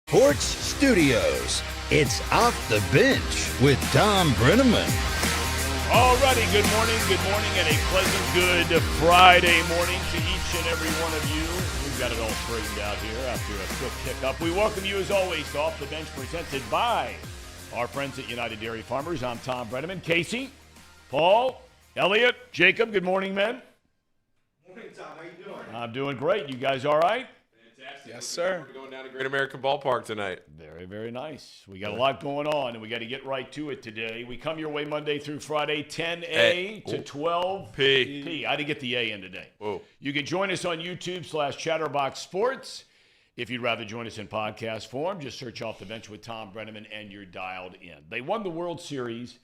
Sports Studios. It's Off the Bench with Tom Brenneman. Alrighty, good morning, and a pleasant good Friday morning to each and every one of you. We've got it all straightened out here after a quick kick-up. We welcome you, as always, to Off the Bench, presented by our friends at United Dairy Farmers. I'm Tom Brenneman. Casey, Paul, Elliot, Jacob, good morning, men. Morning, Tom. How you doing? I'm doing great. You guys all right? Fantastic. Yes, sir. We're going down to Great American Ballpark tonight. Very, very nice. We got a lot going on, and we got to get right to it today. We come your way Monday through Friday, 10A to 12P. I didn't get the A in today. Whoa. You can join us on YouTube/Chatterbox Sports. If you'd rather join us in podcast form, just search Off the Bench with Tom Brenneman, and you're dialed in. They won the World Series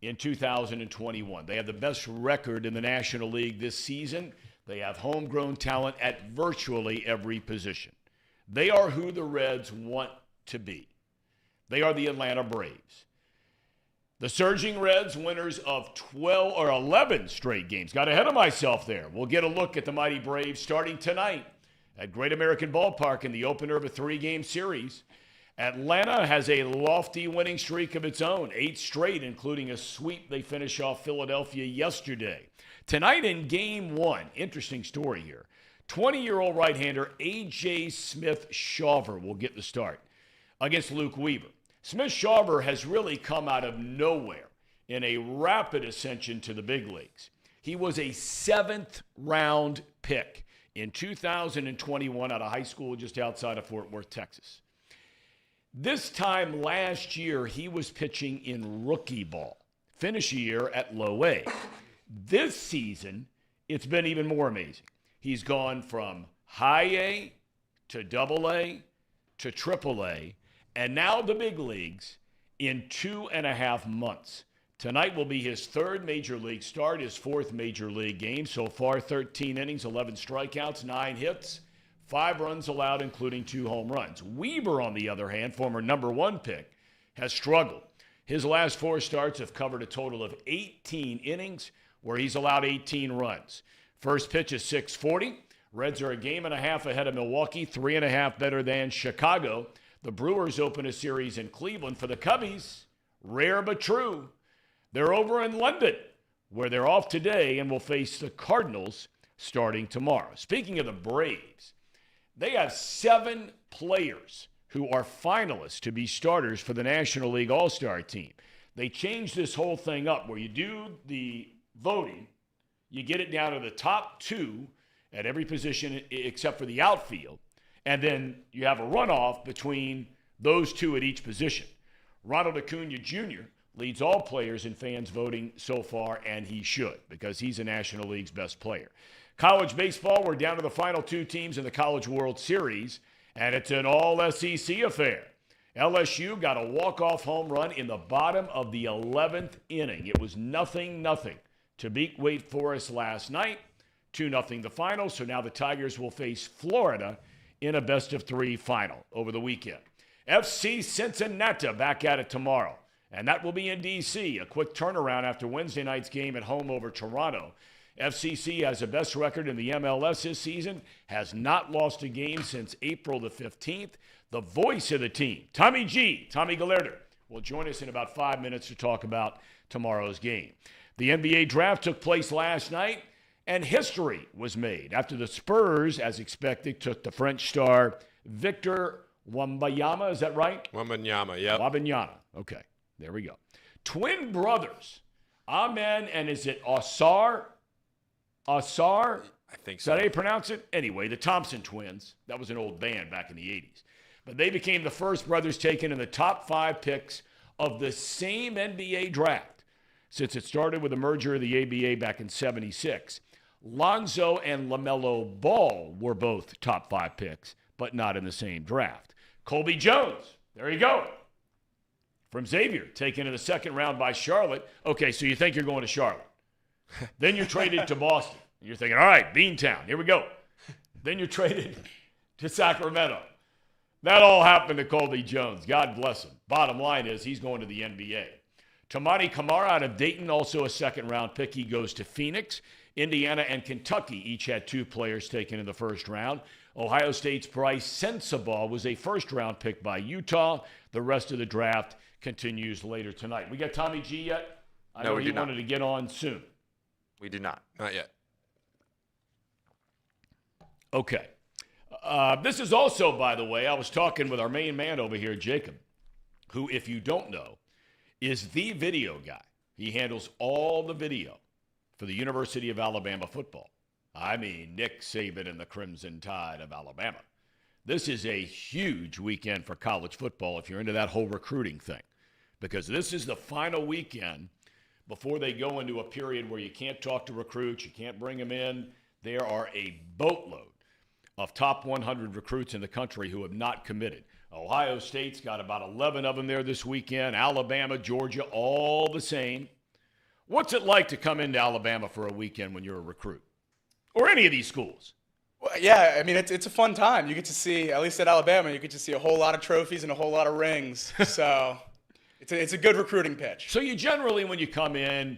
in 2021. They have the best record in the National League this season. They have homegrown talent at virtually every position. They are who the Reds want to be. They are the Atlanta Braves. The Surging Reds, winners of 11 straight games. Got ahead of myself there. We'll get a look at the mighty Braves starting tonight at Great American Ballpark in the opener of a 3-game series. Atlanta has a lofty winning streak of its own, 8 straight, including a sweep they finish off Philadelphia yesterday. Tonight in Game 1, interesting story here. 20-year-old right-hander A.J. Smith-Shawver will get the start against Luke Weaver. Smith-Shawver has really come out of nowhere in a rapid ascension to the big leagues. He was a 7th-round pick in 2021 out of high school just outside of Fort Worth, Texas. This time last year, he was pitching in rookie ball. Finish a year at low A. This season, it's been even more amazing. He's gone from high A to double A to triple A, and now the big leagues in 2.5 months. Tonight will be his 3rd major league start, his 4th major league game. So far, 13 innings, 11 strikeouts, 9 hits, 5 runs allowed, including 2 home runs. Weaver, on the other hand, former number 1 pick, has struggled. His last 4 starts have covered a total of 18 innings, where he's allowed 18 runs. First pitch is 6:40. Reds are a game and a half ahead of Milwaukee, 3.5 better than Chicago. The Brewers open a series in Cleveland. For the Cubbies, rare but true, they're over in London, where they're off today and will face the Cardinals starting tomorrow. Speaking of the Braves, they have 7 players who are finalists to be starters for the National League All-Star team. They changed this whole thing up where you do the voting, you get it down to the top 2 at every position except for the outfield, and then you have a runoff between those 2 at each position. Ronald Acuna Jr. leads all players in fans voting so far, and he should, because he's the National League's best player. College baseball, we're down to the final 2 teams in the College World Series, and it's an all-SEC affair. LSU got a walk-off home run in the bottom of the 11th inning. It was 0-0 to beat Wake Forest last night, 2-0 the final. So now the Tigers will face Florida in a best-of-3 final over the weekend. FC Cincinnati back at it tomorrow, and that will be in D.C., a quick turnaround after Wednesday night's game at home over Toronto. FCC has the best record in the MLS this season, has not lost a game since April the 15th. The voice of the team, Tommy Gelehrter, will join us in about 5 minutes to talk about tomorrow's game. The NBA draft took place last night, and history was made after the Spurs, as expected, took the French star Victor Wembanyama. Is that right? Wembanyama, yep. Wembanyama. Okay, there we go. Twin brothers, Amen, and is it Ausar? I think Is so. that how you pronounce it? Anyway, the Thompson twins. That was an old band back in the 80s. But they became the first brothers taken in the top 5 picks of the same NBA draft since it started with the merger of the ABA back in '76. Lonzo and LaMelo Ball were both top 5 picks, but not in the same draft. Colby Jones, there you go, from Xavier, taken in the 2nd round by Charlotte. Okay, so you think you're going to Charlotte. Then you're traded to Boston. You're thinking, all right, Beantown, here we go. Then you're traded to Sacramento. That all happened to Colby Jones. God bless him. Bottom line is he's going to the NBA. Tamani Kamara out of Dayton, also a 2nd-round pick. He goes to Phoenix. Indiana and Kentucky each had 2 players taken in the 1st round. Ohio State's Bryce Sensabaugh was a first-round pick by Utah. The rest of the draft continues later tonight. We got Tommy G yet? I know he wanted to get on soon. We do not. Not yet. Okay. This is also, by the way, I was talking with our main man over here, Jacob, who, if you don't know, is the video guy. He handles all the video for the University of Alabama football. I mean, Nick Saban and the Crimson Tide of Alabama. This is a huge weekend for college football if you're into that whole recruiting thing, because this is the final weekend before they go into a period where you can't talk to recruits, you can't bring them in. There are a boatload of top 100 recruits in the country who have not committed. Ohio State's got about 11 of them there this weekend. Alabama, Georgia, all the same. What's it like to come into Alabama for a weekend when you're a recruit? Or any of these schools? Well, yeah, I mean, it's a fun time. You get to see, at least at Alabama, you get to see a whole lot of trophies and a whole lot of rings. So it's a good recruiting pitch. So you generally, when you come in,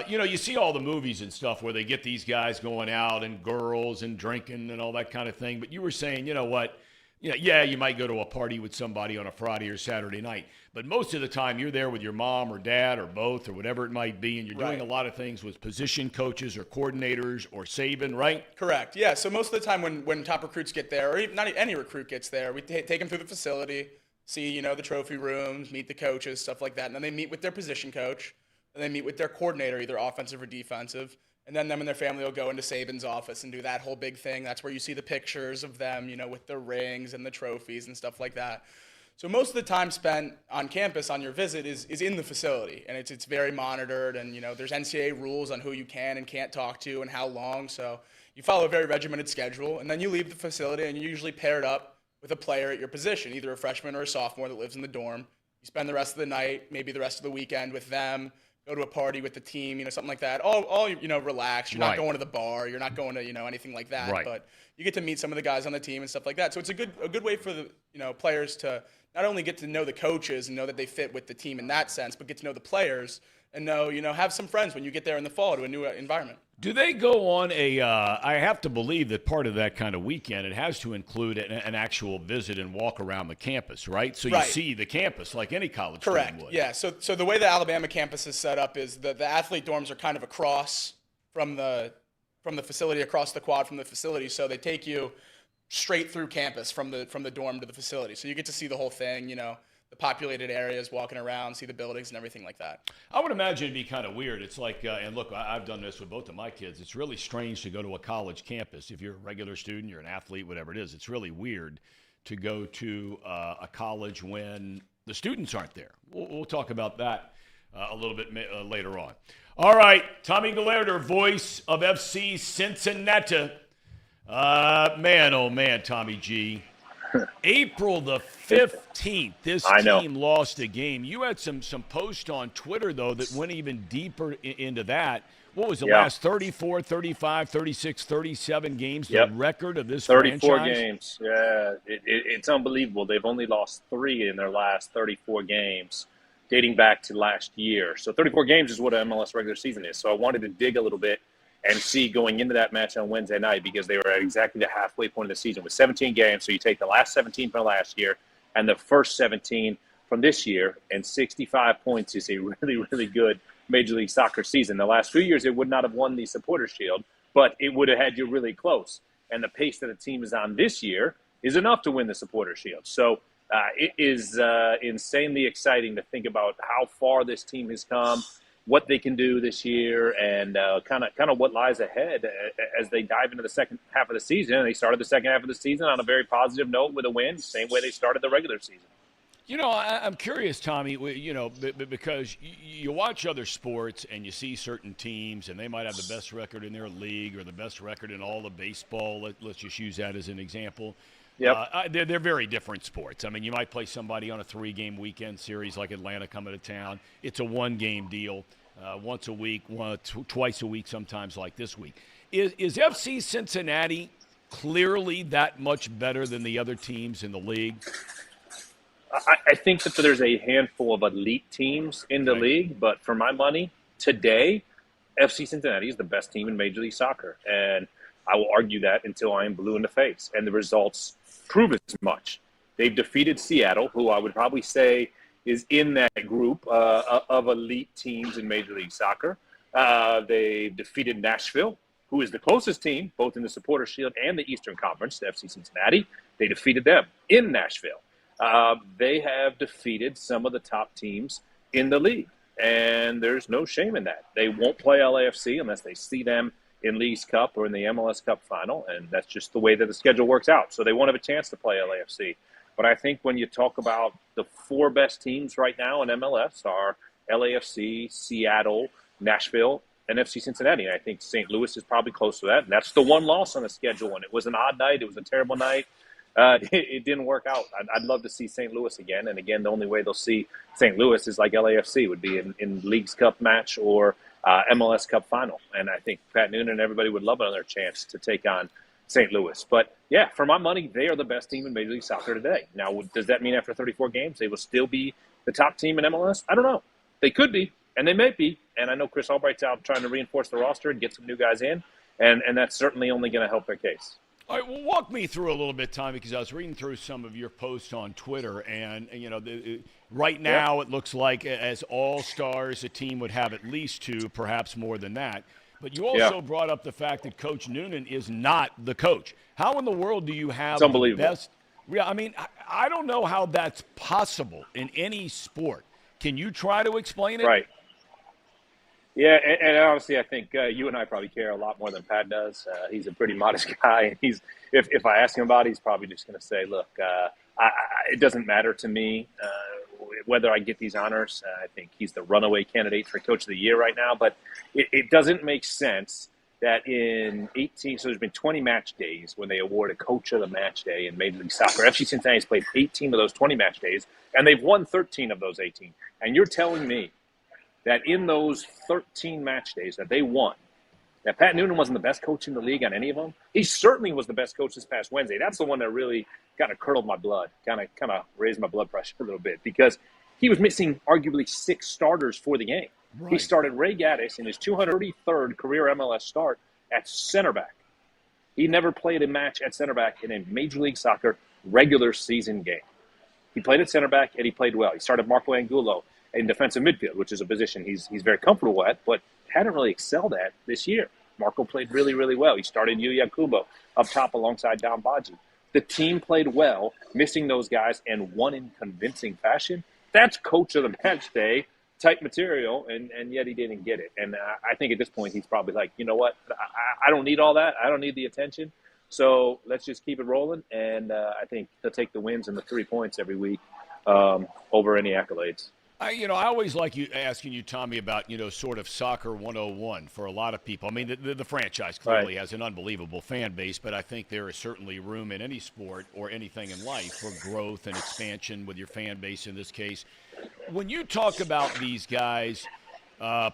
you see all the movies and stuff where they get these guys going out and girls and drinking and all that kind of thing. But you were saying, you know what? Yeah, you might go to a party with somebody on a Friday or Saturday night. But most of the time, you're there with your mom or dad or both or whatever it might be, and you're doing a lot of things with position coaches or coordinators or Saban, right? Correct. Yeah, so most of the time when top recruits get there, or even not any recruit gets there, we take them through the facility, see, the trophy rooms, meet the coaches, stuff like that. And then they meet with their position coach, and they meet with their coordinator, either offensive or defensive. And then them and their family will go into Saban's office and do that whole big thing. That's where you see the pictures of them, with the rings and the trophies and stuff like that. So most of the time spent on campus on your visit is in the facility, and it's very monitored, and there's NCAA rules on who you can and can't talk to and how long. So you follow a very regimented schedule, and then you leave the facility and you're usually paired up with a player at your position, either a freshman or a sophomore that lives in the dorm. You spend the rest of the night, maybe the rest of the weekend with them. Go to a party with the team, something like that. All relax. You're not going to the bar. You're not going to, anything like that. Right. But you get to meet some of the guys on the team and stuff like that. So it's a good way for the, players to not only get to know the coaches and know that they fit with the team in that sense, but get to know the players and know, have some friends when you get there in the fall to a new environment. Do they go on I have to believe that part of that kind of weekend, it has to include an actual visit and walk around the campus, right? So you see the campus like any college student would. Yeah, so the way the Alabama campus is set up is the athlete dorms are kind of across from the facility, across the quad from the facility. So they take you straight through campus from the dorm to the facility. So you get to see the whole thing, the populated areas, walking around, see the buildings and everything like that. I would imagine it'd be kind of weird. It's like, and look, I've done this with both of my kids. It's really strange to go to a college campus. If you're a regular student, you're an athlete, whatever it is, it's really weird to go to a college when the students aren't there. We'll talk about that a little bit later on. All right, Tommy Gelehrter, voice of FC Cincinnati. Man, oh man, Tommy G. April the 15th, this team lost a game. You had some posts on Twitter, though, that went even deeper into that. What was the last 34, 35, 36, 37 games, the record of this 34 franchise? games, yeah. It's unbelievable. They've only lost 3 in their last 34 games dating back to last year. So 34 games is what an MLS regular season is. So I wanted to dig a little bit and see going into that match on Wednesday night, because they were at exactly the halfway point of the season with 17 games. So you take the last 17 from last year and the first 17 from this year, and 65 points is a really, really good Major League Soccer season. The last few years, it would not have won the Supporters Shield, but it would have had you really close. And the pace that the team is on this year is enough to win the Supporters Shield. So it is insanely exciting to think about how far this team has come, what they can do this year, and kind of what lies ahead as they dive into the second half of the season. And they started the second half of the season on a very positive note with a win, same way they started the regular season. I'm curious, Tommy, because you watch other sports and you see certain teams, and they might have the best record in their league or the best record in all of baseball. Let's just use that as an example. Yep. They're very different sports. I mean, you might play somebody on a 3-game weekend series like Atlanta coming to town. It's a 1-game deal, once a week, twice a week, sometimes like this week. Is FC Cincinnati clearly that much better than the other teams in the league? I think that there's a handful of elite teams in the league, but for my money, today, FC Cincinnati is the best team in Major League Soccer. And I will argue that until I am blue in the face, and the results prove as much. They've defeated Seattle, who I would probably say is in that group of elite teams in Major League Soccer. They've defeated Nashville, who is the closest team, both in the Supporters' Shield and the Eastern Conference, the FC Cincinnati. They defeated them in Nashville. They have defeated some of the top teams in the league, and there's no shame in that. They won't play LAFC unless they see them in Leagues Cup or in the MLS Cup final, and that's just the way that the schedule works out. So they won't have a chance to play LAFC. But I think when you talk about the 4 best teams right now in MLS are LAFC, Seattle, Nashville, and FC Cincinnati. And I think St. Louis is probably close to that. And that's the one loss on the schedule. And it was an odd night. It was a terrible night. It didn't work out. I'd love to see St. Louis again. And again, the only way they'll see St. Louis is like LAFC would be in Leagues Cup match or MLS Cup final. And I think Pat Noonan and everybody would love another chance to take on St. Louis. But, yeah, for my money, they are the best team in Major League Soccer today. Now, does that mean after 34 games they will still be the top team in MLS? I don't know. They could be, and they may be. And I know Chris Albright's out trying to reinforce the roster and get some new guys in, and that's certainly only going to help their case. All right, well, walk me through a little bit, Tommy, because I was reading through some of your posts on Twitter, and right now it looks like as all-stars, a team would have at least 2, perhaps more than that. But you also brought up the fact that Coach Noonan is not the coach. How in the world do you have the best – yeah, I mean, I don't know how that's possible in any sport. Can you try to explain it? Right. Yeah, and honestly, I think you and I probably care a lot more than Pat does. He's a pretty modest guy. And if I ask him about it, he's probably just going to say, look, it doesn't matter to me whether I get these honors. I think he's the runaway candidate for Coach of the Year right now. But it doesn't make sense that in 18 – so there's been 20 match days when they award a Coach of the Match Day in Major League Soccer. FC Cincinnati's played 18 of those 20 match days, and they've won 13 of those 18. And you're telling me that in those 13 match days that they won, that Pat Noonan wasn't the best coach in the league on any of them? He certainly was the best coach this past Wednesday. That's the one that really kind of curdled my blood, kind of raised my blood pressure a little bit, because he was missing arguably 6 starters for the game. Right. He started Ray Gaddis in his 233rd career MLS start at center back. He never played a match at center back in a Major League Soccer regular season game. He played at center back, and he played well. He started Marco Angulo in defensive midfield, which is a position he's very comfortable at, but hadn't really excelled at this year. Marco played really, really well. He started Yuya Kubo up top alongside Don Baji. The team played well, missing those guys, and won in convincing fashion. That's Coach of the Match Day type material, and yet he didn't get it. And I think at this point he's probably like, you know what, I don't need all that. I don't need the attention. So let's just keep it rolling, and I think he'll take the wins and the 3 points every week over any accolades. I always like asking you, Tommy, about, sort of soccer 101 for a lot of people. I mean, the franchise clearly has an unbelievable fan base, but I think there is certainly room in any sport or anything in life for growth and expansion with your fan base in this case. When you talk about these guys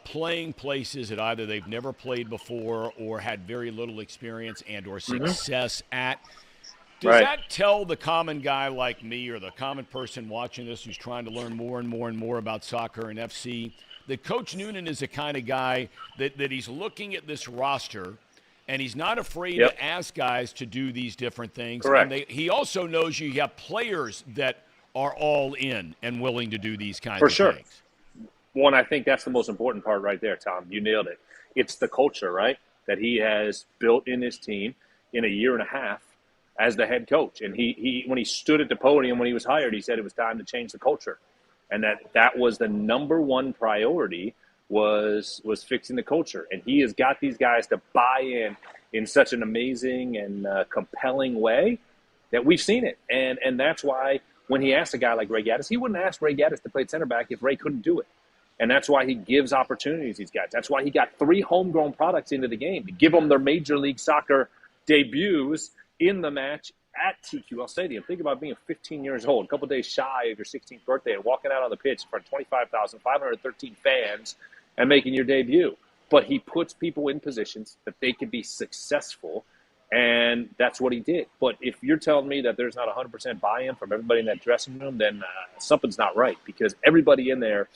playing places that either they've never played before or had very little experience and or success at, does that tell the common guy like me or the common person watching this who's trying to learn more and more and more about soccer and FC that Coach Noonan is the kind of guy that he's looking at this roster and he's not afraid to ask guys to do these different things? Correct. And he also knows you have players that are all in and willing to do these kinds of things. One, I think that's the most important part right there, Tom. You nailed it. It's the culture, right, that he has built in his team in a year and a half as the head coach. And he when he stood at the podium when he was hired, he said it was time to change the culture. And that was the number one priority was fixing the culture. And he has got these guys to buy in such an amazing and compelling way that we've seen it. And that's why when he asked a guy like Ray Gaddis, he wouldn't ask Ray Gaddis to play center back if Ray couldn't do it. And that's why he gives opportunities to these guys. That's why he got 3 homegrown products into the game to give them their Major League Soccer debuts in the match at TQL Stadium. Think about being 15 years old, a couple days shy of your 16th birthday, and walking out on the pitch in front of 25,513 fans and making your debut. But he puts people in positions that they can be successful, and that's what he did. But if you're telling me that there's not 100% buy-in from everybody in that dressing room, then something's not right, because everybody in there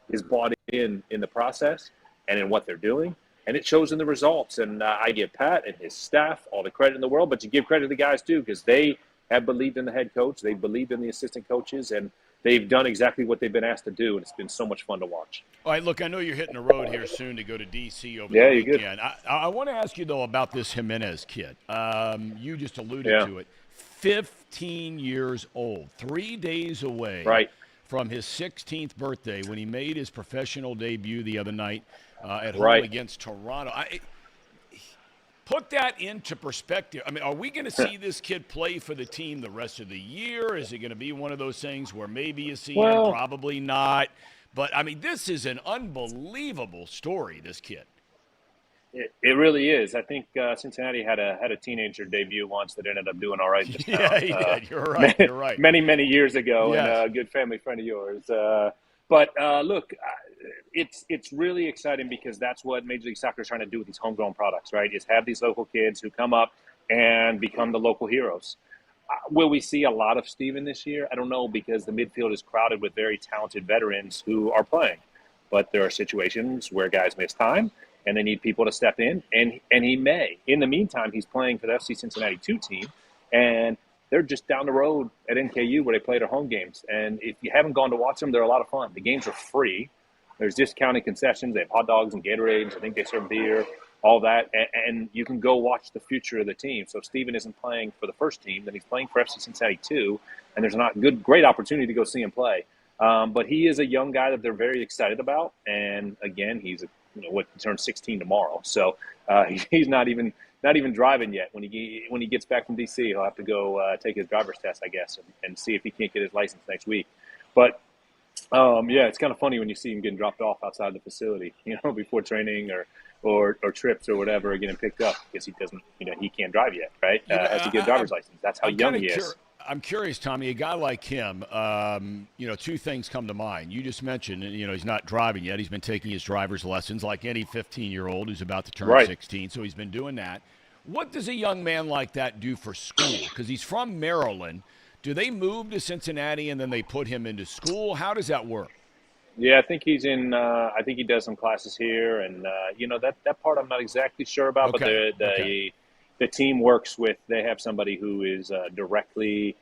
is bought in the process and in what they're doing. and it shows in the results. And I give Pat and his staff all the credit in the world, but you give credit to the guys too, because they have believed in the head coach, they believed in the assistant coaches, and they've done exactly what they've been asked to do, and it's been so much fun to watch. All right, look, I know you're hitting the road here soon to go to D.C. over the Yeah, you're good. weekend. I want to ask you, though, about this Jimenez kid. You just alluded to it. 15 years old, 3 days away from his 16th birthday when he made his professional debut the other night at home against Toronto. Put that into perspective. I mean, are we going to see this kid play for the team the rest of the year? Is it going to be one of those things where maybe you see him, probably not? But, I mean, this is an unbelievable story, this kid. It really is. I think Cincinnati had a teenager debut once that ended up doing all right just now. Yeah, he did. You're right. You're right. Many years ago, Yes. and a good family friend of yours. But look, it's really exciting because that's what Major League Soccer is trying to do with these homegrown products, right? Is have these local kids who come up and become the local heroes. Will we see a lot of Steven this year? I don't know, because the midfield is crowded with very talented veterans who are playing. But there are situations where guys miss time, and they need people to step in, and he may. In the meantime, he's playing for the FC Cincinnati 2 team, and they're just down the road at NKU where they play their home games. And if you haven't gone to watch them, they're a lot of fun. The games are free. There's discounted concessions. They have hot dogs and Gatorades. I think they serve beer, all that. And you can go watch the future of the team. So if Steven isn't playing for the first team, then he's playing for FC Cincinnati 2, and there's a great opportunity to go see him play. But he is a young guy that they're very excited about. And, again, he turns 16 tomorrow. So he's not even driving yet. When he gets back from D.C., he'll have to go take his driver's test, I guess, and see if he can't get his license next week. But, it's kind of funny when you see him getting dropped off outside the facility, before training or trips or whatever, or getting picked up because he doesn't, he can't drive yet, right? Has to get a driver's license. That's how young he is. I'm curious, Tommy, a guy like him, two things come to mind. You just mentioned, he's not driving yet. He's been taking his driver's lessons like any 15-year-old who's about to turn 16, so he's been doing that. What does a young man like that do for school? Because he's from Maryland. Do they move to Cincinnati and then they put him into school? How does that work? Yeah, I think he's in. I think he does some classes here, and that part I'm not exactly sure about. Okay. But the team works with. They have somebody who is directly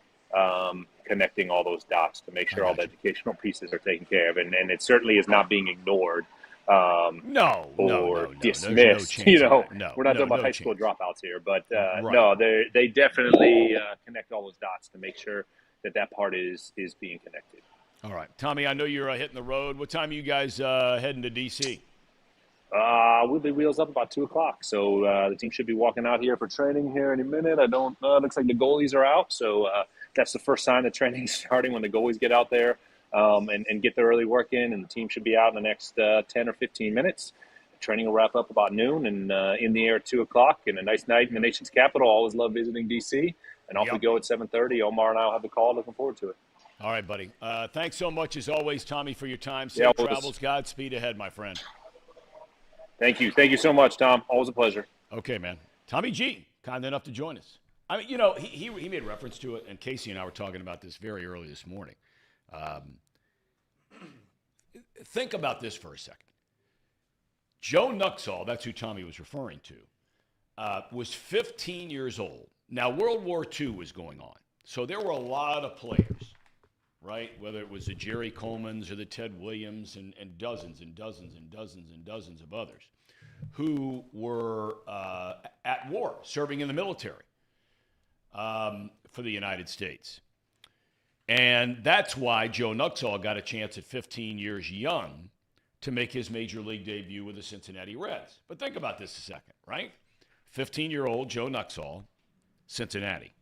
connecting all those dots to make sure all the educational pieces are taken care of, and it certainly is not being ignored. No, dismissed. No, we're not talking about high school dropouts here, but Right. no, they definitely connect all those dots to make sure that part is being connected. All right, Tommy, I know you're hitting the road. What time are you guys heading to D.C.? We'll be wheels up about 2:00. So the team should be walking out here for training here in a minute. It looks like the goalies are out. So that's the first sign that training's starting, when the goalies get out there and get their early work in. And the team should be out in the next 10 or 15 minutes. Training will wrap up about noon, and in the air at 2:00. And a nice night in the nation's capital. Always love visiting D.C. And off we go at 7:30. Omar and I will have the call. Looking forward to it. All right, buddy. Thanks so much, as always, Tommy, for your time. Safe travels. Godspeed ahead, my friend. Thank you. Thank you so much, Tom. Always a pleasure. Okay, man. Tommy G, kind enough to join us. I mean, he made reference to it, and Casey and I were talking about this very early this morning. Think about this for a second. Joe Nuxall, that's who Tommy was referring to, was 15 years old. Now, World War II was going on, so there were a lot of players, right? Whether it was the Jerry Colemans or the Ted Williams and dozens and dozens and dozens and dozens of others who were at war, serving in the military for the United States. And that's why Joe Nuxall got a chance at 15 years young to make his major league debut with the Cincinnati Reds. But think about this a second, right? 15-year-old Joe Nuxall, Cincinnati.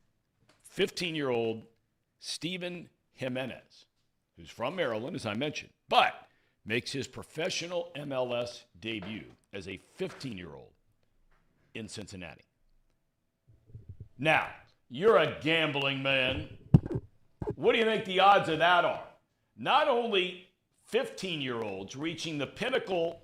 15-year-old Steven Jimenez, who's from Maryland, as I mentioned, but makes his professional MLS debut as a 15-year-old in Cincinnati. Now, you're a gambling man. What do you think the odds of that are? Not only 15-year-olds reaching the pinnacle,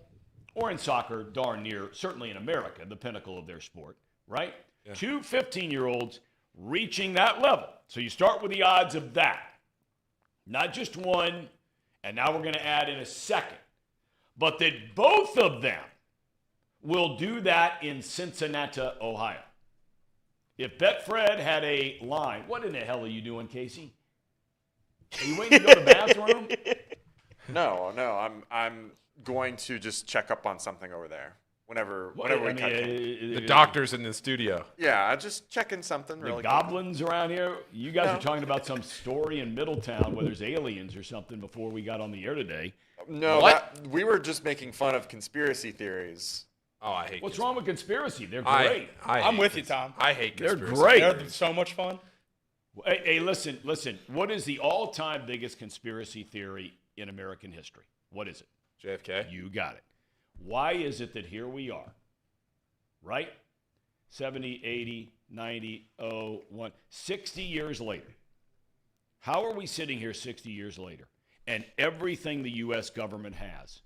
or in soccer, darn near, certainly in America, the pinnacle of their sport, right? Yeah. 2 15-year-olds reaching that level. So you start with the odds of that. Not just one, and now we're going to add in a second. But that both of them will do that in Cincinnati, Ohio. If Betfred had a line, what in the hell are you doing, Casey? Are you waiting to go to the bathroom? No. I'm going to just check up on something over there. Whenever we touch it. The doctor's in the studio. Yeah, just checking something The really goblins around here? You guys are talking about some story in Middletown where there's aliens or something before we got on the air today. No, we were just making fun of conspiracy theories. Oh, I hate. What's wrong with conspiracy? They're great. I'm with you, Tom. I hate They're conspiracy. great. They're so much fun. Hey, listen. What is the all-time biggest conspiracy theory in American history? What is it? JFK. You got it. Why is it that here we are, right? 70, 80, 90, 1, 60 years later. How are we sitting here 60 years later and everything the U.S. government has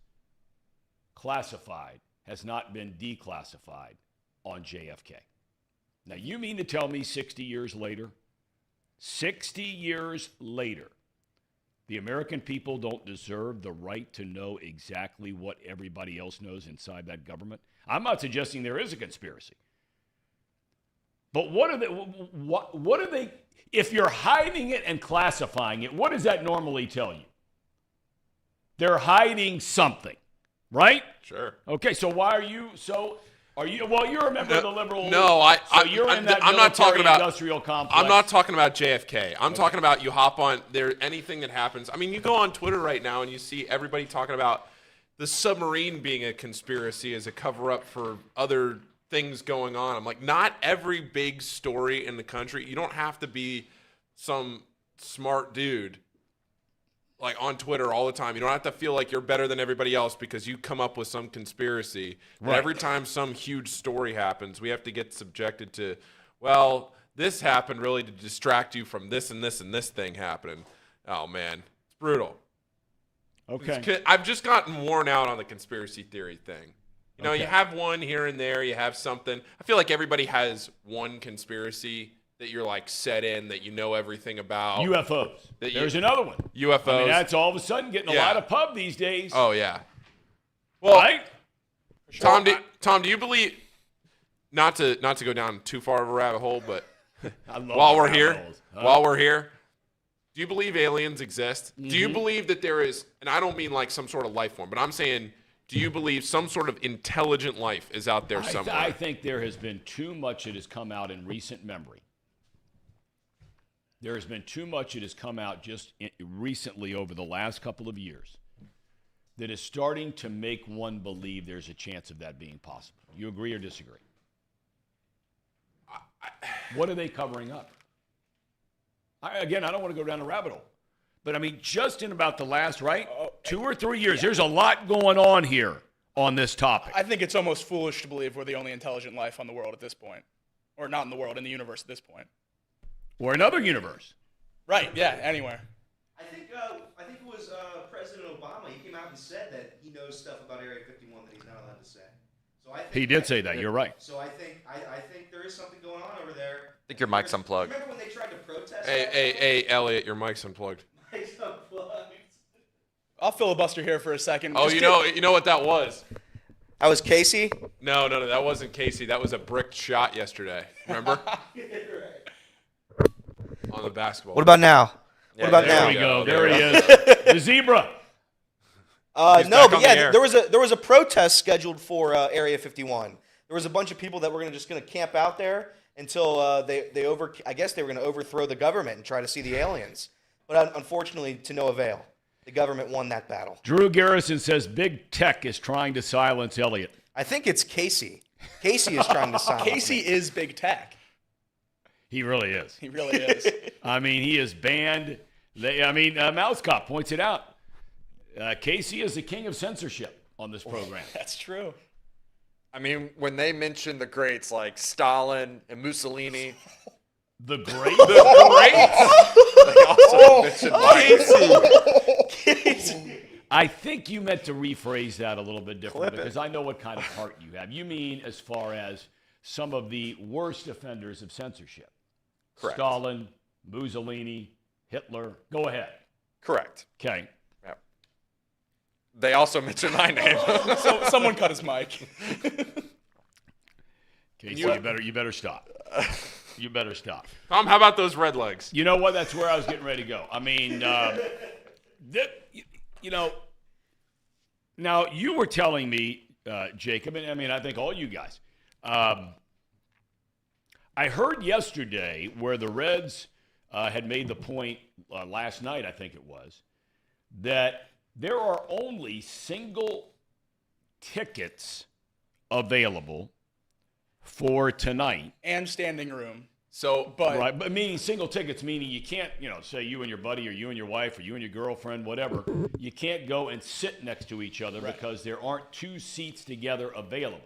classified has not been declassified on JFK? Now, you mean to tell me 60 years later, the American people don't deserve the right to know exactly what everybody else knows inside that government? I'm not suggesting there is a conspiracy. But what are they, if you're hiding it and classifying it, what does that normally tell you? They're hiding something, right? Sure. Okay, so why are you well, you're a member of the liberal. No, I'm not talking about industrial complex. I'm not talking about JFK. I'm talking about you hop on there. Anything that happens. I mean, you go on Twitter right now and you see everybody talking about the submarine being a conspiracy as a cover-up for other things going on. I'm like, not every big story in the country. You don't have to be some smart dude like on Twitter all the time. You don't have to feel like you're better than everybody else because you come up with some conspiracy. Right. And every time some huge story happens, we have to get subjected to, well, this happened really to distract you from this and this and this thing happening. Oh, man. It's brutal. Okay. I've just gotten worn out on the conspiracy theory thing. You know, You have one here and there. You have something. I feel like everybody has one conspiracy that you're like set in, that you know everything about. UFOs. There's another one. UFOs. I mean, that's all of a sudden getting a lot of pub these days. Oh, yeah. Well, right? Tom, do you believe, not to go down too far of a rabbit hole, but while we're here, do you believe aliens exist? Mm-hmm. Do you believe that there is, and I don't mean like some sort of life form, but I'm saying, do you believe some sort of intelligent life is out there somewhere? I think there has been too much that has come out in recent memory. There has been too much that has come out just recently over the last couple of years that is starting to make one believe there's a chance of that being possible. You agree or disagree? What are they covering up? I don't want to go down a rabbit hole. But, I mean, just in about the last, 2 or 3 years, there's a lot going on here on this topic. I think it's almost foolish to believe we're the only intelligent life on the world at this point. Or not in the world, in the universe at this point. Or another universe. Right, yeah, anywhere. I think it was President Obama. He came out and said that he knows stuff about Area 51 that he's not allowed to say. So I think he did say that. You're right. So I think there is something going on over there. I think your mic's unplugged. Remember when they tried to protest? Hey, Elliot, your mic's unplugged. Mic's unplugged. I'll filibuster here for a second. Oh, you know what that was? That was Casey? No, that wasn't Casey. That was a bricked shot yesterday. Remember? On the basketball. What about now? Yeah, what about there now? We go. There he is. The zebra. No, but yeah, there was a protest scheduled for Area 51. There was a bunch of people that were just going to camp out there until I guess they were going to overthrow the government and try to see the aliens. But unfortunately, to no avail. The government won that battle. Drew Garrison says Big Tech is trying to silence Elliot. I think it's Casey. Casey is trying to silence Casey is Big Tech. He really is. He really is. I mean, he is banned. Mouse Cop points it out. Casey is the king of censorship on this program. That's true. I mean, when they mention the greats like Stalin and Mussolini. The greats? They also mentioned Casey. I think you meant to rephrase that a little bit different because I know what kind of heart you have. You mean as far as some of the worst offenders of censorship. Correct. Stalin, Mussolini, Hitler. Go ahead. Correct. Okay. Yep. They also mentioned my name. So someone cut his mic. Casey, you better stop. You better stop. Tom, how about those red legs? You know what? That's where I was getting ready to go. I mean, now you were telling me, Jacob, and I mean, I think all you guys. I heard yesterday where the Reds had made the point last night, I think it was, that there are only single tickets available for tonight. And standing room. So, Right, but meaning single tickets, meaning you can't, say you and your buddy or you and your wife or you and your girlfriend, whatever, you can't go and sit next to each other because there aren't two seats together available.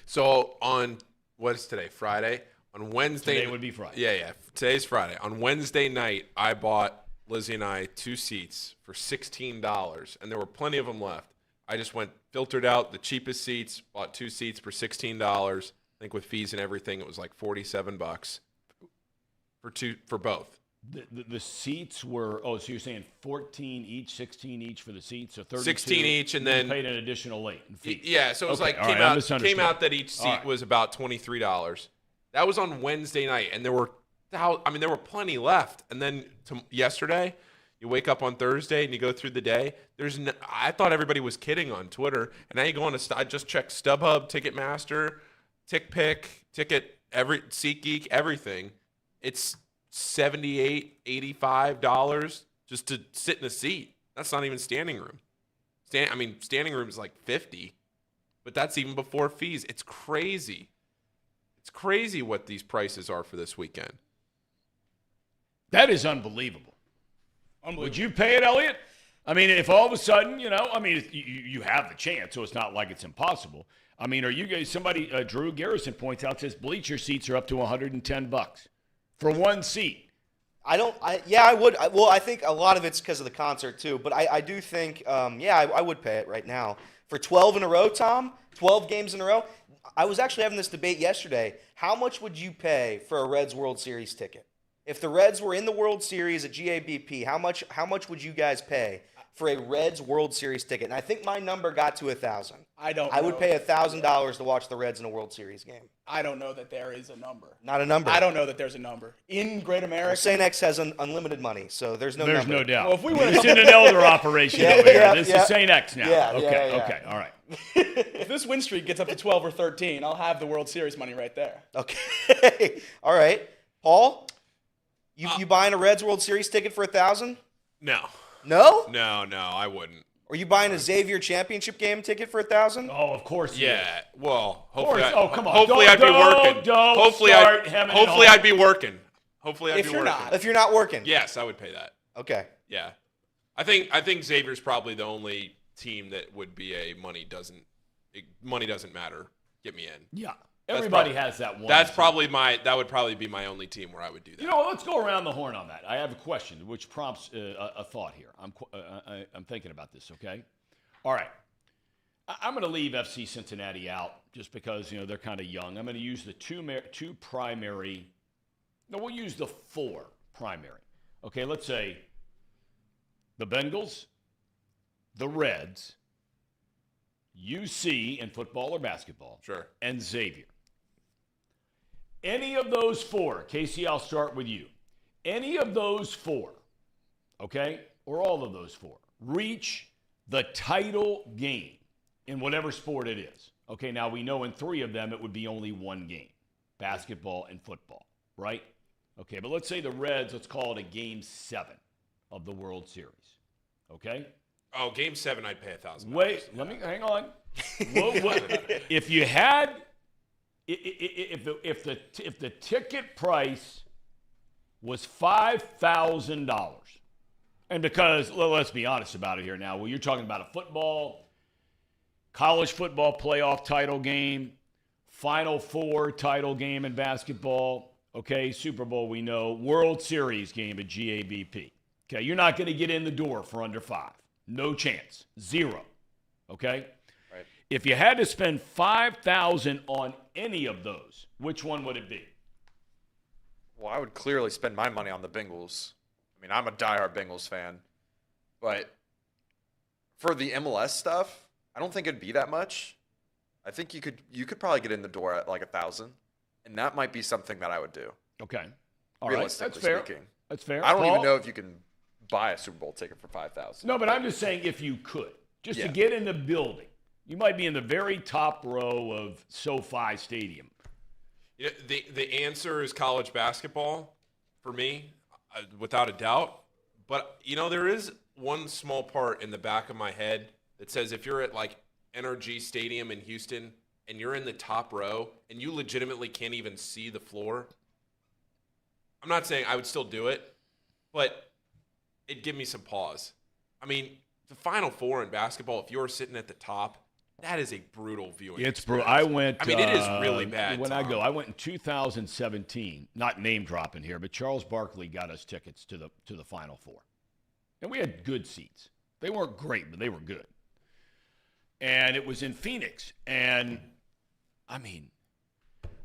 So on, what is today, Friday? On Wednesday. Today would be Friday. Yeah. Today's Friday. On Wednesday night, I bought Lizzie and I 2 seats for $16, and there were plenty of them left. I just filtered out the cheapest seats, bought 2 seats for $16. I think with fees and everything, it was like $47 for both. The seats were, so you're saying 14 each, 16 each for the seats, so 32. 16 each, and then paid an additional late fee. Yeah, so it was came out that each seat was about $23. That was on Wednesday night, and there were plenty left. And then yesterday, you wake up on Thursday and you go through the day. I thought everybody was kidding on Twitter, and now you go on I just checked StubHub, Ticketmaster, TickPick, SeatGeek, everything. It's $78, $85 just to sit in a seat. That's not even standing room. Standing room is like $50, but that's even before fees. It's crazy. It's crazy what these prices are for this weekend. That is unbelievable. Would you pay it, Elliot? I mean, if all of a sudden, you have the chance, so it's not like it's impossible. I mean, are you guys, Drew Garrison points out, says bleacher seats are up to $110 for one seat. I would. I think a lot of it's because of the concert too, but I do think, I would pay it right now. For 12 in a row, Tom, 12 games in a row. I was actually having this debate yesterday. How much would you pay for a Reds World Series ticket? If the Reds were in the World Series at GABP, how much would you guys pay for a Reds World Series ticket? And I think my number got to $1,000. I would pay $1,000 to watch the Reds in a World Series game. I don't know that there is a number. Not a number. I don't know that there's a number. In Great America. St. X has unlimited money, so there's no There's number. no doubt. Well, if we It's in an elder operation over here. This is St. X now. Yeah, Okay, all right. If this win streak gets up to 12 or 13, I'll have the World Series money right there. Okay. All right. Paul, you buying a Reds World Series ticket for $1,000? No. No? No, I wouldn't. Are you buying a Xavier championship game ticket for $1,000? Oh, of course. Yeah. Well, hopefully. Come on. Hopefully, I'd be working. Hopefully, I'd be working. Hopefully, I'd be working. If you're not working. Yes, I would pay that. Okay. Yeah. I think Xavier's probably the only team that would be money doesn't matter. Get me in. Yeah. Everybody has that one. That would probably be my only team where I would do that. Let's go around the horn on that. I have a question which prompts a thought here. I'm thinking about this, okay? All right. I'm going to leave FC Cincinnati out just because, they're kind of young. I'm going to use the two primary. No, we'll use the 4 primary. Okay, let's say the Bengals, the Reds, UC in football or basketball, sure, and Xavier. Any of those 4, Casey, I'll start with you. Any of those 4, okay, or all of those 4, reach the title game in whatever sport it is. Okay, now we know in 3 of them it would be only one game, basketball and football, right? Okay, but let's say the Reds, let's call it a Game 7 of the World Series, okay? Oh, Game 7, I'd pay $1,000. Wait, let me hang on. If you had, if the ticket price was $5,000, and because let's be honest about it here now, well, you're talking about a college football playoff title game, Final Four title game in basketball, okay, Super Bowl we know, World Series game at GABP. Okay, you're not going to get in the door for under 5. No chance. 0. Okay? Right. If you had to spend $5,000 on any of those, which one would it be? Well, I would clearly spend my money on the Bengals. I mean, I'm a diehard Bengals fan. But For the MLS stuff, I don't think it'd be that much. I think you could probably get in the door at like 1,000, and that might be something that I would do. Okay. All right. That's fair. Speaking. That's fair. I don't Paul? even know if you can buy a Super Bowl ticket for 5,000. No, but I'm just saying if you could, just to get in the building, you might be in the very top row of SoFi Stadium. Yeah, the answer is college basketball for me, without a doubt. But, there is one small part in the back of my head that says if you're at, like, NRG Stadium in Houston and you're in the top row and you legitimately can't even see the floor, I'm not saying I would still do it, but it'd give me some pause. I mean, the Final Four in basketball, if you're sitting at the top, that is a brutal viewing It's experience. brutal. It is really bad. I went in 2017, not name dropping here, but Charles Barkley got us tickets to the Final Four. And we had good seats. They weren't great, but they were good. And it was in Phoenix. And, I mean,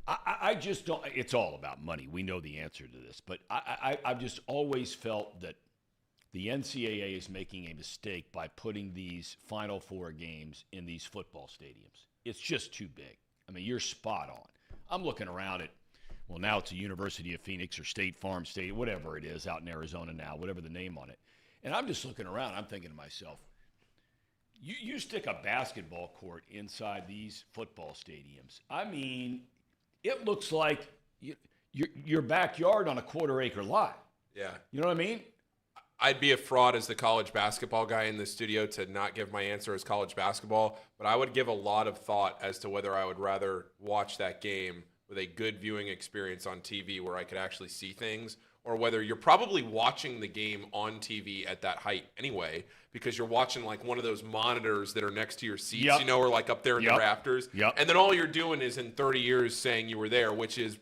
I just don't – it's all about money. We know the answer to this. But I've just always felt that the NCAA is making a mistake by putting these Final Four games in these football stadiums. It's just too big. I mean, you're spot on. I'm looking around at, well, now it's a University of Phoenix or State Farm Stadium, whatever it is out in Arizona now, whatever the name on it. And I'm just looking around. I'm thinking to myself, you stick a basketball court inside these football stadiums. I mean, it looks like your backyard on a quarter-acre lot. Yeah. You know what I mean? I'd be a fraud as the college basketball guy in the studio to not give my answer as college basketball, but I would give a lot of thought as to whether I would rather watch that game with a good viewing experience on TV where I could actually see things, or whether you're probably watching the game on TV at that height anyway, because you're watching like one of those monitors that are next to your seats, or like up there in the rafters. Yep. And then all you're doing is in 30 years saying you were there, which is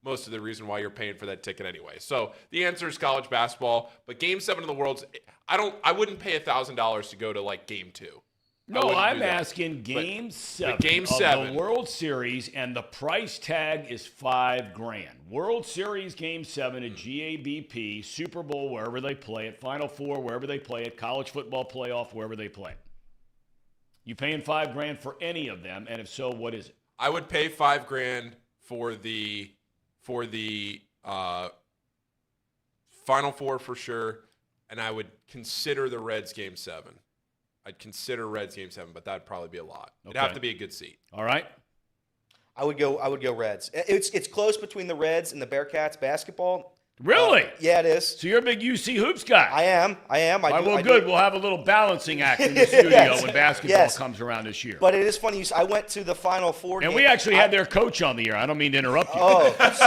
most of the reason why you're paying for that ticket anyway. So the answer is college basketball, but Game 7 of the World's, I wouldn't pay $1,000 to go to like Game 2. No, I'm asking Game 7 Game of 7. the World Series, and the price tag is $5,000. World Series Game 7 at GABP, Super Bowl wherever they play it, Final Four wherever they play it, college football playoff wherever they play it. You paying $5,000 for any of them, and if so, what is it? I would pay $5,000 for the Final Four for sure, and I would consider the Reds Game 7. I'd consider Reds Game 7, but that'd probably be a lot. It'd have to be a good seat. All right. I would go Reds. It's close between the Reds and the Bearcats basketball. Really? Yeah, it is. So you're a big UC Hoops guy. I am. Good. We'll have a little balancing act in the studio when basketball comes around this year. But it is funny. I went to the Final Four. And we actually had their coach on the air. I don't mean to interrupt you. Oh, Wes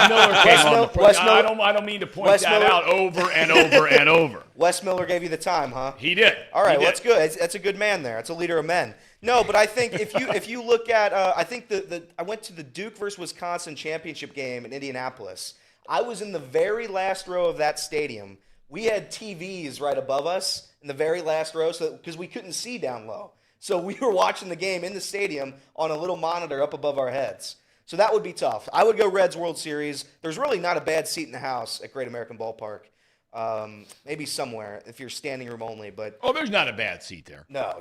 Miller came on the program. I don't mean to point that out over and over and over. Wes Miller gave you the time, huh? He did. All right, well, that's good. That's a good man there. That's a leader of men. No, but I think if you look at I think I went to the Duke versus Wisconsin championship game in Indianapolis. I was in the very last row of that stadium. We had TVs right above us in the very last row, because we couldn't see down low. So we were watching the game in the stadium on a little monitor up above our heads. So that would be tough. I would go Reds World Series. There's really not a bad seat in the house at Great American Ballpark. Maybe somewhere if you're standing room only, but there's not a bad seat there. No.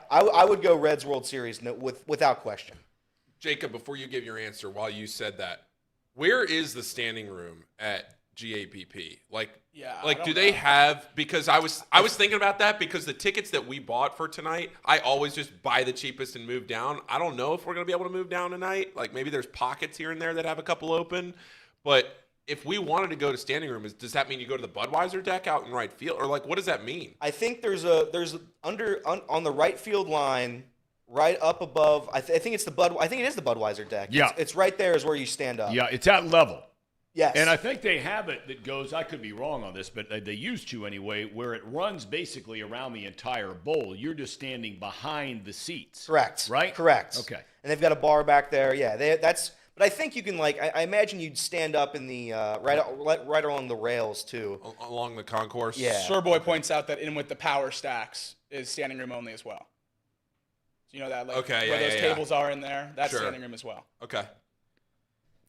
I would go Reds World Series without question. Jacob, before you give your answer, while you said that, where is the standing room at GAPP? Do they have? Because I was thinking about that, because the tickets that we bought for tonight, I always just buy the cheapest and move down. I don't know if we're gonna be able to move down tonight. Like maybe there's pockets here and there that have a couple open, but if we wanted to go to standing room, does that mean you go to the Budweiser deck out in right field, or like what does that mean? I think there's on the right field line. Right up above, I think it is the Budweiser deck. Yeah, it's right there is where you stand up. Yeah, it's at level. Yes, and I think they have it that goes. I could be wrong on this, but they used to anyway, where it runs basically around the entire bowl. You're just standing behind the seats. Correct. Right. Correct. Okay. And they've got a bar back there. Yeah, that's. But I think you can I imagine you'd stand up in the right along the rails too. Along the concourse. Yeah. Sir Boy points out that in with the power stacks is standing room only as well. You know that, where those tables are in there, that's standing room as well. Okay.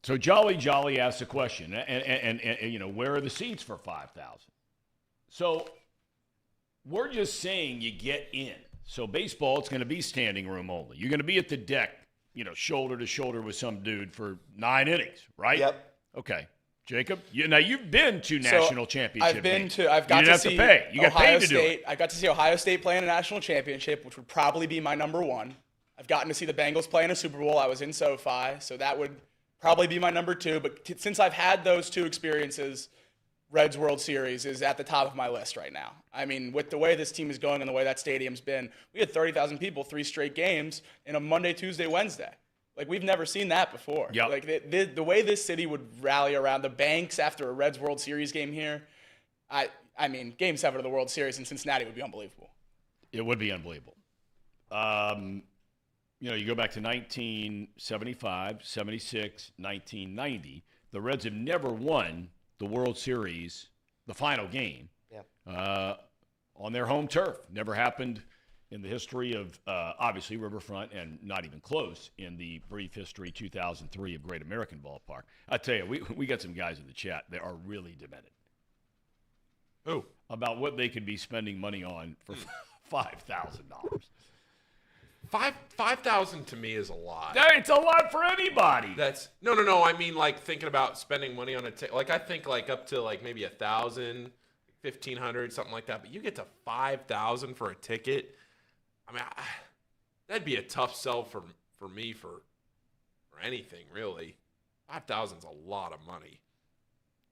So Jolly asks a question, and where are the seats for 5,000? So We're just saying you get in. So baseball, it's going to be standing room only. You're going to be at the deck, shoulder to shoulder with some dude for 9 innings, right? Yep. Okay. Jacob, now you've been to national championship games. I've got you didn't to have see to pay. You got Ohio paid to do State. it. I got to see Ohio State play in a national championship, which would probably be my number one. I've gotten to see the Bengals play in a Super Bowl. I was in SoFi, so that would probably be my number 2. But since I've had those 2 experiences, Reds World Series is at the top of my list right now. I mean, with the way this team is going and the way that stadium's been, we had 30,000 people 3 straight games in a Monday, Tuesday, Wednesday. Like, we've never seen that before. Yep. Like, the way this city would rally around the banks after a Reds World Series game here, I mean, Game 7 of the World Series in Cincinnati would be unbelievable. It would be unbelievable. You go back to 1975, 76, 1990. The Reds have never won the World Series, the final game, on their home turf. Never happened in the history of, obviously, Riverfront, and not even close in the brief history, 2003, of Great American Ballpark. I tell you, we got some guys in the chat that are really demented. Who? About what they could be spending money on for $5,000. 5,000 to me is a lot. It's a lot for anybody. That's no. I mean, like, thinking about spending money on a ticket. Like, I think like up to like maybe 1,000, 1,500, something like that. But you get to 5,000 for a ticket. I mean, that'd be a tough sell for me for anything really. 5,000 is a lot of money.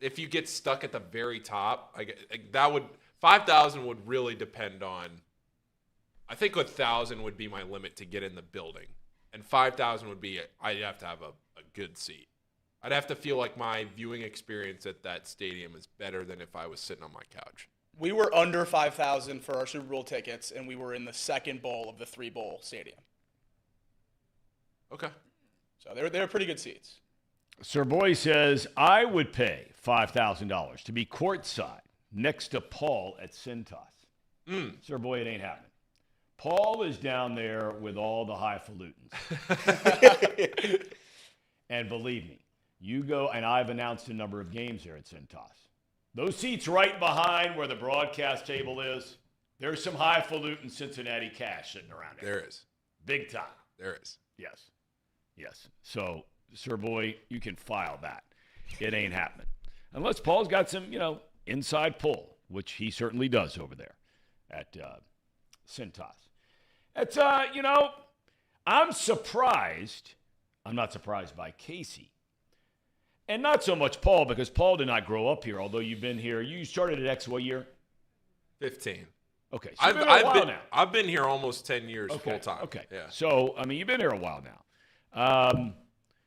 If you get stuck at the very top, that would 5,000 would really depend on. I think 1,000 would be my limit to get in the building, and 5,000 would be I'd have to have a good seat. I'd have to feel like my viewing experience at that stadium is better than if I was sitting on my couch. We were under 5,000 for our Super Bowl tickets, and we were in the second bowl of the 3-bowl stadium. Okay. So they were pretty good seats. Sir Boy says, I would pay $5,000 to be courtside next to Paul at Cintas. Sir Boy, it ain't happening. Paul is down there with all the highfalutins. And believe me, you go, and I've announced a number of games here at Cintas. Those seats right behind where the broadcast table is, there's some highfalutin Cincinnati cash sitting around there. There is. Big time. There is. Yes. So, Sir Boy, you can file that. It ain't happening. Unless Paul's got some, inside pull, which he certainly does over there at Cintas. It's, I'm surprised. I'm not surprised by Casey. And not so much Paul, because Paul did not grow up here, although you've been here. You started at X what year? 15. Okay. So you've been here a while now. I've been here almost 10 years full time. Okay. Yeah. So, I mean, you've been here a while now.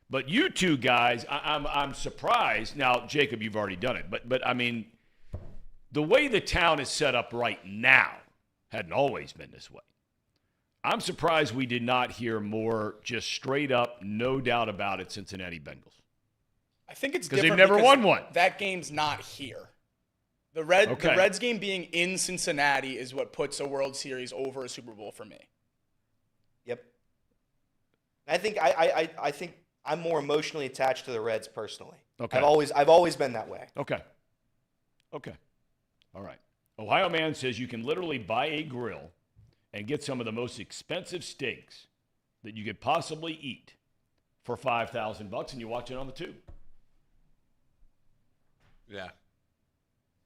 But you two guys, I'm surprised. Now, Jacob, you've already done it. But I mean, the way the town is set up right now hadn't always been this way. I'm surprised we did not hear more just straight up, no doubt about it, Cincinnati Bengals. I think it's because different they've never won one. That game's not here. The Reds game being in Cincinnati is what puts a World Series over a Super Bowl for me. Yep. I think I'm more emotionally attached to the Reds personally. Okay. I've always been that way. Okay. All right. Ohio Man says you can literally buy a grill and get some of the most expensive steaks that you could possibly eat for $5,000, and you watch it on the tube. Yeah.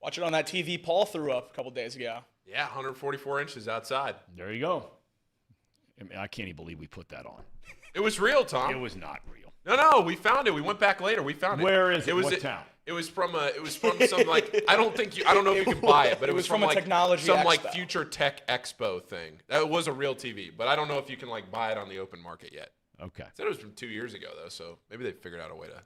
Watch it on that TV Paul threw up a couple days ago. Yeah, 144 inches outside. There you go. I mean, I can't even believe we put that on. It was real, Tom. It was not real. No, we found it. We went back later. We found it. Where is it? What town? It was from some like I don't know if you can buy it, but it was from a like technology some expo. like future tech expo thing. That was a real TV, but I don't know if you can like buy it on the open market yet. Okay. Said it was from 2 years ago though, so maybe they figured out a way to.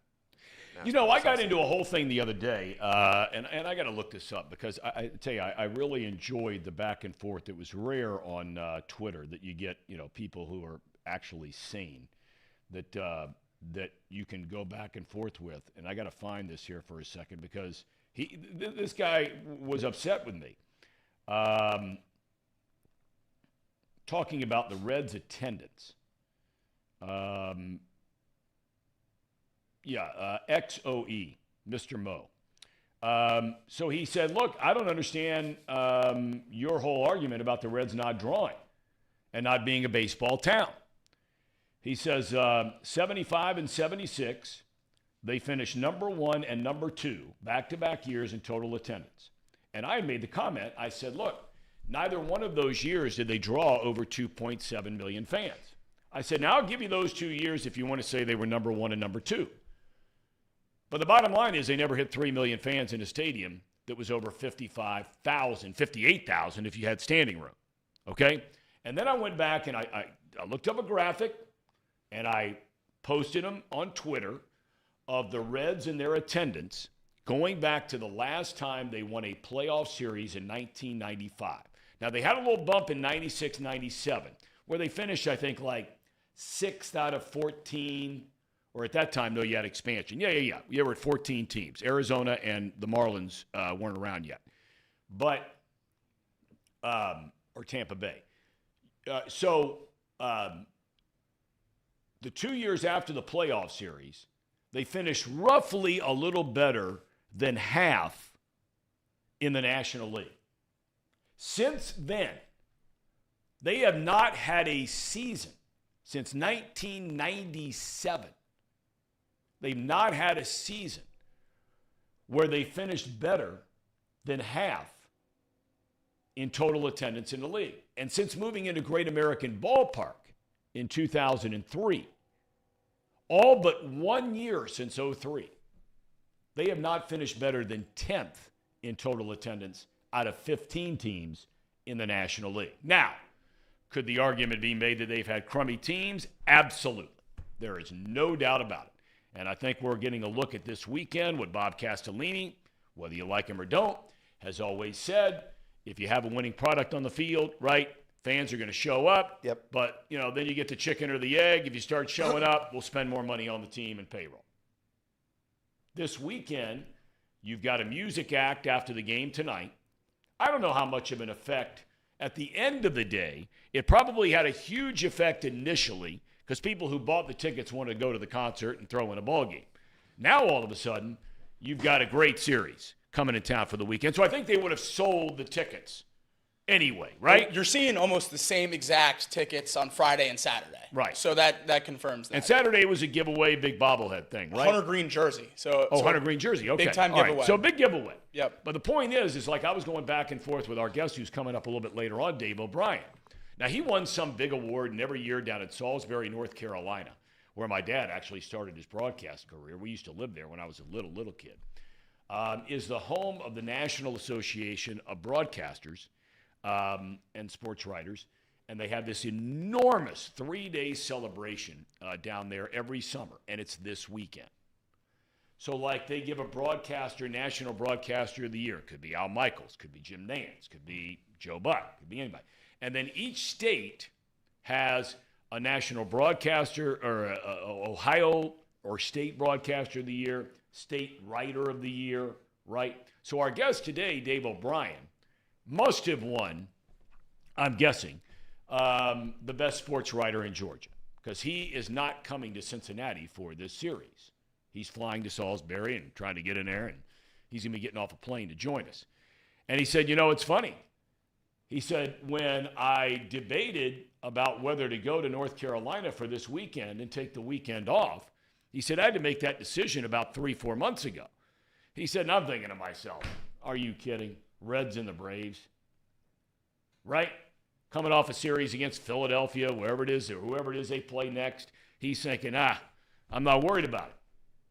I got into a whole thing the other day, and I got to look this up because I tell you, I really enjoyed the back and forth. It was rare on Twitter that you get, people who are actually sane that you can go back and forth with. And I got to find this here for a second because this guy was upset with me, talking about the Reds' attendance. XOE, Mr. Mo. So he said, look, I don't understand your whole argument about the Reds not drawing and not being a baseball town. He says 75 and 76, they finished number 1 and number 2 back-to-back years in total attendance. And I made the comment, I said, look, neither one of those years did they draw over 2.7 million fans. I said, now I'll give you those 2 years if you want to say they were number 1 and number 2. But the bottom line is they never hit 3 million fans in a stadium that was over 55,000, 58,000 if you had standing room, okay? And then I went back and I looked up a graphic and I posted them on Twitter of the Reds and their attendance going back to the last time they won a playoff series in 1995. Now, they had a little bump in 96, 97, where they finished, I think, like 6th out of 14, or at that time, though, you had expansion. Yeah. You were at 14 teams. Arizona and the Marlins weren't around yet. But, or Tampa Bay. The 2 years after the playoff series, they finished roughly a little better than half in the National League. Since then, they have not had a season since 1997. They've not had a season where they finished better than half in total attendance in the league. And since moving into Great American Ballpark in 2003, all but 1 year since 2003, they have not finished better than 10th in total attendance out of 15 teams in the National League. Now, could the argument be made that they've had crummy teams? Absolutely. There is no doubt about it. And I think we're getting a look at this weekend with Bob Castellini, whether you like him or don't, has always said, if you have a winning product on the field, right, fans are going to show up. Yep. But, then you get the chicken or the egg. If you start showing up, we'll spend more money on the team and payroll. This weekend, you've got a music act after the game tonight. I don't know how much of an effect. At the end of the day, it probably had a huge effect initially because people who bought the tickets wanted to go to the concert and throw in a ball game. Now, all of a sudden, you've got a great series coming to town for the weekend. So I think they would have sold the tickets anyway, right? You're seeing almost the same exact tickets on Friday and Saturday. Right. So that confirms that. And Saturday was a giveaway, big bobblehead thing, right? Hunter Green jersey. Hunter Green jersey. Okay. Big time All giveaway. Right. So big giveaway. Yep. But the point is like I was going back and forth with our guest who's coming up a little bit later on, Dave O'Brien. Now, he won some big award and every year down at Salisbury, North Carolina, where my dad actually started his broadcast career. We used to live there when I was a little kid. Is the home of the National Association of Broadcasters and Sports Writers. And they have this enormous 3-day celebration down there every summer, and it's this weekend. So, like, they give a broadcaster, National Broadcaster of the Year. Could be Al Michaels, could be Jim Nantz, could be Joe Buck, could be anybody. And then each state has a National Broadcaster or a Ohio or State Broadcaster of the Year, State Writer of the Year, right? So our guest today, Dave O'Brien, must have won, I'm guessing, the best sports writer in Georgia because he is not coming to Cincinnati for this series. He's flying to Salisbury and trying to get in there, and he's going to be getting off a plane to join us. And he said, it's funny. He said, when I debated about whether to go to North Carolina for this weekend and take the weekend off, he said, I had to make that decision about 3-4 months ago. He said, and I'm thinking to myself, are you kidding? Reds and the Braves, right? Coming off a series against Philadelphia, wherever it is, or whoever it is they play next, he's thinking, I'm not worried about it.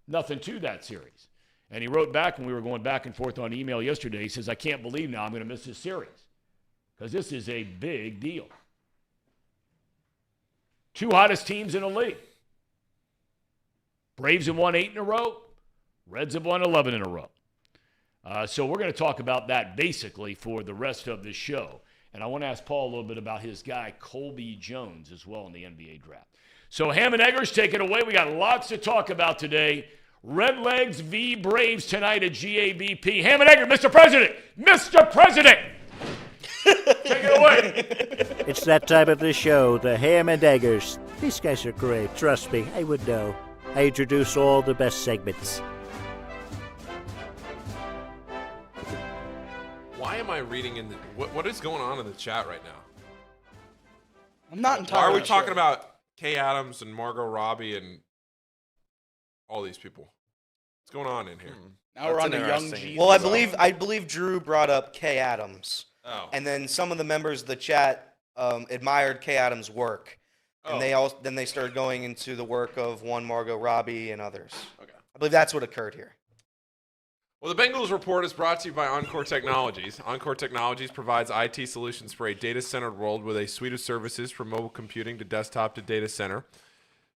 Nothing to that series. And he wrote back when we were going back and forth on email yesterday, he says, I can't believe now I'm going to miss this series because this is a big deal. 2 hottest teams in the league. Braves have won 8 in a row. Reds have won 11 in a row. So we're going to talk about that basically for the rest of this show. And I want to ask Paul a little bit about his guy, Colby Jones, as well in the NBA draft. So Ham and Eggers, take it away. We got lots to talk about today. Redlegs v. Braves tonight at GABP. Ham and Eggers, Mr. President! Mr. President! Take it away. It's that time of the show, the Ham and Eggers. These guys are great. Trust me, I would know. I introduce all the best segments. reading in the what is going on in the chat right now? I'm not Why entirely are we sure. talking about Kay Adams and Margot Robbie and all these people? What's going on in here? Now we're on That's the young interesting. Jesus. Well, I believe Drew brought up Kay Adams, Oh. and then some of the members of the chat admired Kay Adams' work, and then they started going into the work of one Margot Robbie and others. Okay. I believe that's what occurred here. Well, the Bengals Report is brought to you by Encore Technologies. Encore Technologies provides IT solutions for a data-centered world with a suite of services from mobile computing to desktop to data center,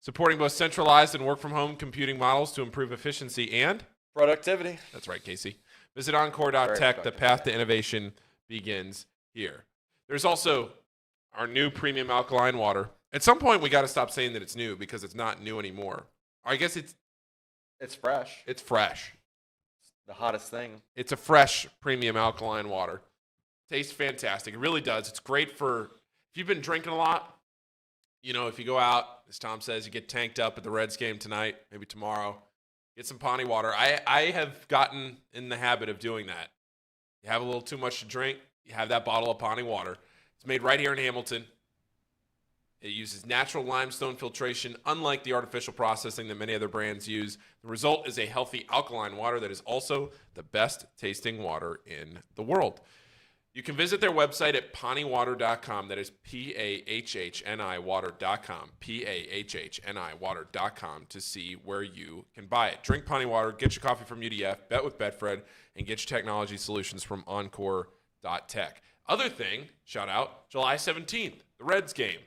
supporting both centralized and work-from-home computing models to improve efficiency and Productivity. that's right, Casey. Visit encore.tech. The path to innovation begins here. There's also our new premium alkaline water. At some point, we got to stop saying that it's new because it's not new anymore. I guess it's fresh. it's fresh. The hottest thing. It's a fresh premium alkaline water. Tastes fantastic. It really does. It's great for if you've been drinking a lot. You know, if you go out, as Tom says, you get tanked up at the Reds game tonight, maybe tomorrow. Get some Pawnee water. I have gotten in the habit of doing that. You have a little too much to drink, you have that bottle of Pawnee water. It's made right here in Hamilton. It uses natural limestone filtration, unlike the artificial processing that many other brands use. The result is a healthy alkaline water that is also the best tasting water in the world. You can visit their website at pawneewater.com. That is P-A-H-H-N-I water.com. P-A-H-H-N-I water.com to see where you can buy it. Drink Pawnee water, get your coffee from UDF, bet with Betfred, and get your technology solutions from Encore.tech. Other thing, shout out, July 17th, the Reds game.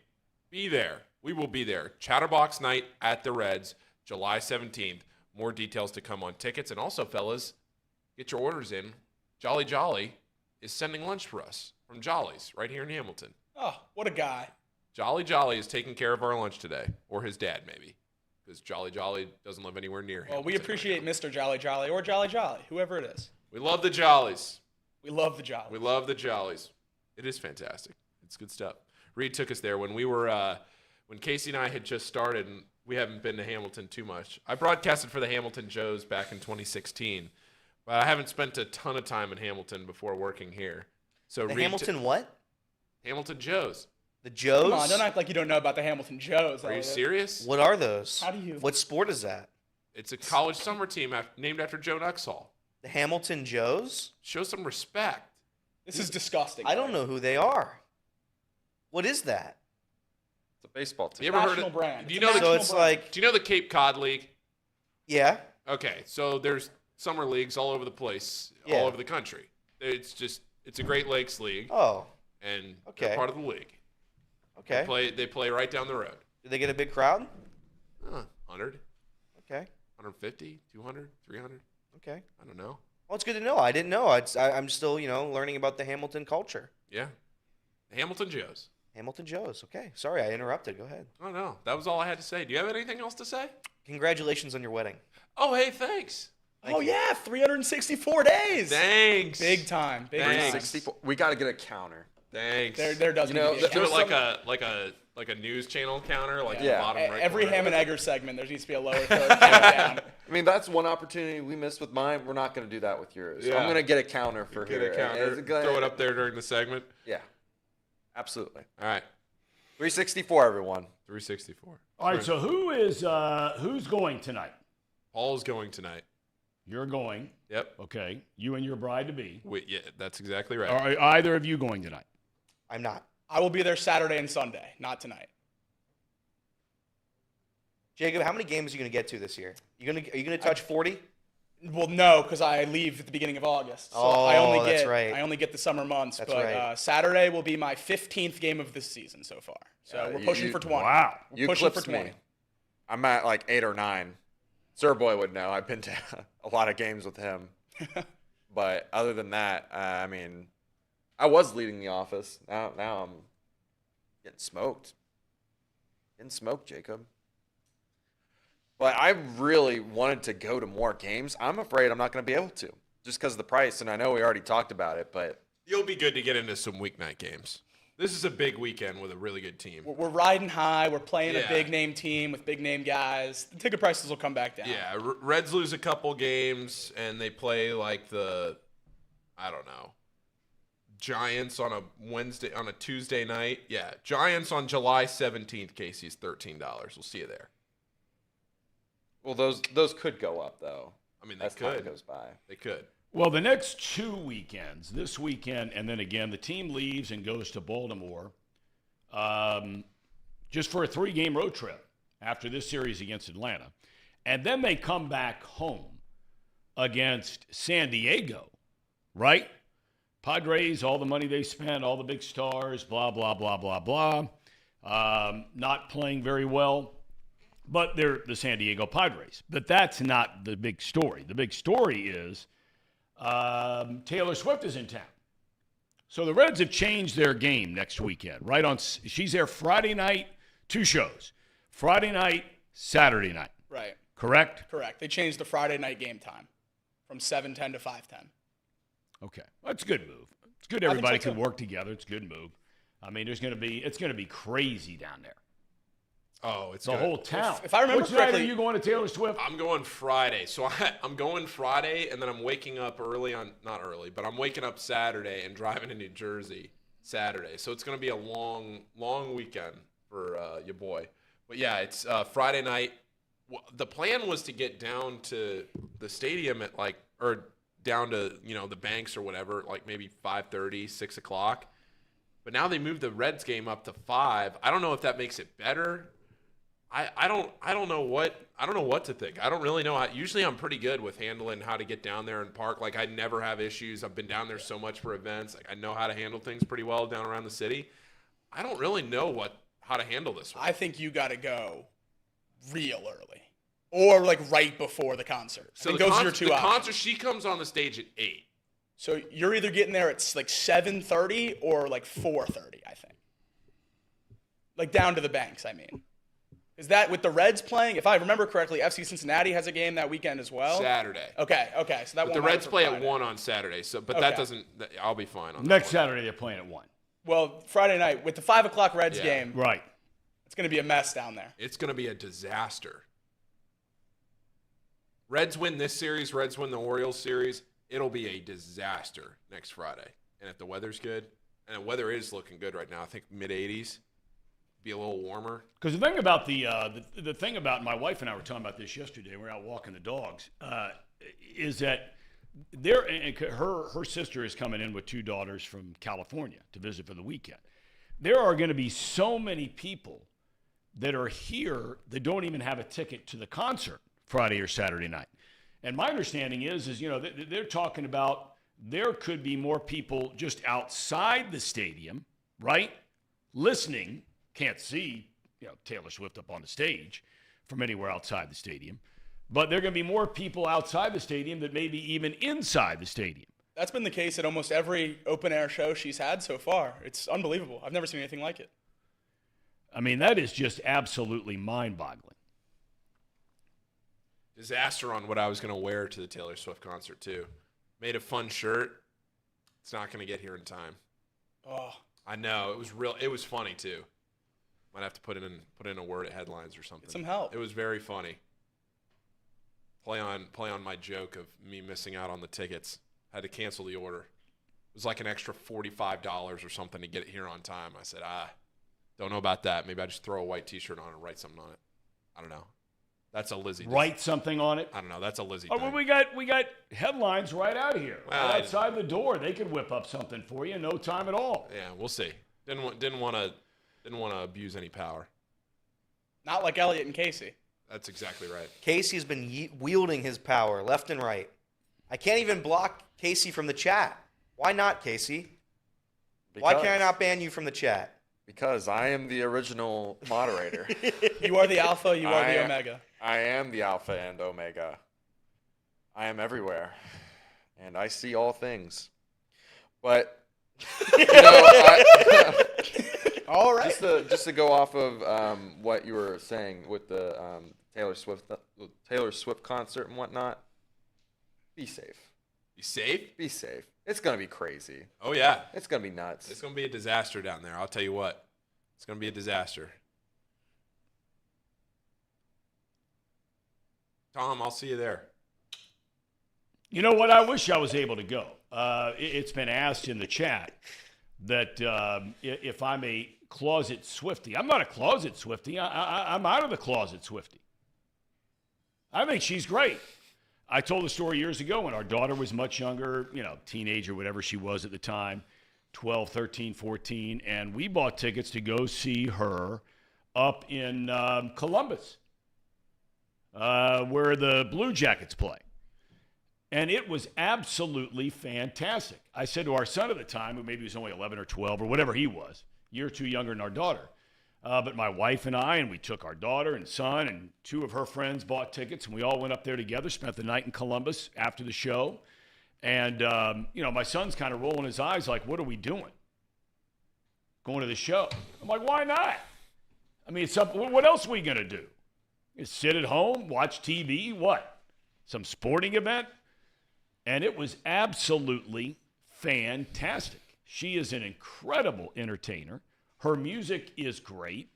Be there. We will be there. Chatterbox night at the Reds, July 17th. More details to come on tickets. And also, fellas, get your orders in. Jolly Jolly is sending lunch for us from Jolly's right here in Hamilton. Oh, what a guy. Jolly Jolly is taking care of our lunch today, or his dad maybe, because Jolly Jolly doesn't live anywhere near him. Well, we appreciate Mr. Jolly Jolly or Jolly Jolly, whoever it is. We love the Jollies. We love the Jolly. We love the Jollies. It is fantastic. It's good stuff. Reed took us there when we were, when Casey and I had just started, and we haven't been to Hamilton too much. I broadcasted for the Hamilton Joes back in 2016, but I haven't spent a ton of time in Hamilton before working here. So The Reed Hamilton what? Hamilton Joes. The Joes? Come on, don't act like you don't know about the Hamilton Joes. Are you Elliot. serious? What are those? How do you- What sport is that? It's a college summer team named after Joe Nuxhall. The Hamilton Joes? Show some respect. This is disgusting. I don't know who they are. What is that? It's a baseball You team. ever National heard of, brand. Do you It's a know the, So national it's brand. like, do you know the Cape Cod League? yeah. Okay, so there's summer leagues all over the place, Yeah. all over the country. It's a Great Lakes league, Oh, and Okay. they're part of the league. okay. They play right down the road. Do they get a big crowd? 100, Okay. 150, 200, 300. Okay. I don't know. Well, it's good to know. I didn't know. I'm still, learning about the Hamilton culture. Yeah, the Hamilton Joes. Hamilton Joes. Okay. Sorry, I interrupted. Go ahead. Oh no, that was all I had to say. Do you have anything else to say? Congratulations on your wedding. Oh hey, thanks. Oh, yeah, 364 days. Thanks. Big time. Big Thanks. time. 64. We got to get a counter. Thanks. There doesn't You know, need to be a Do it count. like a news channel counter, like Yeah. the bottom right. Every corner. Ham and Egger segment, there needs to be a lower third countdown. I mean, that's one opportunity we missed with mine. We're not going to do that with yours. So Yeah. I'm going to get a counter for Get here. a counter. Is it good? Throw it up there during the segment. Yeah. Absolutely. All right. 364, everyone. 364. All right, so who's going tonight? Paul's going tonight. You're going. Yep. Okay. You and your bride to be. Yeah, that's exactly right. Are either of you going tonight? I'm not. I will be there Saturday and Sunday, not tonight. Jacob, how many games are you going to get to this year? Are you going to touch 40? Well, no, because I leave at the beginning of August. So Oh, that's right. I only get the summer months. That's but right. Saturday will be my 15th game of this season so far. So we're pushing for 20. Wow. We're You pushing for clipped 20. me. I'm at like 8 or 9. Sir Boy would know. I've been to a lot of games with him. But other than that, I mean, I was leading the office. Now I'm getting smoked. Getting smoked, Jacob. But I really wanted to go to more games. I'm afraid I'm not going to be able to just because of the price. And I know we already talked about it, but You'll be good to get into some weeknight games. This is a big weekend with a really good team. We're riding high. We're playing Yeah. a big name team with big name guys. The ticket prices will come back down. Yeah, Reds lose a couple games, and they play like I don't know, Giants on a Tuesday night. Yeah, Giants on July 17th. Casey's $13. We'll see you there. Well, those could go up though. I mean, they as could. time goes by. They could. Well, the next 2 weekends, this weekend, and then again, the team leaves and goes to Baltimore just for a 3-game road trip after this series against Atlanta. And then they come back home against San Diego, right? Padres, all the money they spent, all the big stars, blah, blah, blah, blah, blah. Not playing very well, but they're the San Diego Padres. But that's not the big story. The big story is Taylor Swift is in town. So the Reds have changed their game next weekend, right? She's there Friday night, 2 shows. Friday night, Saturday night. Right. Correct? Correct. They changed the Friday night game time from 7:10 to 5:10. Okay. That's a good move. It's good everybody can work together. It's a good move. I mean, it's going to be crazy down there. Oh, it's the whole town. If I remember Which correctly, night are you going to Taylor Swift? I'm going Friday. So I'm going Friday, and then I'm waking up not early, but I'm waking up Saturday and driving to New Jersey Saturday. So it's going to be a long, long weekend for your boy. But yeah, it's Friday night. The plan was to get down to the stadium at or down to, the banks or whatever, like maybe 5:30, 6 o'clock. But now they moved the Reds game up to 5. I don't know if that makes it better. I don't know what to think. I don't really know. Usually I'm pretty good with handling how to get down there and park. Like, I never have issues. I've been down there so much for events. Like, I know how to handle things pretty well down around the city. I don't really know how to handle this one. I think you got to go real early, or right before the concert. So those are your two options. Concert, she comes on the stage at 8. So you're either getting there at 7:30 or 4:30. I think. Down to the banks. I mean. Is that with the Reds playing? If I remember correctly, FC Cincinnati has a game that weekend as well. Saturday. Okay. So that the Reds play at 1 on Saturday. So, but that doesn't. I'll be fine on that. Next Saturday they're playing at 1. Well, Friday night with the 5 o'clock Reds game. Right. It's going to be a mess down there. It's going to be a disaster. Reds win this series. Reds win the Orioles series. It'll be a disaster next Friday. And if the weather's good, and the weather is looking good right now, I think mid-80s. Be a little warmer. Because the thing about the thing about, my wife and I were talking about this yesterday. We were out walking the dogs. Is that her sister is coming in with 2 daughters from California to visit for the weekend. There are going to be so many people that are here that don't even have a ticket to the concert Friday or Saturday night. And my understanding is they're talking about there could be more people just outside the stadium, right, listening. Can't see, Taylor Swift up on the stage from anywhere outside the stadium. But there are going to be more people outside the stadium than maybe even inside the stadium. That's been the case at almost every open-air show she's had so far. It's unbelievable. I've never seen anything like it. I mean, that is just absolutely mind-boggling. Disaster on what I was going to wear to the Taylor Swift concert, too. Made a fun shirt. It's not going to get here in time. Oh. I know. It was funny, too. Might have to put in a word at headlines or something. Get some help. It was very funny. Play on my joke of me missing out on the tickets. Had to cancel the order. It was like an extra $45 or something to get it here on time. I said, don't know about that. Maybe I just throw a white T-shirt on and write something on it. I don't know. That's a Lizzie. Write something on it? I don't know. That's a Lizzie thing. Well, we got headlines right out here. Well, right outside the door. They could whip up something for you in no time at all. Yeah, we'll see. Didn't want to abuse any power. Not like Elliot and Casey. That's exactly right. Casey's been wielding his power left and right. I can't even block Casey from the chat. Why not, Casey? Why can I not ban you from the chat? Because I am the original moderator. You are the alpha, you are the omega. I am the alpha and omega. I am everywhere. And I see all things. But, all right. Just to go off of what you were saying with the Taylor Swift concert and whatnot, be safe. Be safe? Be safe. It's going to be crazy. Oh, yeah. It's going to be nuts. It's going to be a disaster down there. I'll tell you what. It's going to be a disaster. Tom, I'll see you there. You know what? I wish I was able to go. it's been asked in the chat that if I'm a closet Swiftie. I'm not a closet Swiftie. I'm out of the closet Swiftie. I think she's great. I told the story years ago when our daughter was much younger, teenager, whatever she was at the time, 12, 13, 14, and we bought tickets to go see her up in Columbus, where the Blue Jackets play. And it was absolutely fantastic. I said to our son at the time, who maybe was only 11 or 12 or whatever he was, a year or two younger than our daughter, but my wife and I, and we took our daughter and son and two of her friends bought tickets, and we all went up there together, spent the night in Columbus after the show. And, my son's kind of rolling his eyes like, what are we doing? Going to the show. I'm like, why not? I mean, what else are we going to do? Just sit at home, watch TV, what? Some sporting event? And it was absolutely fantastic. She is an incredible entertainer. Her music is great.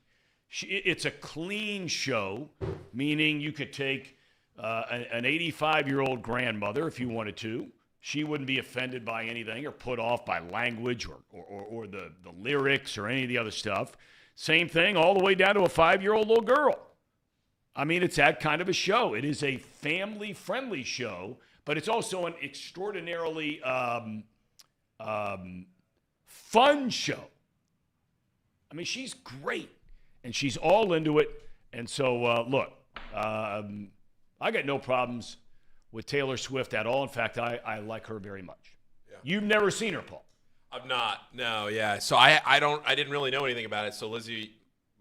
It's a clean show, meaning you could take an 85-year-old grandmother if you wanted to. She wouldn't be offended by anything or put off by language or the lyrics or any of the other stuff. Same thing all the way down to a 5-year-old little girl. I mean, it's that kind of a show. It is a family-friendly show, but it's also an extraordinarily fun show. I mean, she's great, and she's all into it. And so, look, I got no problems with Taylor Swift at all. In fact, I like her very much. Yeah. You've never seen her, Paul. I've not. No, yeah. So I didn't really know anything about it. So Lizzie,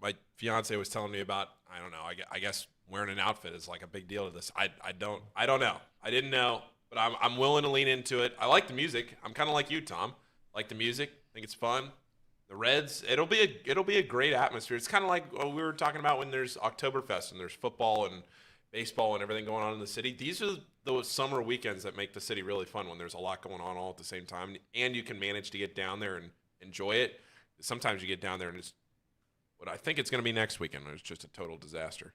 my fiance, was telling me about, I don't know, I guess wearing an outfit is like a big deal to this. I don't know. I didn't know, but I'm willing to lean into it. I like the music. I'm kind of like you, Tom. I like the music. I think it's fun. The Reds, it'll be a great atmosphere. It's kind of like what we were talking about when there's Oktoberfest and there's football and baseball and everything going on in the city. These are those summer weekends that make the city really fun when there's a lot going on all at the same time, and you can manage to get down there and enjoy it. Sometimes you get down there and it's what I think it's going to be next weekend. It's just a total disaster.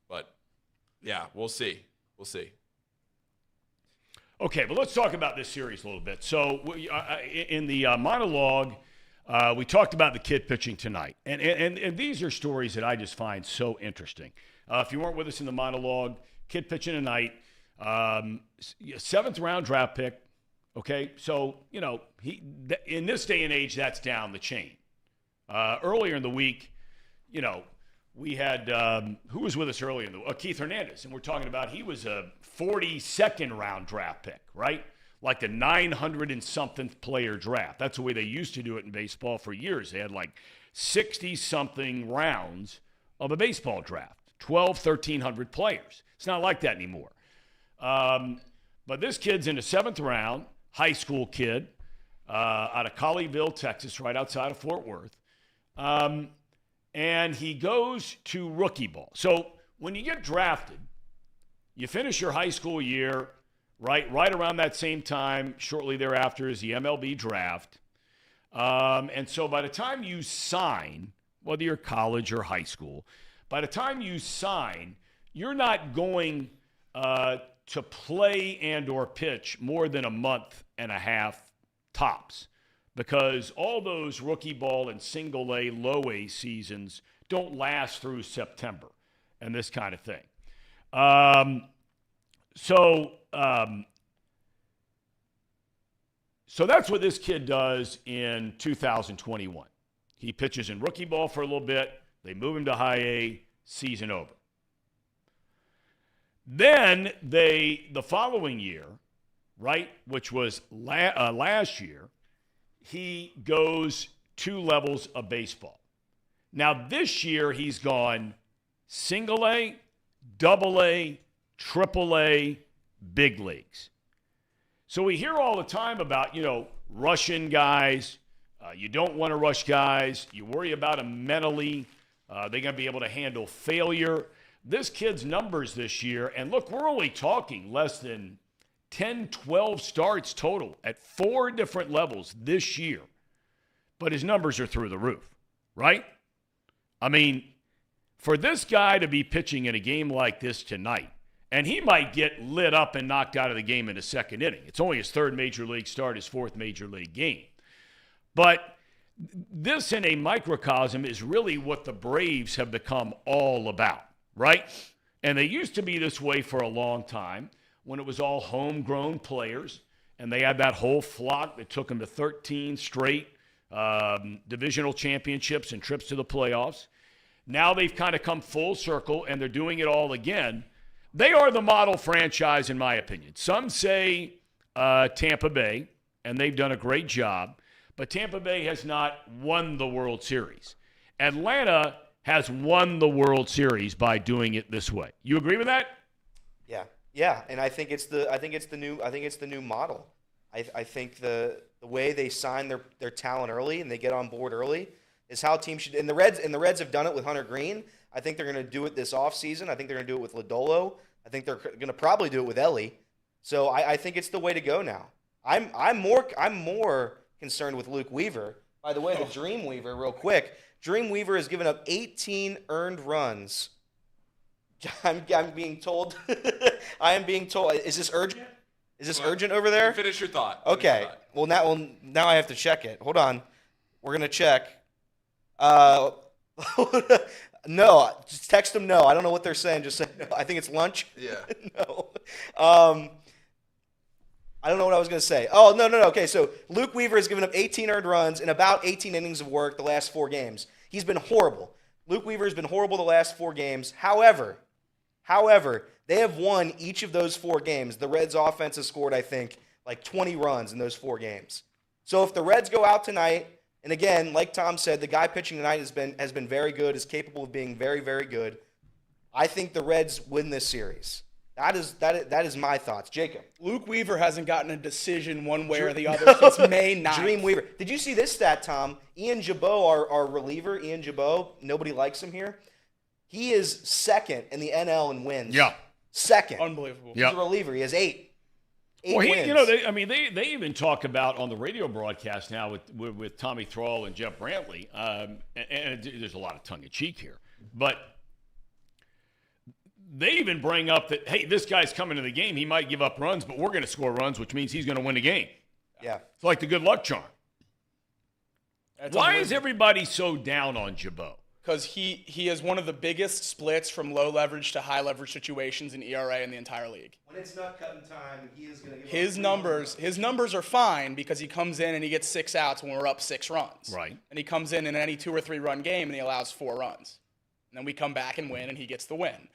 But yeah, we'll see. We'll see. Okay, but let's talk about this series a little bit. So in the monologue, we talked about the kid pitching tonight. And these are stories that I just find so interesting. If you weren't with us in the monologue, kid pitching tonight, 7th round draft pick. Okay, so, in this day and age, that's down the chain. Earlier in the week, we had, who was with us earlier in the week? Keith Hernandez. And we're talking about he was a 42nd round draft pick, right? Like the 900 and something player draft. That's the way they used to do it in baseball for years. They had like 60-something rounds of a baseball draft. 1,300 players. It's not like that anymore. But this kid's in the 7th round, high school kid, out of Colleyville, Texas, right outside of Fort Worth. And he goes to rookie ball. So when you get drafted, you finish your high school year, right around that same time, shortly thereafter is the MLB draft. And so by the time you sign, whether you're college or high school, by the time you sign, you're not going to play and or pitch more than a month and a half tops, because all those rookie ball and single A, low A seasons don't last through September and this kind of thing. So that's what this kid does in 2021. He pitches in rookie ball for a little bit. They move him to high A, season over. Then the following year, right, which was last year, he goes 2 levels of baseball. Now this year he's gone single A, double A, triple A, big leagues. So we hear all the time about, rushing guys. You don't want to rush guys. You worry about them mentally. They're going to be able to handle failure. This kid's numbers this year, and look, we're only talking less than 10, 12 starts total at 4 different levels this year. But his numbers are through the roof, right? I mean, for this guy to be pitching in a game like this tonight And he might get lit up and knocked out of the game in the second inning. It's only his third major league start, his fourth major league game. But this in a microcosm is really what the Braves have become all about, right? And they used to be this way for a long time when it was all homegrown players, and they had that whole flock that took them to 13 straight divisional championships and trips to the playoffs. Now they've kind of come full circle, and they're doing it all again. They are the model franchise, in my opinion. Some say Tampa Bay, and they've done a great job, but Tampa Bay has not won the World Series. Atlanta has won the World Series by doing it this way. You agree with that? Yeah, and I think it's the new model. I think the way they sign their talent early and they get on board early is how teams should. And the Reds have done it with Hunter Green. I think they're going to do it this offseason. I think they're going to do it with Lodolo. I think they're going to probably do it with Ellie. So I think it's the way to go now. I'm more concerned with Luke Weaver. By the way, the Dream Weaver, real quick. Dream Weaver has given up 18 earned runs. I'm being told. I am being told. Is this urgent? Is this urgent over there? Finish your thought. Okay. Well, now I have to check it. Hold on. We're gonna check. No, just text them no. I don't know what they're saying. Just say no. I think it's lunch. Yeah. No. I don't know what I was going to say. Oh, no. Okay, so Luke Weaver has given up 18 earned runs in about 18 innings of work the last 4 games. He's been horrible. Luke Weaver has been horrible the last 4 games. However, they have won each of those 4 games. The Reds' offense has scored, I think, like 20 runs in those 4 games. So if the Reds go out tonight, and again, like Tom said, the guy pitching tonight has been very good, is capable of being very, very good. I think the Reds win this series. That is my thoughts. Jacob. Luke Weaver hasn't gotten a decision one way or the other since May 9th. Dream Weaver. Did you see this stat, Tom? Ian Jabot, our reliever, Ian Jabot, nobody likes him here. He is second in the NL in wins. Yeah. Second. Unbelievable. He's a reliever. He has 8. Well, wins. They even talk about on the radio broadcast now with Tommy Thrall and Jeff Brantley, and there's a lot of tongue-in-cheek here, but they even bring up that, hey, this guy's coming to the game. He might give up runs, but we're going to score runs, which means he's going to win the game. Yeah. It's like the good luck charm. Why is everybody so down on Jabot? Because he has one of the biggest splits from low leverage to high leverage situations in ERA in the entire league. When it's not cutting time, he is going to give his numbers are fine because he comes in and he gets 6 outs when we're up 6 runs. Right. And he comes in any 2 or 3 run game and he allows 4 runs. And then we come back and win and he gets the win.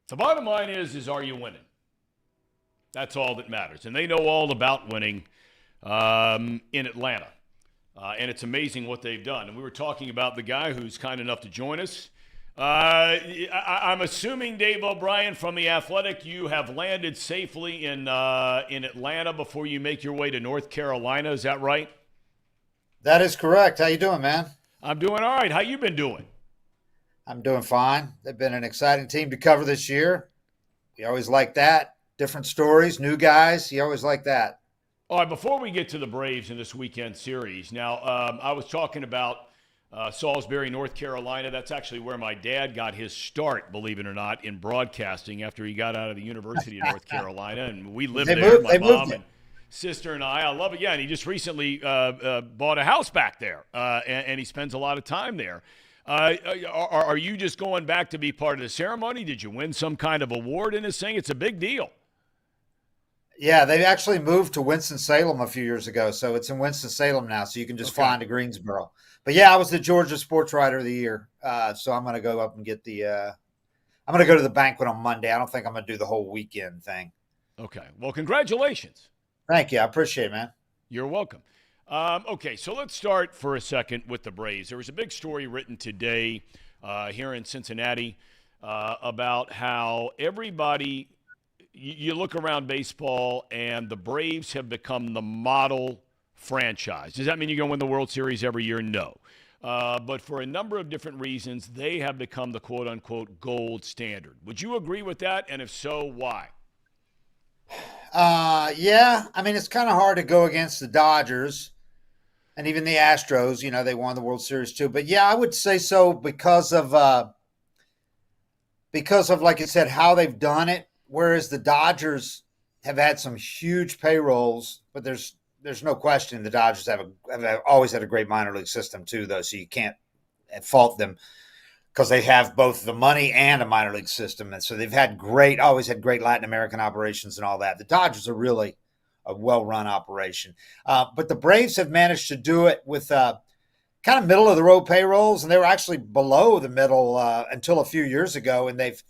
The bottom line is are you winning? That's all that matters. And they know all about winning in Atlanta. And it's amazing what they've done. And we were talking about the guy who's kind enough to join us. I'm assuming, Dave O'Brien, from The Athletic, you have landed safely in Atlanta before you make your way to North Carolina. Is that right? That is correct. How you doing, man? I'm doing all right. How you been doing? I'm doing fine. They've been an exciting team to cover this year. We always like that. Different stories, new guys. You always like that. All right, before we get to the Braves in this weekend series, now I was talking about Salisbury, North Carolina. That's actually where my dad got his start, believe it or not, in broadcasting after he got out of the University of North Carolina. And we lived there, my mom and sister and I love it. Yeah, and he just recently bought a house back there, and he spends a lot of time there. Are you just going back to be part of the ceremony? Did you win some kind of award in this thing? It's a big deal. Yeah, they actually moved to Winston-Salem a few years ago, so it's in Winston-Salem now, so you can just fly into Greensboro. But yeah, I was the Georgia Sports Writer of the Year, so I'm going to go up and get the I'm going to go to the banquet on Monday. I don't think I'm going to do the whole weekend thing. Okay. Well, congratulations. Thank you. I appreciate it, man. You're welcome. Okay, so let's start for a second with the Braves. There was a big story written today here in Cincinnati about how everybody – you look around baseball and the Braves have become the model franchise. Does that mean you're going to win the World Series every year? No. But for a number of different reasons, they have become the quote-unquote gold standard. Would you agree with that? And if so, why? Yeah. I mean, it's kind of hard to go against the Dodgers. And even the Astros, they won the World Series too. But yeah, I would say so because of like you said, how they've done it. Whereas the Dodgers have had some huge payrolls, but there's no question the Dodgers have always had a great minor league system too, though. So you can't fault them because they have both the money and a minor league system, and so they've always had great Latin American operations and all that. The Dodgers are really a well-run operation, but the Braves have managed to do it with kind of middle of the road payrolls, and they were actually below the middle until a few years ago, and they've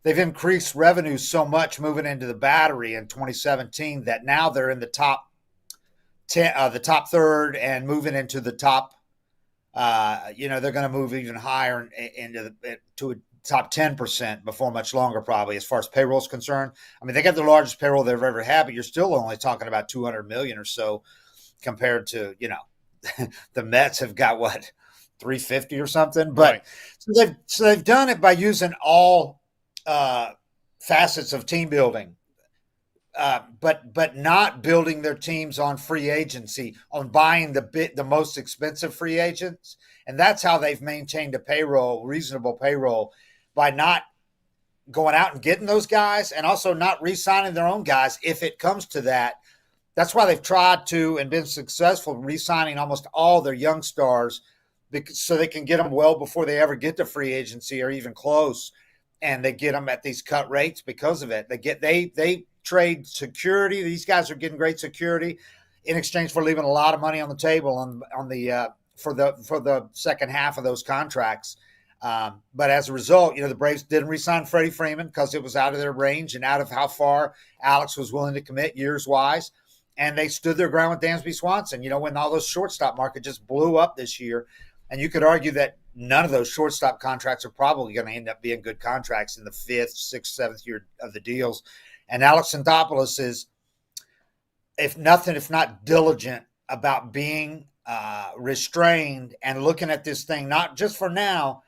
increased revenue so much moving into the Battery in 2017 that now they're in the top 10, the top third, and moving into the top. They're going to move even higher to a top 10% before much longer, probably, as far as payroll is concerned. I mean, they got the largest payroll they've ever had, but you're still only talking about $200 million or so compared to, the Mets have got what, 350 or something. But right. so they've done it by using all facets of team building. But not building their teams on free agency, on buying the most expensive free agents. And that's how they've maintained a reasonable payroll, by not going out and getting those guys, and also not re-signing their own guys if it comes to that. That's why they've tried to and been successful re-signing almost all their young stars, so they can get them well before they ever get to free agency or even close. And they get them at these cut rates because of it. They trade security. These guys are getting great security in exchange for leaving a lot of money on the table for the second half of those contracts. But as a result, the Braves didn't re-sign Freddie Freeman because it was out of their range and out of how far Alex was willing to commit years wise. And they stood their ground with Dansby Swanson. When all those shortstop market just blew up this year, and you could argue that none of those shortstop contracts are probably going to end up being good contracts in the 5th, 6th, 7th year of the deals. And Alex Anthopoulos is, if not diligent about being restrained and looking at this thing, not just for now,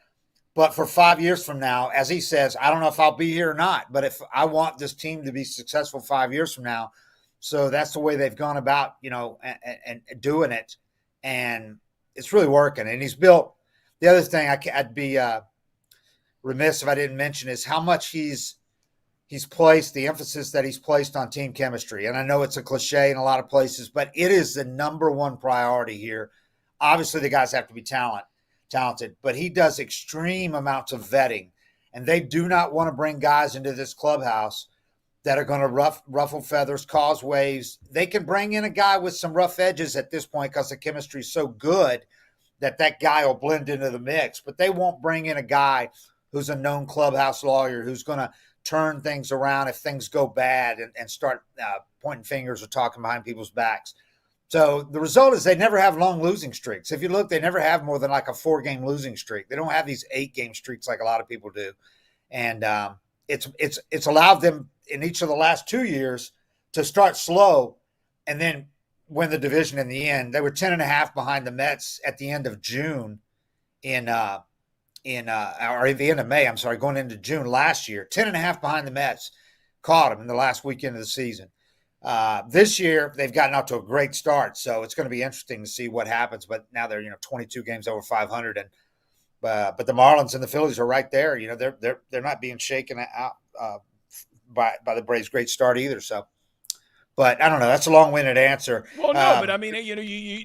but for 5 years from now. As he says, I don't know if I'll be here or not, but if I want this team to be successful 5 years from now. So that's the way they've gone about, and doing it. And it's really working. And he's built. The other thing I'd be remiss if I didn't mention is how much he's placed, the emphasis that he's placed on team chemistry. And I know it's a cliche in a lot of places, but it is the number one priority here. Obviously, the guys have to be talented, but he does extreme amounts of vetting. And they do not want to bring guys into this clubhouse that are going to ruffle feathers, cause waves. They can bring in a guy with some rough edges at this point because the chemistry is so good that guy will blend into the mix. But they won't bring in a guy who's a known clubhouse lawyer who's going to turn things around if things go bad and start pointing fingers or talking behind people's backs. So the result is they never have long losing streaks. If you look, they never have more than like a 4-game losing streak. They don't have these 8-game streaks like a lot of people do. And it's allowed them in each of the last 2 years to start slow and then win the division in the end. They were 10.5 behind the Mets at the end of June or at the end of May, going into June last year. 10.5 behind the Mets, caught them in the last weekend of the season. This year, they've gotten out to a great start, so it's going to be interesting to see what happens. But now they're 22 games over 500, but the Marlins and the Phillies are right there. They're not being shaken out by the Braves' great start either. So, but I don't know. That's a long-winded answer. Well, no, but I mean,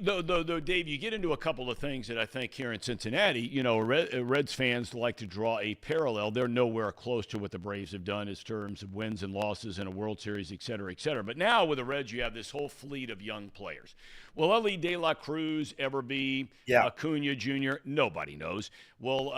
though, Dave, you get into a couple of things that I think here in Cincinnati, Reds fans like to draw a parallel. They're nowhere close to what the Braves have done in terms of wins and losses in a World Series, et cetera, et cetera. But now with the Reds, you have this whole fleet of young players. Will Ellie De La Cruz ever be Acuna Jr.? Nobody knows. Will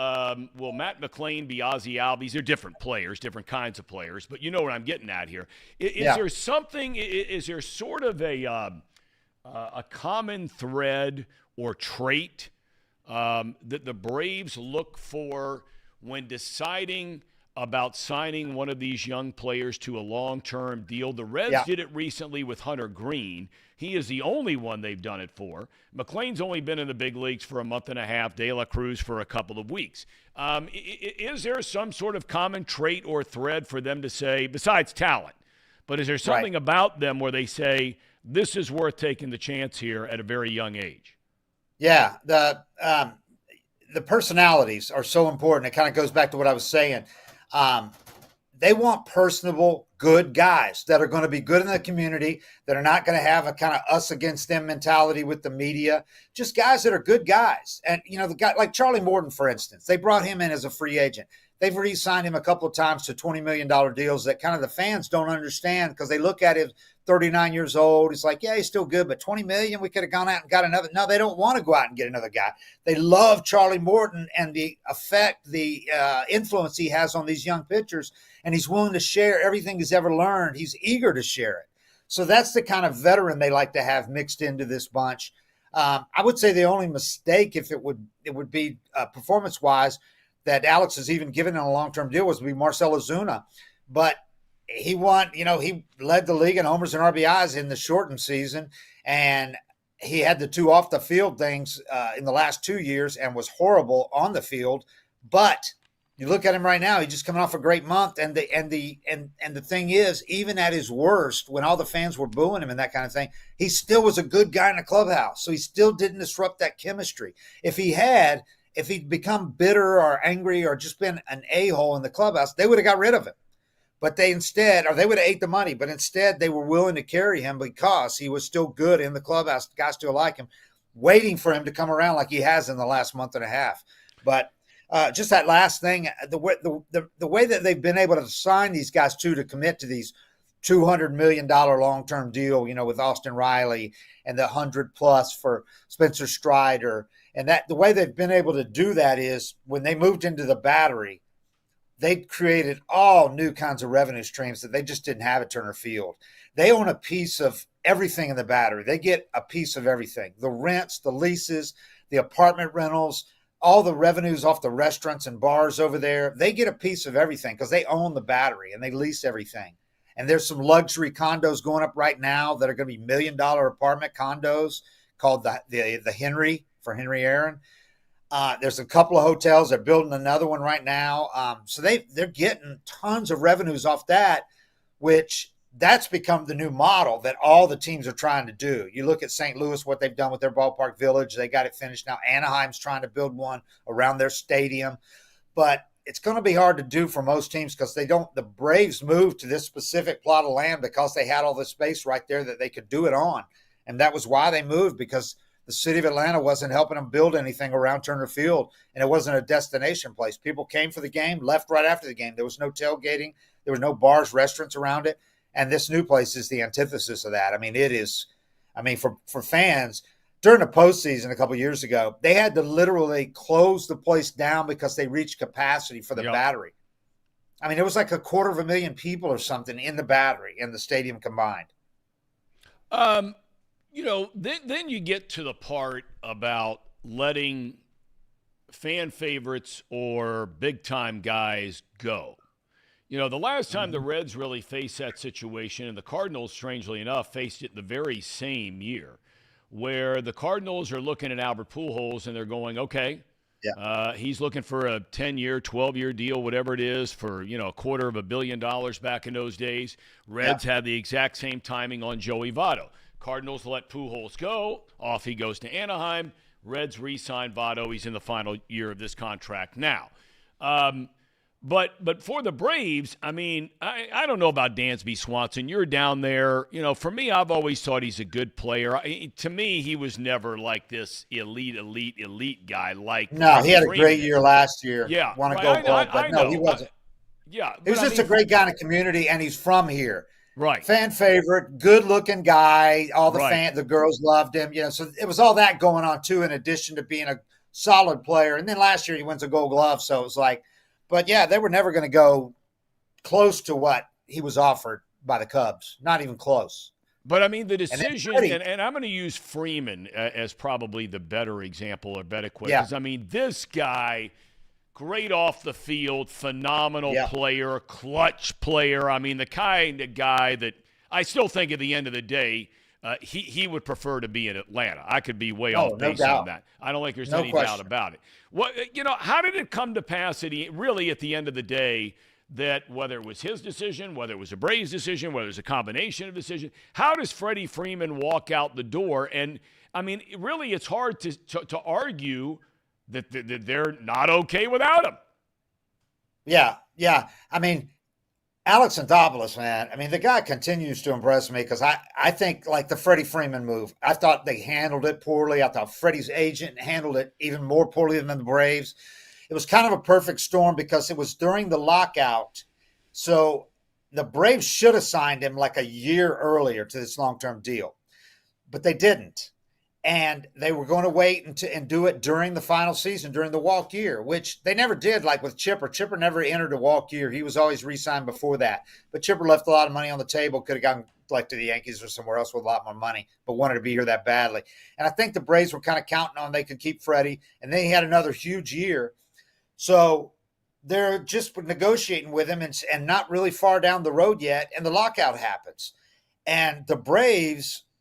Matt McLain be Ozzie Albies? They're different players, different kinds of players. But you know what I'm getting at here. Is there something? Is there sort of a common thread or trait that the Braves look for when deciding about signing one of these young players to a long-term deal? The Reds did it recently with Hunter Green. He is the only one they've done it for. McLean's only been in the big leagues for a month and a half, De La Cruz for a couple of weeks. Is there some sort of common trait or thread for them to say, besides talent, but is there something about them where they say this is worth taking the chance here at a very young age. Yeah, the personalities are so important. It kind of goes back to what I was saying. They want personable, good guys that are going to be good in the community, that are not going to have a kind of us against them mentality with the media. Just guys that are good guys. And, the guy like Charlie Morton, for instance, they brought him in as a free agent. They've re-signed him a couple of times to $20 million deals that kind of the fans don't understand because they look at him 39 years old. He's like, yeah, he's still good, but $20 million, we could have gone out and got another. No, they don't want to go out and get another guy. They love Charlie Morton and the effect, the influence he has on these young pitchers, and he's willing to share everything he's ever learned. He's eager to share it. So that's the kind of veteran they like to have mixed into this bunch. I would say the only mistake, if it would be performance-wise, that Alex has even given in a long-term deal was to be Marcell Ozuna. But he won, he led the league in homers and RBIs in the shortened season, and he had the two off the field things in the last 2 years and was horrible on the field. But you look at him right now, he's just coming off a great month. And the thing is, even at his worst, when all the fans were booing him and that kind of thing, he still was a good guy in the clubhouse. So he still didn't disrupt that chemistry. If he'd become bitter or angry or just been an a-hole in the clubhouse, they would have got rid of him. But they would have ate the money. But instead, they were willing to carry him because he was still good in the clubhouse. Guys still like him, waiting for him to come around like he has in the last month and a half. But just that last thing, the way that they've been able to sign these guys to commit to these $200 million long-term deal, with Austin Riley and the 100+ for Spencer Strider. And that the way they've been able to do that is when they moved into the Battery, they created all new kinds of revenue streams that they just didn't have at Turner Field. They own a piece of everything in the Battery. They get a piece of everything: the rents, the leases, the apartment rentals, all the revenues off the restaurants and bars over there. They get a piece of everything because they own the Battery and they lease everything. And there's some luxury condos going up right now that are going to be $1 million apartment condos called the Henry, for Henry Aaron. There's a couple of hotels. They're building another one right now. So they're getting tons of revenues off that, which that's become the new model that all the teams are trying to do. You look at St. Louis, what they've done with their ballpark village. They got it finished now. Anaheim's trying to build one around their stadium. But it's going to be hard to do for most teams because the Braves moved to this specific plot of land because they had all this space right there that they could do it on. And that was why they moved, because the city of Atlanta wasn't helping them build anything around Turner Field, and it wasn't a destination place. People came for the game, left right after the game. There was no tailgating. There were no bars, restaurants around it. And this new place is the antithesis of that. I mean, it is – for fans, during the postseason a couple of years ago, they had to literally close the place down because they reached capacity for the Battery. I mean, it was like 250,000 people or something in the Battery and the stadium combined. Then you get to the part about letting fan favorites or big-time guys go. The last time the Reds really faced that situation, and the Cardinals, strangely enough, faced it the very same year, where the Cardinals are looking at Albert Pujols and they're going, okay, he's looking for a 10-year, 12-year deal, whatever it is, for, $250 million back in those days. Reds had the exact same timing on Joey Votto. Cardinals let Pujols go. Off he goes to Anaheim. Reds re-sign Votto. He's in the final year of this contract now. But for the Braves, I don't know about Dansby Swanson. You're down there. For me, I've always thought he's a good player. To me, he was never like this elite guy. No, he had a great year last year. Yeah. Won a Gold Glove, but no, he wasn't. He was just a great guy in the community, and he's from here. Right. Fan favorite, good-looking guy. All the girls loved him. So it was all that going on, too, in addition to being a solid player. And then last year he wins a Gold Glove, so it was like – but, yeah, they were never going to go close to what he was offered by the Cubs. Not even close. But, the decision – and I'm going to use Freeman as probably the better example or better question. Because, this guy – great off the field, phenomenal player, clutch player. The kind of guy that I still think at the end of the day, he would prefer to be in Atlanta. I could be way off base on that. I don't think there's any doubt about it. How did it come to pass that he really, at the end of the day, that whether it was his decision, whether it was a Braves decision, whether it was a combination of decisions, how does Freddie Freeman walk out the door? And, I mean, really it's hard to argue that they're not okay without him. Yeah. I mean, Alex Anthopoulos, man. I mean, the guy continues to impress me because I think like the Freddie Freeman move, I thought they handled it poorly. I thought Freddie's agent handled it even more poorly than the Braves. It was kind of a perfect storm because it was during the lockout. So the Braves should have signed him like a year earlier to this long-term deal, but they didn't. And they were going to wait and do it during the final season, during the walk year, which they never did, like with Chipper. Chipper never entered a walk year. He was always re-signed before that. But Chipper left a lot of money on the table, could have gone like to the Yankees or somewhere else with a lot more money, but wanted to be here that badly. And I think the Braves were kind of counting on they could keep Freddie, and then he had another huge year. So they're just negotiating with him and not really far down the road yet, and the lockout happens. And the Braves –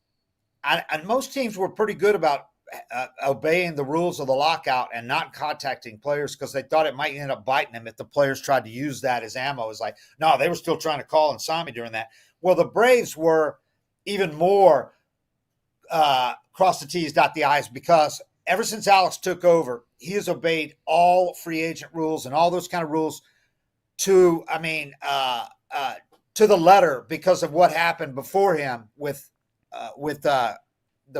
and most teams were pretty good about obeying the rules of the lockout and not contacting players because they thought it might end up biting them if the players tried to use that as ammo. It's like, no, they were still trying to call and sign me during that. Well, the Braves were even more cross the T's, dot the I's, because ever since Alex took over, he has obeyed all free agent rules and all those kind of rules to the letter because of what happened before him with the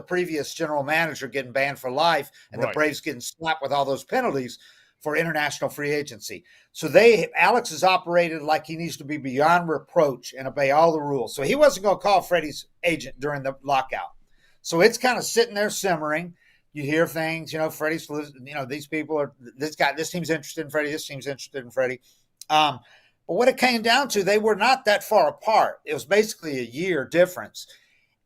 previous general manager getting banned for life and right. The Braves getting slapped with all those penalties for international free agency. So Alex has operated like he needs to be beyond reproach and obey all the rules. So he wasn't going to call Freddie's agent during the lockout. So it's kind of sitting there simmering. You hear things, Freddie's, these people are, this team's interested in Freddie, this team's interested in Freddie. But what it came down to, they were not that far apart. It was basically a year difference.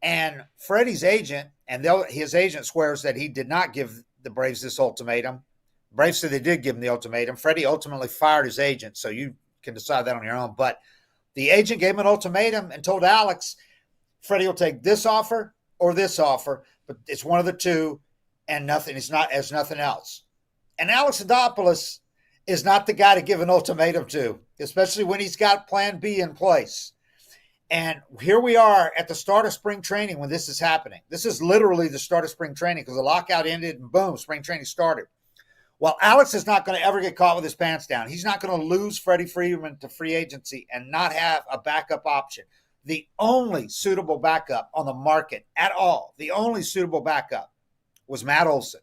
And Freddie's agent, and his agent swears that he did not give the Braves this ultimatum. Braves said they did give him the ultimatum. Freddie ultimately fired his agent, so you can decide that on your own. But the agent gave him an ultimatum and told Alex, Freddie will take this offer or this offer, but it's one of the two, and nothing. It's not as nothing else. And Alex Anthopoulos is not the guy to give an ultimatum to, especially when he's got Plan B in place. And here we are at the start of spring training when this is happening. This is literally the start of spring training because the lockout ended and boom, spring training started. Well, Alex is not going to ever get caught with his pants down. He's not going to lose Freddie Freeman to free agency and not have a backup option. The only suitable backup on the market at all, the only suitable backup was Matt Olson.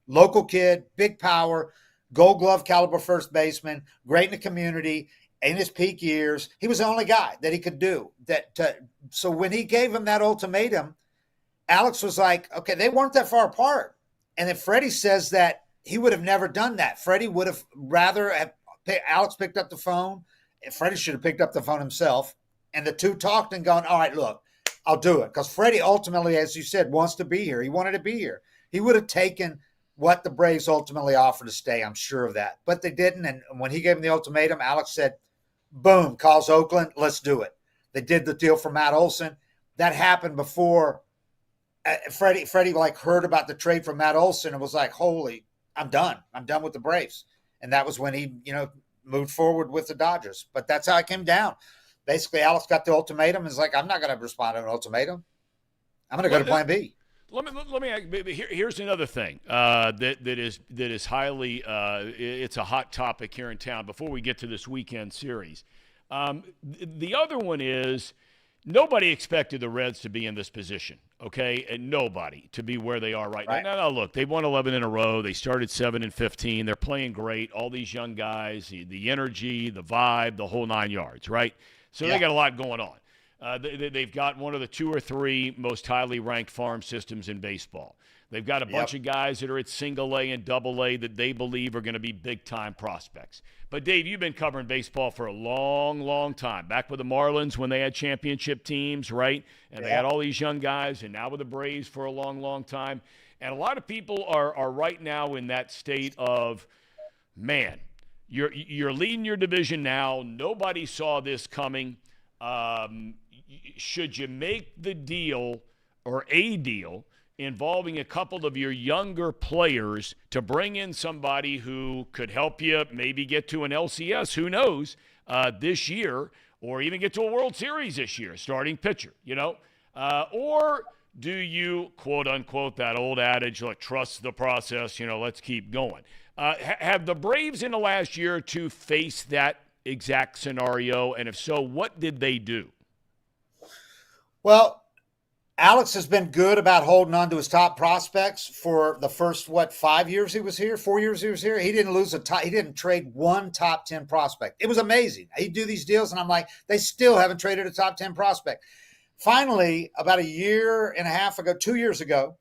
Local kid, big power, Gold Glove caliber first baseman, great in the community. In his peak years, he was the only guy that he could do that. So when he gave him that ultimatum, Alex was like, okay, they weren't that far apart. And then Freddie says that he would have never done that. Freddie would have rather have Alex picked up the phone. And Freddie should have picked up the phone himself. And the two talked and gone, all right, look, I'll do it. Because Freddie ultimately, as you said, wants to be here. He wanted to be here. He would have taken what the Braves ultimately offered to stay. I'm sure of that. But they didn't. And when he gave him the ultimatum, Alex said, boom, calls Oakland, let's do it. They did the deal for Matt Olson. That happened before Freddie heard about the trade for Matt Olson and was like, holy, I'm done. I'm done with the Braves. And that was when he, moved forward with the Dodgers. But that's how it came down. Basically, Alex got the ultimatum and was like, I'm not going to respond to an ultimatum. I'm going to go to Plan B. Let me. Here's another thing that is highly. It's a hot topic here in town. Before we get to this weekend series, the other one is nobody expected the Reds to be in this position. Okay, and nobody to be where they are right now. Now, look, they've won 11 in a row. They started 7-15. They're playing great. All these young guys, the energy, the vibe, the whole 9 yards. Right. So they got a lot going on. They've got one of the 2 or 3 most highly ranked farm systems in baseball. They've got a bunch of guys that are at single A and double A that they believe are going to be big-time prospects. But, Dave, you've been covering baseball for a long, long time. Back with the Marlins when they had championship teams, right? And they had all these young guys, and now with the Braves for a long, long time. And a lot of people are right now in that state of, man, you're leading your division now. Nobody saw this coming. Should you make the deal or a deal involving a couple of your younger players to bring in somebody who could help you maybe get to an LCS? Who knows? this year, or even get to a World Series this year, starting pitcher, or do you, quote unquote, that old adage, like, trust the process, let's keep going? Have the Braves in the last year or two faced that exact scenario? And if so, what did they do? Well, Alex has been good about holding on to his top prospects for the first, 5 years he was here, 4 years he was here. He didn't he didn't trade one top 10 prospect. It was amazing. He'd do these deals, and I'm like, they still haven't traded a top 10 prospect. Finally, about a year and a half ago, 2 years ago,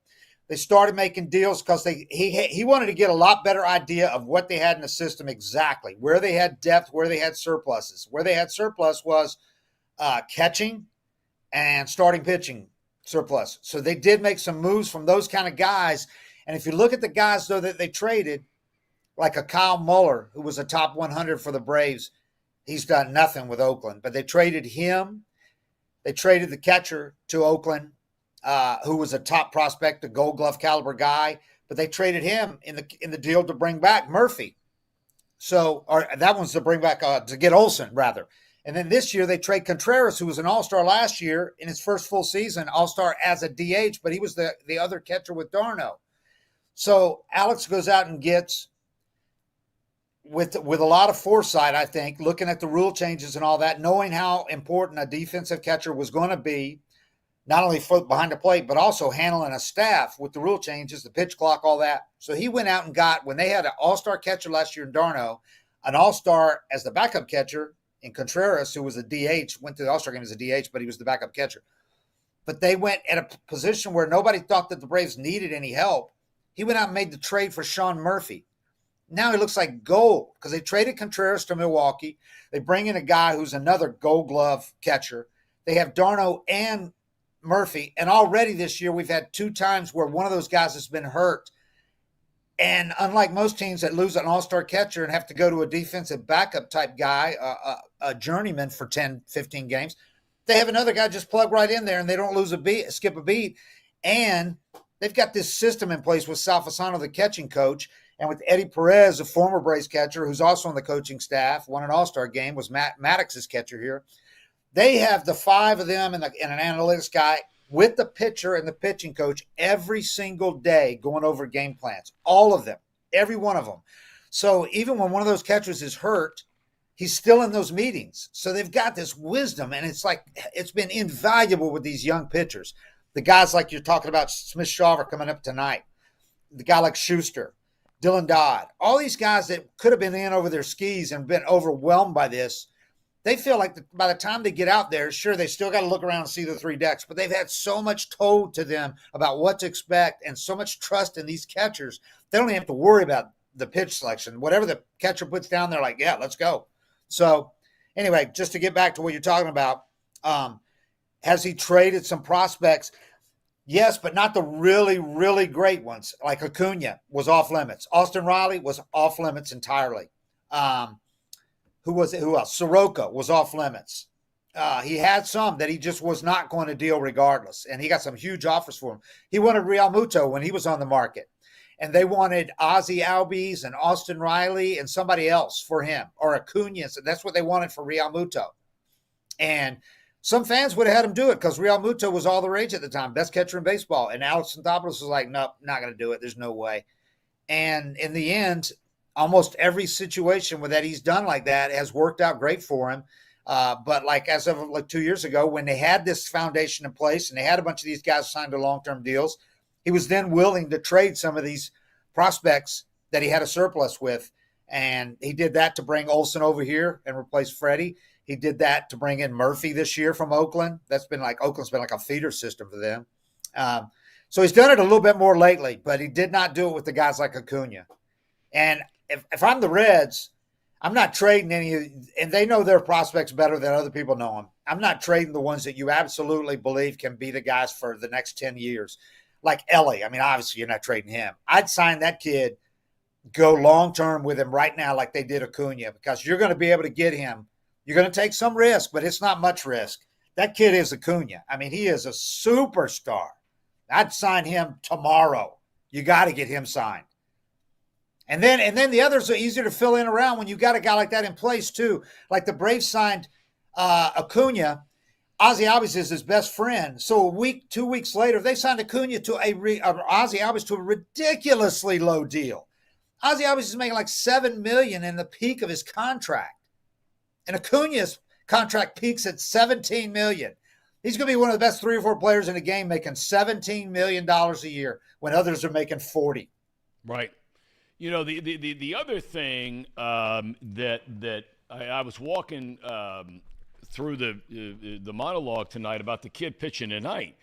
they started making deals because he wanted to get a lot better idea of what they had in the system exactly, where they had depth, where they had surpluses. Where they had surplus was catching and starting pitching surplus. So they did make some moves from those kind of guys. And if you look at the guys, though, that they traded, like a Kyle Muller, who was a top 100 for the Braves, he's done nothing with Oakland. But they traded him. They traded the catcher to Oakland, who was a top prospect, a Gold Glove caliber guy. But they traded him in the deal to bring back Murphy. Or that one's to bring back to get Olsen, rather. And then this year they trade Contreras, who was an all-star last year in his first full season, all-star as a DH, but he was the other catcher with d'Arnaud. So Alex goes out and gets, with a lot of foresight, I think, looking at the rule changes and all that, knowing how important a defensive catcher was going to be, not only behind the plate, but also handling a staff with the rule changes, the pitch clock, all that. So he went out and got, when they had an all-star catcher last year in d'Arnaud, an all-star as the backup catcher, and Contreras, who was a DH, went to the All-Star game as a DH, but he was the backup catcher. But they went at a position where nobody thought that the Braves needed any help. He went out and made the trade for Sean Murphy. Now he looks like gold because they traded Contreras to Milwaukee. They bring in a guy who's another Gold Glove catcher. They have d'Arnaud and Murphy. And already this year we've had 2 times where one of those guys has been hurt. And unlike most teams that lose an all-star catcher and have to go to a defensive backup type guy, a journeyman for 10, 15 games, they have another guy just plug right in there and they don't skip a beat. And they've got this system in place with Sal Fasano, the catching coach, and with Eddie Perez, a former Braves catcher who's also on the coaching staff, won an all-star game, was Maddox's catcher here. They have the 5 of them and an analytics guy with the pitcher and the pitching coach every single day going over game plans, all of them, every one of them. So even when one of those catchers is hurt, he's still in those meetings. So they've got this wisdom, and it's been invaluable with these young pitchers. The guys like you're talking about, Smith Shawver coming up tonight, the guy like Schuster, Dylan Dodd, all these guys that could have been in over their skis and been overwhelmed by this. They feel like by the time they get out there, sure, they still got to look around and see the 3 decks, but they've had so much told to them about what to expect and so much trust in these catchers. They don't even have to worry about the pitch selection. Whatever the catcher puts down, they're like, yeah, let's go. So anyway, just to get back to what you're talking about, has he traded some prospects? Yes, but not the really, really great ones. Like Acuna was off limits. Austin Riley was off limits entirely. Who else? Soroka was off limits. He had some that he just was not going to deal regardless, and he got some huge offers for him. He wanted Real Muto when he was on the market, and they wanted Ozzie Albies and Austin Riley and somebody else for him, or Acuna. So that's what they wanted for Real Muto. And some fans would have had him do it because Real Muto was all the rage at the time, best catcher in baseball. And Alex Anthopoulos was like, nope, not going to do it. There's no way. And in the end, almost every situation that he's done like that has worked out great for him. But like as of like 2 years ago, when they had this foundation in place and they had a bunch of these guys signed to long-term deals, he was then willing to trade some of these prospects that he had a surplus with. And he did that to bring Olsen over here and replace Freddie. He did that to bring in Murphy this year from Oakland. Oakland's been like a feeder system for them. So he's done it a little bit more lately, but he did not do it with the guys like Acuna. And if I'm the Reds, I'm not trading and they know their prospects better than other people know them. I'm not trading the ones that you absolutely believe can be the guys for the next 10 years. Like Ellie. I mean, obviously you're not trading him. I'd sign that kid, go long-term with him right now like they did Acuna, because you're going to be able to get him. You're going to take some risk, but it's not much risk. That kid is Acuna. I mean, he is a superstar. I'd sign him tomorrow. You got to get him signed. And then the others are easier to fill in around when you got a guy like that in place too. Like the Braves signed Acuna. Ozzie Albies is his best friend. So 2 weeks later, they signed Acuna to Ozzie Albies to a ridiculously low deal. Ozzie Albies is making like $7 million in the peak of his contract, and Acuna's contract peaks at $17 million. He's going to be one of the best 3 or 4 players in the game, making $17 million a year when others are making 40. Right. You know, the other thing that I was walking through the monologue tonight about the kid pitching tonight.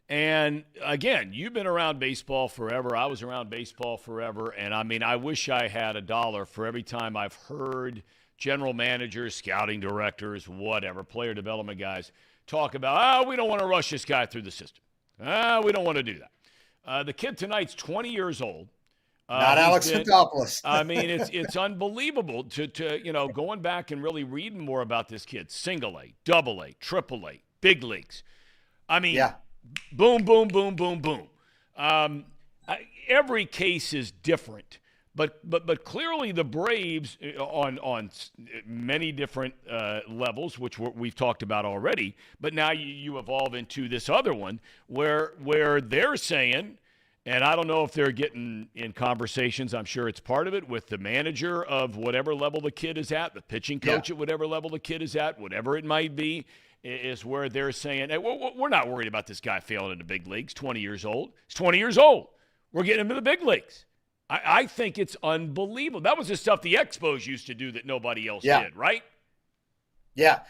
And again, you've been around baseball forever. I was around baseball forever. And I mean, I wish I had $1 for every time I've heard general managers, scouting directors, whatever, player development guys talk about, we don't want to rush this guy through the system. We don't want to do that. The kid tonight's 20 years old. Not Alex Anthopoulos. I mean, it's unbelievable to going back and really reading more about this kid. Single A, double A, triple A, big leagues. I mean, boom, boom, boom, boom, boom. Every case is different, but clearly the Braves on many different levels, which we've talked about already. But now you evolve into this other one where they're saying. And I don't know if they're getting in conversations. I'm sure it's part of it with the manager of whatever level the kid is at, the pitching coach at whatever level the kid is at, whatever it might be, is where they're saying, hey, we're not worried about this guy failing in the big leagues, 20 years old. He's 20 years old. We're getting him to the big leagues. I think it's unbelievable. That was the stuff the Expos used to do that nobody else did, right? Yeah.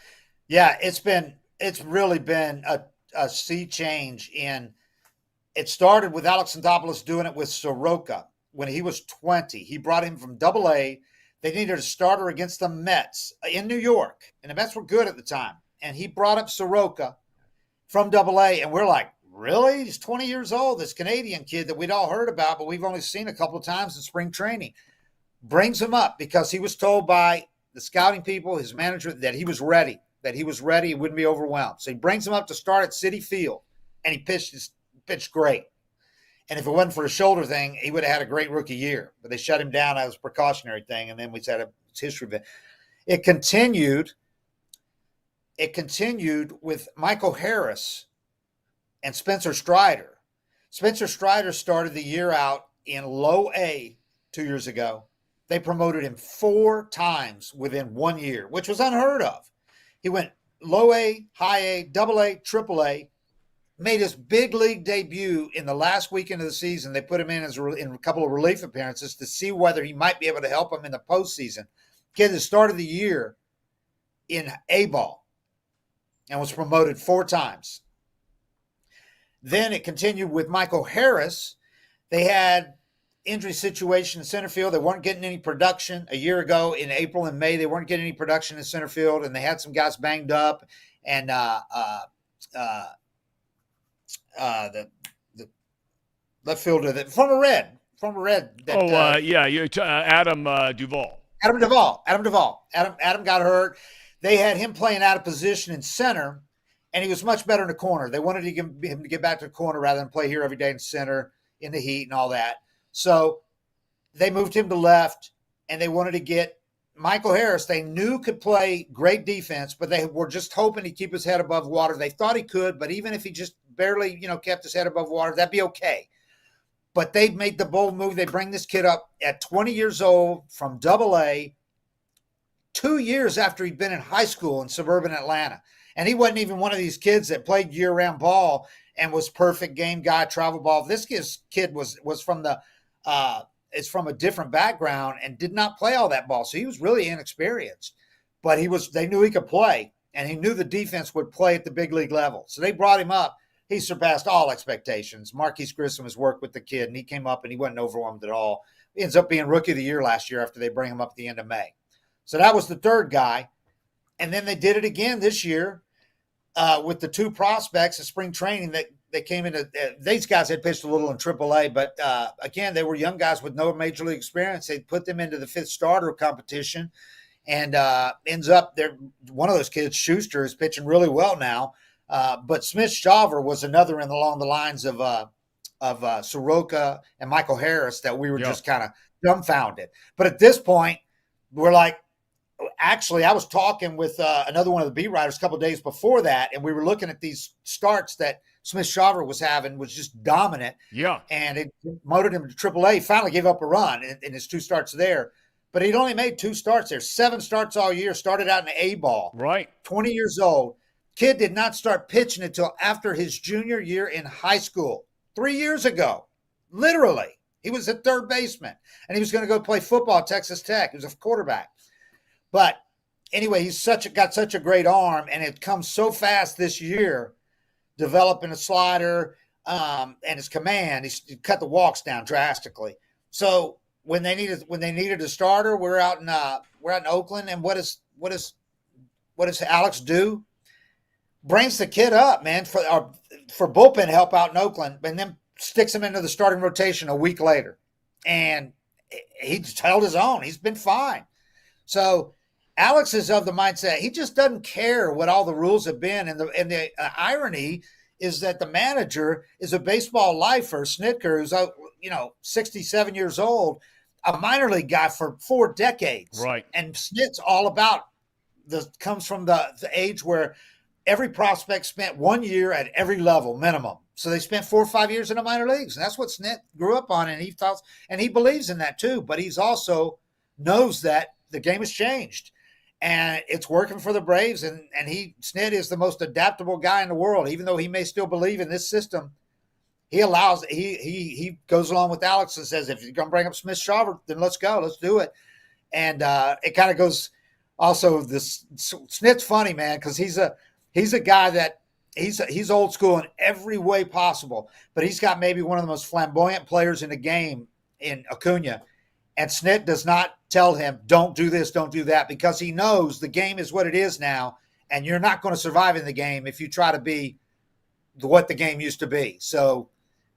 Yeah, it's really been a sea change in – it started with Alex Anthopoulos doing it with Soroka when he was 20. He brought him from Double-A. They needed a starter against the Mets in New York, and the Mets were good at the time. And he brought up Soroka from Double-A, and we're like, really? He's 20 years old, this Canadian kid that we'd all heard about, but we've only seen a couple of times in spring training. Brings him up because he was told by the scouting people, his manager, that he was ready, he wouldn't be overwhelmed. So he brings him up to start at Citi Field, and he pitched great. And if it wasn't for the shoulder thing, he would have had a great rookie year. But they shut him down as a precautionary thing, and then we said it's history of it. It continued with Michael Harris and Spencer Strider. Spencer Strider started the year out in low A 2 years ago. They promoted him 4 times within 1 year, which was unheard of. He went low A, high A, double A, triple A, made his big league debut in the last weekend of the season. They put him in in a couple of relief appearances to see whether he might be able to help them in the postseason. Kid that started the year in A-ball and was promoted 4 times. Then it continued with Michael Harris. They had injury situation in center field. They weren't getting any production a year ago in April and May. They weren't getting any production in center field, and they had some guys banged up. And the left fielder that former Red. That, you're Adam Duvall. Adam Duvall. Adam got hurt. They had him playing out of position in center, and he was much better in the corner. They wanted him to get back to the corner rather than play here every day in center in the heat and all that. So they moved him to left, and they wanted to get Michael Harris. They knew could play great defense, but they were just hoping he'd keep his head above water. They thought he could, but even if he just barely, kept his head above water, that'd be okay. But they made the bold move. They bring this kid up at 20 years old from Double-A, 2 years after he'd been in high school in suburban Atlanta. And he wasn't even one of these kids that played year-round ball and was perfect game guy, travel ball. This kid was from is from a different background and did not play all that ball. So he was really inexperienced. But they knew he could play, and he knew the defense would play at the big league level. So they brought him up. He surpassed all expectations. Marquise Grissom has worked with the kid, and he came up and he wasn't overwhelmed at all. He ends up being Rookie of the Year last year after they bring him up at the end of May. So that was the third guy. And then they did it again this year with the 2 prospects in spring training that came into these guys had pitched a little in AAA, but again, they were young guys with no major league experience. They put them into the 5th starter competition, and ends up there. One of those kids, Schuster, is pitching really well now. But Smith Shaver was another along the lines of of Soroka and Michael Harris that we were just kind of dumbfounded. But at this point, we're like, actually, I was talking with another one of the beat writers a couple of days before that, and we were looking at these starts that Smith-Shawver was just dominant. Yeah. And it motored him to AAA. He finally gave up a run in his 2 starts there. But he'd only made 2 starts there, 7 starts all year, started out in the A-ball. Right. 20 years old. Kid did not start pitching until after his junior year in high school, 3 years ago. Literally. He was a third baseman, and he was going to go play football at Texas Tech. He was a quarterback. But anyway, he's got such a great arm, and it comes so fast this year, developing a slider and his command. He cut the walks down drastically. So when they needed a starter, we're out in Oakland, and what does Alex do? Brings the kid up, man, for bullpen help out in Oakland, and then sticks him into the starting rotation a week later, and he just held his own. He's been fine. So Alex is of the mindset he just doesn't care what all the rules have been, and the irony is that the manager is a baseball lifer, Snitker, who's 67 years old, a minor league guy for 4 decades, right? And Snit's all about comes from the age where every prospect spent 1 year at every level minimum. So they spent 4 or 5 years in the minor leagues, and that's what Snit grew up on, and he believes in that too. But he's also knows that the game has changed, and it's working for the Braves. And Snit is the most adaptable guy in the world, even though he may still believe in this system. He goes along with Alex and says, if you're going to bring up Smith-Shawver, then let's go, let's do it. And it kind of goes. Also, Snit's funny, man, because he's a guy that he's old school in every way possible, but he's got maybe one of the most flamboyant players in the game in Acuna. And Snit does not tell him, don't do this, don't do that, because he knows the game is what it is now, and you're not going to survive in the game if you try to be what the game used to be. So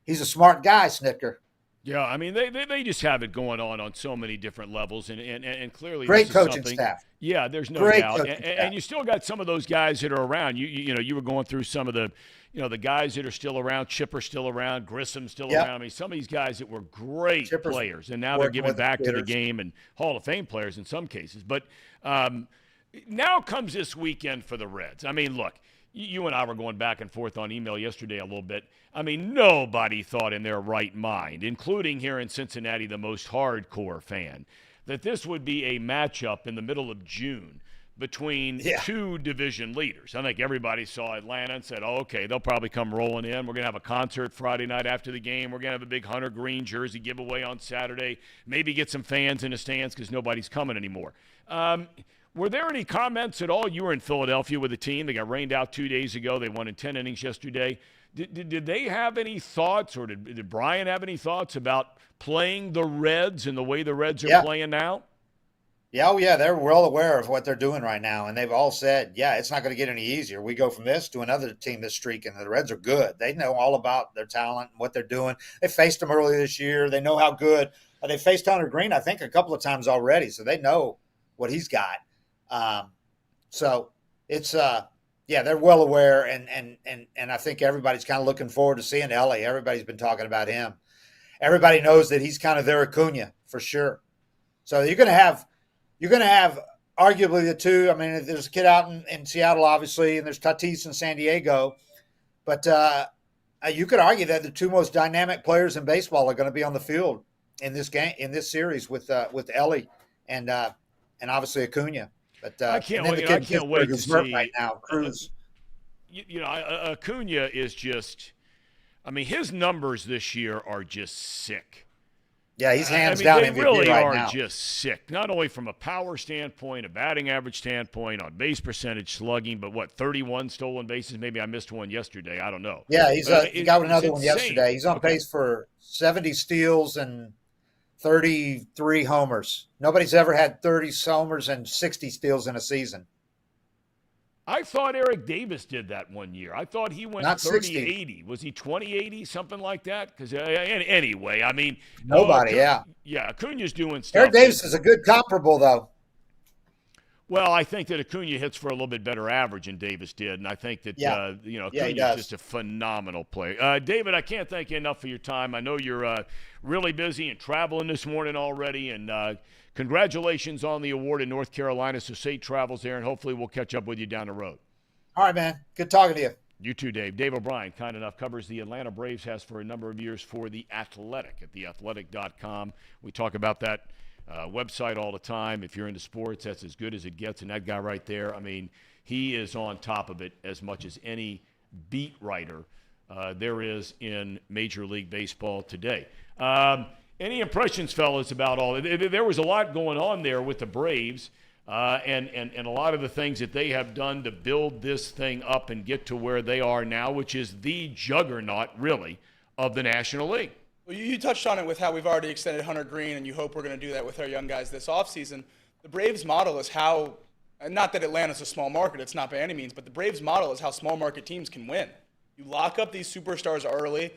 he's a smart guy, Snitker. Yeah, I mean, they just have it going on so many different levels, and clearly great coaching staff. Yeah, there's no great doubt, and you still got some of those guys that are around. You were going through some of the, the guys that are still around. Chipper's still around. Grissom's still around. I mean, some of these guys that were great players, and now they're giving back to the game and Hall of Fame players in some cases. But now comes this weekend for the Reds. I mean, look. You and I were going back and forth on email yesterday a little bit. I mean, nobody thought in their right mind, including here in Cincinnati, the most hardcore fan, that this would be a matchup in the middle of June between 2 division leaders. I think everybody saw Atlanta and said, okay, they'll probably come rolling in. We're going to have a concert Friday night after the game. We're going to have a big Hunter Green jersey giveaway on Saturday. Maybe get some fans in the stands because nobody's coming anymore. Were there any comments at all? You were in Philadelphia with the team. They got rained out 2 days ago. They won in 10 innings yesterday. Did they have any thoughts, or did Brian have any thoughts about playing the Reds and the way the Reds are playing now? Yeah, they're well aware of what they're doing right now, and they've all said, it's not going to get any easier. We go from this to another team this streak, and the Reds are good. They know all about their talent and what they're doing. They faced them earlier this year. They know how good. They faced Hunter Green, I think, a couple of times already, so they know what he's got. So it's they're well aware, and I think everybody's kind of looking forward to seeing Ellie. Everybody's been talking about him. Everybody knows that he's kind of their Acuna for sure. So you're going to have arguably the two. I mean, there's a kid out in Seattle, obviously, and there's Tatis in San Diego, but you could argue that the 2 most dynamic players in baseball are going to be on the field in this game, in this series with Ellie and obviously Acuna. But I can't wait to see right now. Cruz, Acuna is just. I mean, his numbers this year are just sick. Yeah, he's hands down MVP they really right are now. Just sick. Not only from a power standpoint, a batting average standpoint, on base percentage, slugging, but 31 stolen bases? Maybe I missed one yesterday. I don't know. Yeah, he got another one yesterday. He's on pace for 70 steals and 33 homers. Nobody's ever had 30 homers and 60 steals in a season. I thought Eric Davis did that one year. I thought he went 30-80. Was he 20-80, something like that? Because anyway, I mean. Nobody, Yeah, Acuna's doing stuff. Eric Davis is a good comparable, though. Well, I think that Acuna hits for a little bit better average than Davis did, and I think that Acuna is just a phenomenal player. David, I can't thank you enough for your time. I know you're really busy and traveling this morning already, and congratulations on the award in North Carolina. So safe travels there, and hopefully we'll catch up with you down the road. All right, man. Good talking to you. You too, Dave. Dave O'Brien, kind enough, covers the Atlanta Braves, has for a number of years for The Athletic at theathletic.com. We talk about that website all the time. If you're into sports, that's as good as it gets. And that guy right there, I mean, he is on top of it as much as any beat writer there is in Major League Baseball today. Any impressions, fellas, about all? There was a lot going on there with the Braves and a lot of the things that they have done to build this thing up and get to where they are now, which is the juggernaut, really, of the National League. Well, you touched on it with how we've already extended Hunter Green, and you hope we're going to do that with our young guys this offseason. The Braves model is how, and not that Atlanta's a small market, it's not by any means, but the Braves model is how small market teams can win. You lock up these superstars early,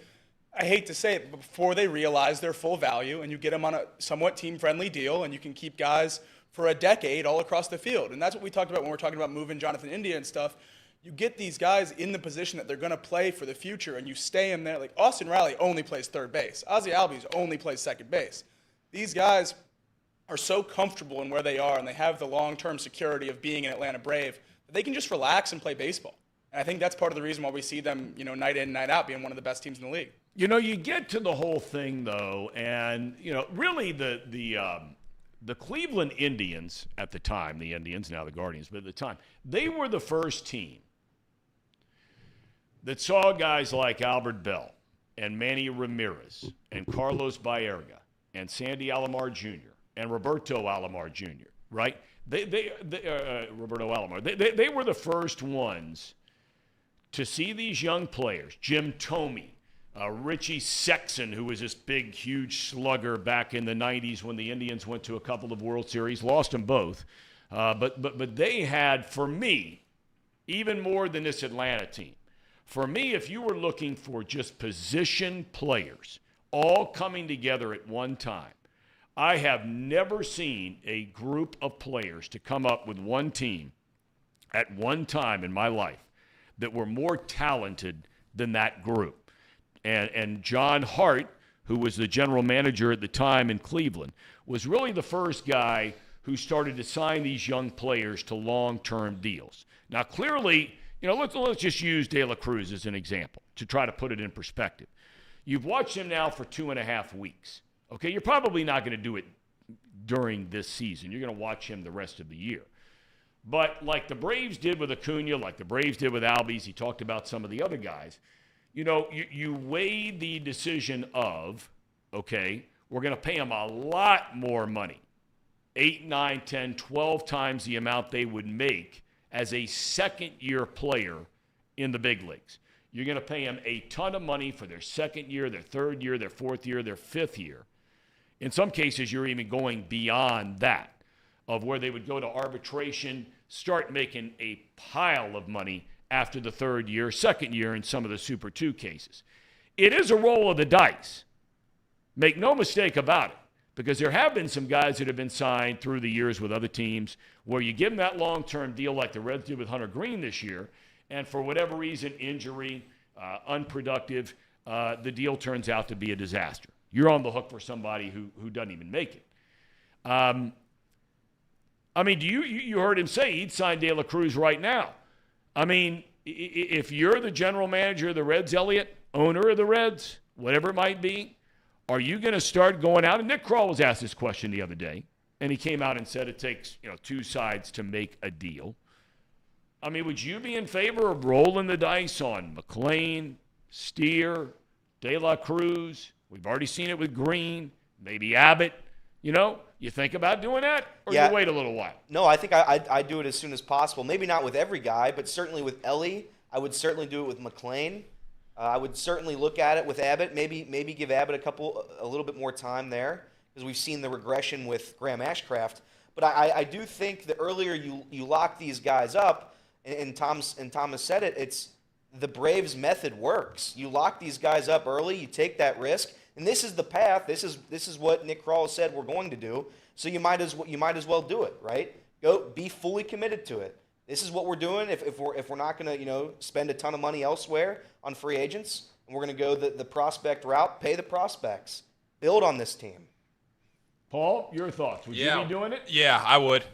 I hate to say it, but before they realize their full value, and you get them on a somewhat team-friendly deal, and you can keep guys for a decade all across the field. And that's what we talked about when we're talking about moving Jonathan India and stuff. You get these guys in the position that they're going to play for the future, and you stay in there. Like Austin Riley only plays third base. Ozzie Albies only plays second base. These guys are so comfortable in where they are, and they have the long-term security of being an Atlanta Brave, that they can just relax and play baseball. And I think that's part of the reason why we see them, night in, night out, being one of the best teams in the league. You get to the whole thing, though, and, really the Cleveland Indians at the time, the Indians, now the Guardians, but at the time, they were the first team that saw guys like Albert Bell and Manny Ramirez and Carlos Baerga and Sandy Alomar Jr. and Roberto Alomar Jr., right? Roberto Alomar. They were the first ones to see these young players, Jim Thome, Richie Sexson, who was this big, huge slugger back in the 90s when the Indians went to a couple of World Series, lost them both. But they had, for me, even more than this Atlanta team. For me, if you were looking for just position players all coming together at one time, I have never seen a group of players to come up with one team at one time in my life that were more talented than that group. And John Hart, who was the general manager at the time in Cleveland, was really the first guy who started to sign these young players to long-term deals. Now, clearly, let's just use De La Cruz as an example to try to put it in perspective. You've watched him now for 2.5 weeks. Okay, you're probably not going to do it during this season. You're going to watch him the rest of the year. But like the Braves did with Acuna, like the Braves did with Albies, he talked about some of the other guys, you weigh the decision of, okay, we're going to pay him a lot more money, 8, 9, 10, 12 times the amount they would make as a second-year player in the big leagues. You're going to pay them a ton of money for their second year, their third year, their fourth year, their fifth year. In some cases, you're even going beyond that, of where they would go to arbitration, start making a pile of money after the third year, second year in some of the Super 2 cases. It is a roll of the dice. Make no mistake about it. Because there have been some guys that have been signed through the years with other teams where you give them that long-term deal like the Reds did with Hunter Green this year, and for whatever reason, injury, unproductive, the deal turns out to be a disaster. You're on the hook for somebody who doesn't even make it. You heard him say he'd sign De La Cruz right now. I mean, if you're the general manager of the Reds, Elliott, owner of the Reds, whatever it might be, are you going to start going out? And Nick Kroll was asked this question the other day, and he came out and said it takes two sides to make a deal. I mean, would you be in favor of rolling the dice on McClain, Steer, De La Cruz? We've already seen it with Green, maybe Abbott. You think about doing that, or you wait a little while? No, I think I'd do it as soon as possible. Maybe not with every guy, but certainly with Ellie. I would certainly do it with McClain. I would certainly look at it with Abbott. Maybe give Abbott a little bit more time there, because we've seen the regression with Graham Ashcraft. But I do think the earlier you lock these guys up, and Thomas said it, it's the Braves method works. You lock these guys up early, you take that risk, and this is the path. This is what Nick Kroll said we're going to do. So you might as well do it, right? Go be fully committed to it. This is what we're doing. If we're not going to spend a ton of money elsewhere on free agents, and we're going to go the prospect route, pay the prospects, build on this team. Paul, your thoughts? Would you be doing it? Yeah, I would.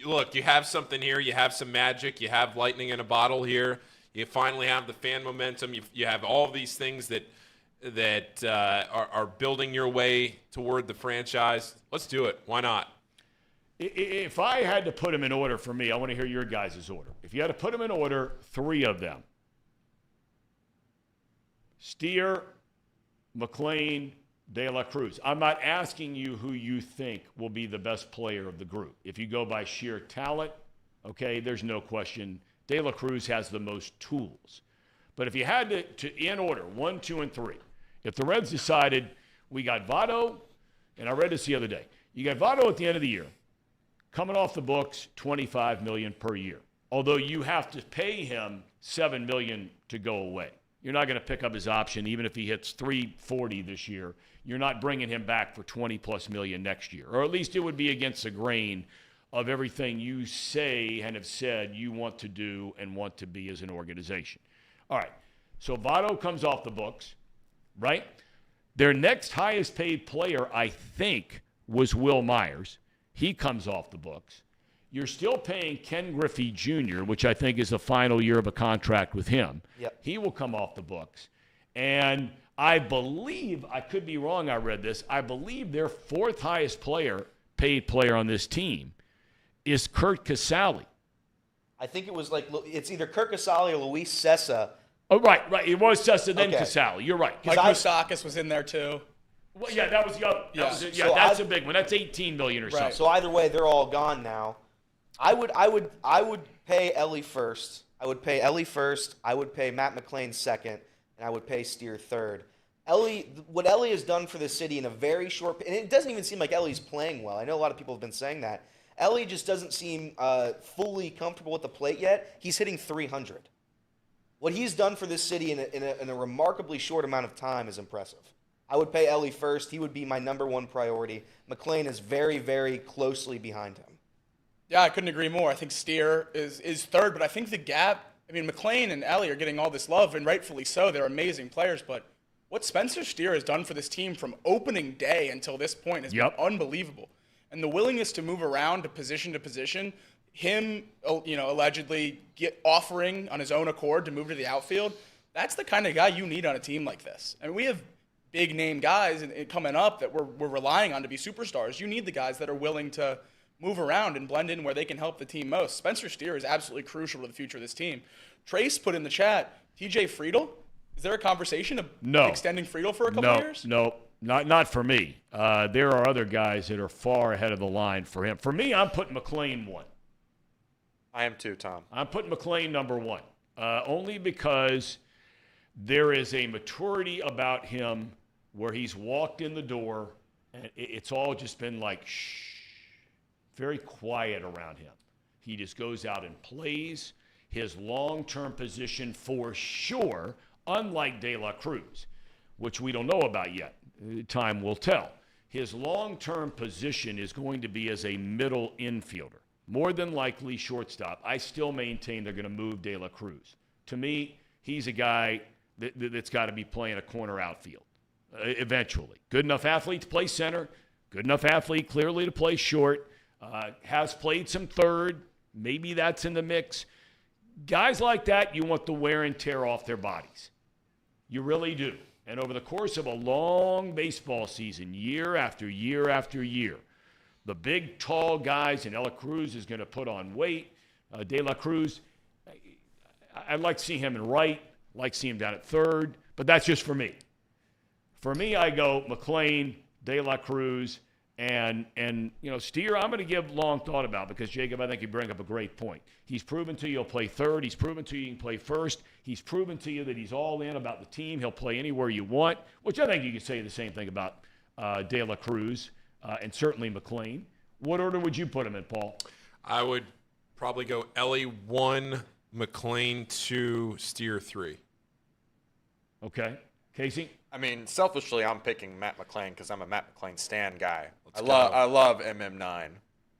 Look, you have something here. You have some magic. You have lightning in a bottle here. You finally have the fan momentum. You have all of these things that are building your way toward the franchise. Let's do it. Why not? If I had to put them in order for me, I want to hear your guys' order. If you had to put them in order, 3 of them. Steer, McClain, De La Cruz. I'm not asking you who you think will be the best player of the group. If you go by sheer talent, okay, there's no question. De La Cruz has the most tools. But if you had to in order, 1, 2, and 3, if the Reds decided we got Votto, and I read this the other day, you got Votto at the end of the year, coming off the books, $25 million per year. Although you have to pay him $7 million to go away. You're not going to pick up his option, even if he hits $340 this year. You're not bringing him back for $20+ million next year, or at least it would be against the grain of everything you say and have said you want to do and want to be as an organization. All right, so Votto comes off the books, right? Their next highest paid player, I think, was Will Myers. He comes off the books. You're still paying Ken Griffey Jr., which I think is the final year of a contract with him. Yep. He will come off the books. And I believe, I could be wrong, I read this, I believe their 4th highest paid player on this team is Kurt Casale. I think it was it's either Kurt Casale or Luis Cessa. Oh, right. It was Cessa, then Casale. You're right. Mike Moustakas was in there too. Well, yeah, that was the other. So that's a big one. That's $18 million or something. So either way, they're all gone now. I would pay Ellie first. I would pay Matt McClain second, and I would pay Steer third. What Ellie has done for the city in a very short, and it doesn't even seem like Ellie's playing well. I know a lot of people have been saying that. Ellie just doesn't seem fully comfortable with the plate yet. He's hitting 300. What he's done for this city in a remarkably short amount of time is impressive. I would pay Ellie first. He would be my number 1 priority. McClain is very, very closely behind him. Yeah, I couldn't agree more. I think Steer is third, but I think the gap, McClain and Ellie are getting all this love, and rightfully so. They're amazing players, but what Spencer Steer has done for this team from opening day until this point has been unbelievable. And the willingness to move around to position, him, allegedly offering on his own accord to move to the outfield, that's the kind of guy you need on a team like this. I mean, we have big-name guys coming up that we're relying on to be superstars. You need the guys that are willing to move around and blend in where they can help the team most. Spencer Steer is absolutely crucial to the future of this team. Trace put in the chat, TJ Friedel. Is there a conversation of extending Friedel for a couple years? No, not for me. There are other guys that are far ahead of the line for him. For me, I'm putting McClain 1. I am too, Tom. I'm putting McClain number 1, only because there is a maturity about him where he's walked in the door, and it's all just been like, shh, very quiet around him. He just goes out and plays his long-term position for sure, unlike De La Cruz, which we don't know about yet. Time will tell. His long-term position is going to be as a middle infielder, more than likely shortstop. I still maintain they're going to move De La Cruz. To me, he's a guy that's got to be playing a corner outfield eventually. Good enough athlete to play center, good enough athlete clearly to play short, has played some third. Maybe that's in the mix. Guys like that, you want the wear and tear off their bodies. You really do. And over the course of a long baseball season, year after year after year, the big, tall guys, and De La Cruz is going to put on weight. De La Cruz, I'd like to see him in right, like to see him down at third, but that's just for me. For me, I go McClain, De La Cruz, and Steer, I'm going to give long thought about, because, Jacob, I think you bring up a great point. He's proven to you he'll play third. He's proven to you he can play first. He's proven to you that he's all in about the team. He'll play anywhere you want, which I think you could say the same thing about De La Cruz and certainly McClain. What order would you put him in, Paul? I would probably go Ellie 1, McClain 2, Steer 3. Okay. Casey? I mean, selfishly, I'm picking Matt McClain because I'm a Matt McClain stan guy. I love MM9.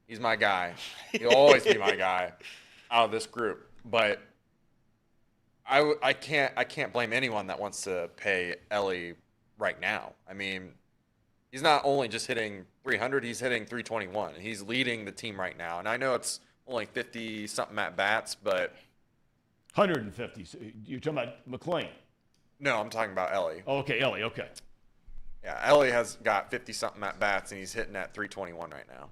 He's my guy. He'll always be my guy out of this group. But I can't blame anyone that wants to pay Ellie right now. I mean, he's not only just hitting 300, he's hitting 321. He's leading the team right now. And I know it's only 50-something at bats, but 150. So you're talking about McClain? No, I'm talking about Ellie. Oh, okay, Ellie. Okay. Yeah, Ellie has got 50-something at bats, and he's hitting at 321 right now.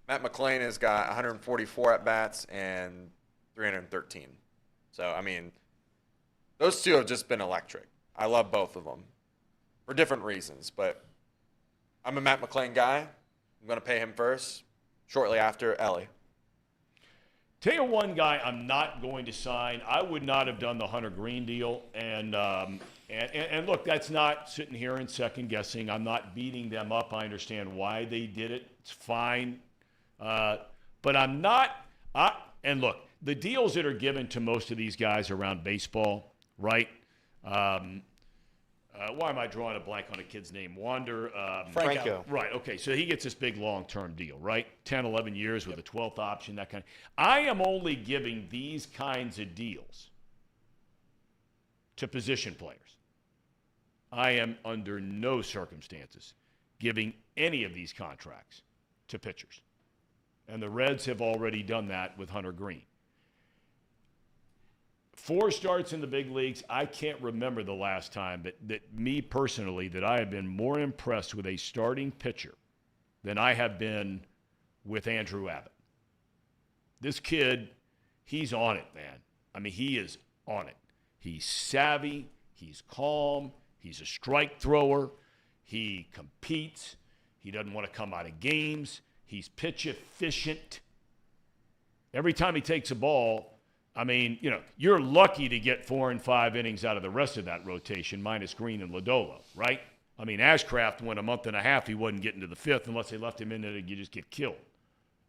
Matt McClain has got 144 at bats and 313. So, I mean, those two have just been electric. I love both of them for different reasons, but I'm a Matt McClain guy. I'm going to pay him first, shortly after Ellie. Tell you one guy I'm not going to sign. I would not have done the Hunter Green deal. And look, that's not sitting here and second guessing. I'm not beating them up. I understand why they did it. It's fine. But I'm not. And look, the deals that are given to most of these guys around baseball, right? Why am I drawing a blank on a kid's name? Wander. Franco. Right, okay. So he gets this big long-term deal, right? 10, 11 years with a 12th option, that kind of. I am only giving these kinds of deals to position players. I am under no circumstances giving any of these contracts to pitchers. And the Reds have already done that with Hunter Green. 4 starts in the big leagues. I can't remember the last time that me personally, that I have been more impressed with a starting pitcher than I have been with Andrew Abbott. This kid, he's on it, man. I mean, he is on it. He's savvy. He's calm. He's a strike thrower. He competes. He doesn't want to come out of games. He's pitch efficient. Every time he takes a ball, I mean, you know, you're lucky to get 4 and 5 innings out of the rest of that rotation, minus Green and Lodolo, right? I mean, Ashcraft went a month and a half. He wasn't getting to the 5th unless they left him in there. You just get killed,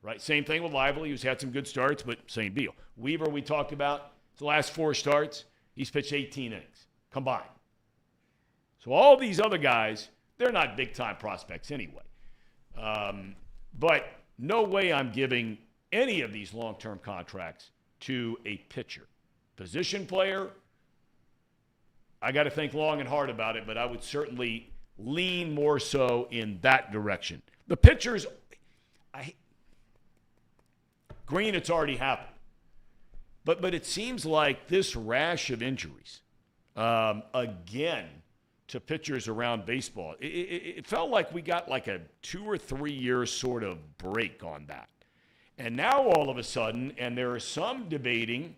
right? Same thing with Lively, who's had some good starts, but same deal. Weaver, we talked about, the last 4 starts, he's pitched 18 innings combined. So all these other guys, they're not big-time prospects anyway. But no way I'm giving any of these long-term contracts to a pitcher. Position player, I got to think long and hard about it, but I would certainly lean more so in that direction. The pitchers, Green, it's already happened. But it seems like this rash of injuries, again, to pitchers around baseball, it felt like we got like a 2 or 3 year sort of break on that. And now all of a sudden, and there are some debating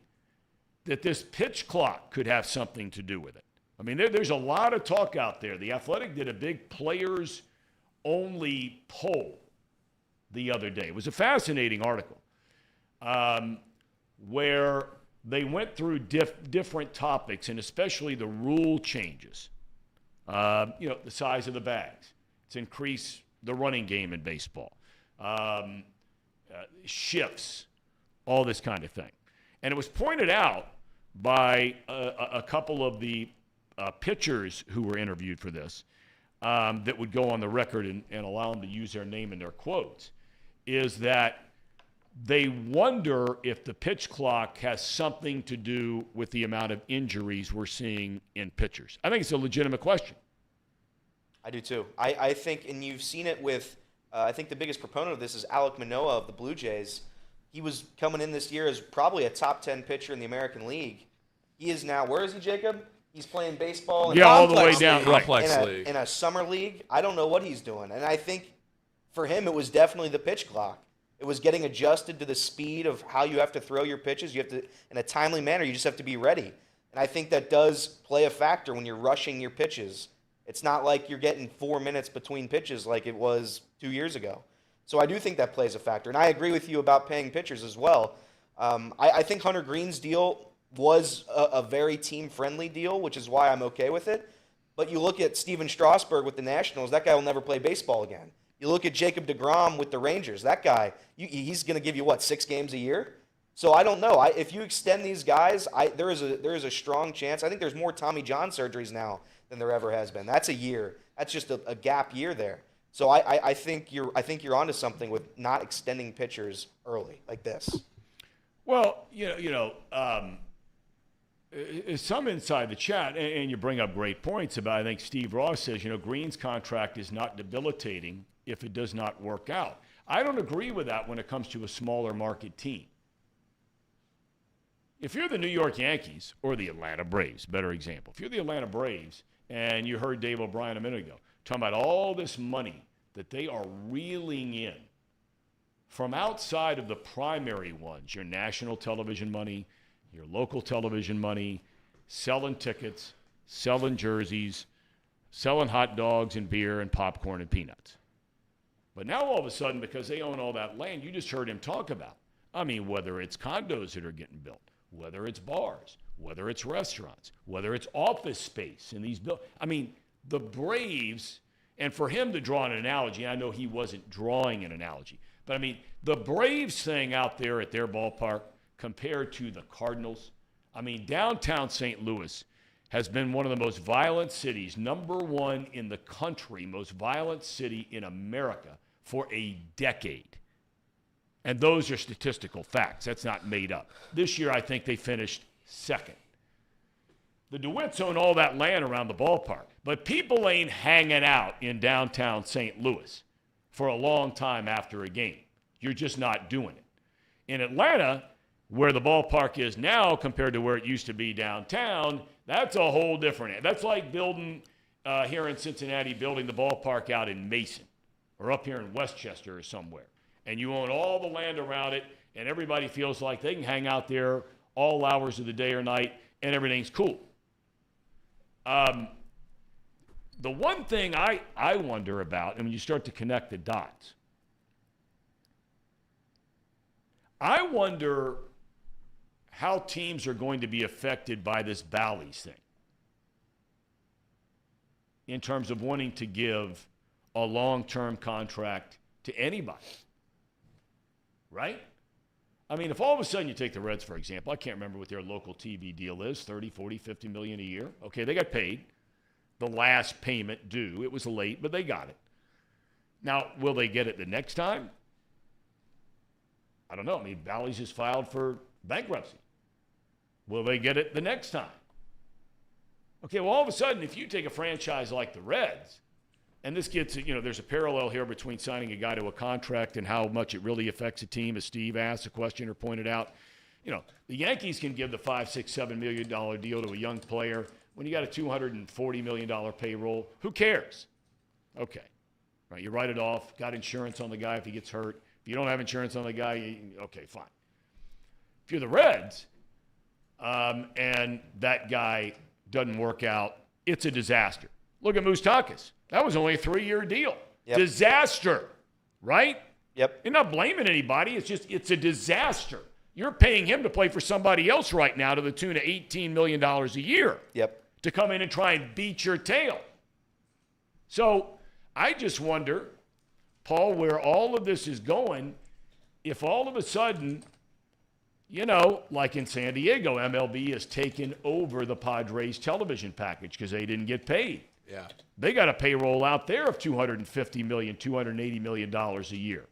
that this pitch clock could have something to do with it. I mean, there's a lot of talk out there. The Athletic did a big players-only poll the other day. It was a fascinating article where they went through different topics, and especially the rule changes. The size of the bags. It's increased the running game in baseball. Shifts, all this kind of thing. And it was pointed out by a couple of the pitchers who were interviewed for this that would go on the record and allow them to use their name in their quotes, is that they wonder if the pitch clock has something to do with the amount of injuries we're seeing in pitchers. I think it's a legitimate question. I do too. I think, and you've seen it with, I think the biggest proponent of this is Alek Manoah of the Blue Jays. He was coming in this year as probably a top 10 pitcher in the American League. He is now, where is he, Jacob? He's playing baseball in all the way down, Complex League. In a summer league. I don't know what he's doing. And I think for him, it was definitely the pitch clock. It was getting adjusted to the speed of how you have to throw your pitches. You have to, in a timely manner, you just have to be ready. And I think that does play a factor when you're rushing your pitches. It's not like you're getting 4 minutes between pitches like it was 2 years ago. So I do think that plays a factor. And I agree with you about paying pitchers as well. I think Hunter Green's deal was a very team-friendly deal, which is why I'm okay with it. But you look at Steven Strasburg with the Nationals, that guy will never play baseball again. You look at Jacob deGrom with the Rangers, that guy, he's going to give you, 6 games a year? So I don't know. If you extend these guys, there is a strong chance. I think there's more Tommy John surgeries now than there ever has been. That's a year. That's just a gap year there. So I think you're onto something with not extending pitchers early like this. Well, some inside the chat, and you bring up great points about, I think Steve Ross says, Green's contract is not debilitating if it does not work out. I don't agree with that when it comes to a smaller market team. If you're the New York Yankees or the Atlanta Braves, better example. If you're the Atlanta Braves and you heard Dave O'Brien a minute ago talking about all this money that they are reeling in from outside of the primary ones, your national television money, your local television money, selling tickets, selling jerseys, selling hot dogs and beer and popcorn and peanuts. But now all of a sudden, because they own all that land, you just heard him talk about, whether it's condos that are getting built, whether it's bars, whether it's restaurants, whether it's office space in these buildings. The Braves, and for him to draw an analogy, I know he wasn't drawing an analogy, but the Braves thing out there at their ballpark compared to the Cardinals, downtown St. Louis has been one of the most violent cities, number one in the country, most violent city in America for a decade. And those are statistical facts. That's not made up. This year, I think they finished second. The DeWitts own all that land around the ballpark, but people ain't hanging out in downtown St. Louis for a long time after a game. You're just not doing it. In Atlanta, where the ballpark is now compared to where it used to be downtown, that's a whole different. That's like building here in Cincinnati, building the ballpark out in Mason or up here in Westchester or somewhere. And you own all the land around it, and everybody feels like they can hang out there all hours of the day or night, and everything's cool. The one thing I wonder about, and when you start to connect the dots, I wonder how teams are going to be affected by this Bally's thing in terms of wanting to give a long-term contract to anybody. Right? If all of a sudden you take the Reds, for example, I can't remember what their local TV deal is, 30, 40, 50 million a year. Okay, they got paid. The last payment due. It was late, but they got it. Now, will they get it the next time? I don't know. Bally's has filed for bankruptcy. Will they get it the next time? Okay, well, all of a sudden, if you take a franchise like the Reds, and this gets, there's a parallel here between signing a guy to a contract and how much it really affects a team, as Steve asked a question or pointed out. The Yankees can give the $5, $6, $7 million deal to a young player when you got a $240 million payroll. Who cares? Okay. Right, you write it off, got insurance on the guy if he gets hurt. If you don't have insurance on the guy, okay, fine. If you're the Reds and that guy doesn't work out, it's a disaster. Look at Moustakas. That was only a 3-year deal. Yep. Disaster, right? Yep. You're not blaming anybody. It's a disaster. You're paying him to play for somebody else right now to the tune of $18 million a year. Yep. To come in and try and beat your tail. So I just wonder, Paul, where all of this is going, if all of a sudden, like in San Diego, MLB has taken over the Padres television package because they didn't get paid. Yeah. They got a payroll out there of $250 million, $280 million a year.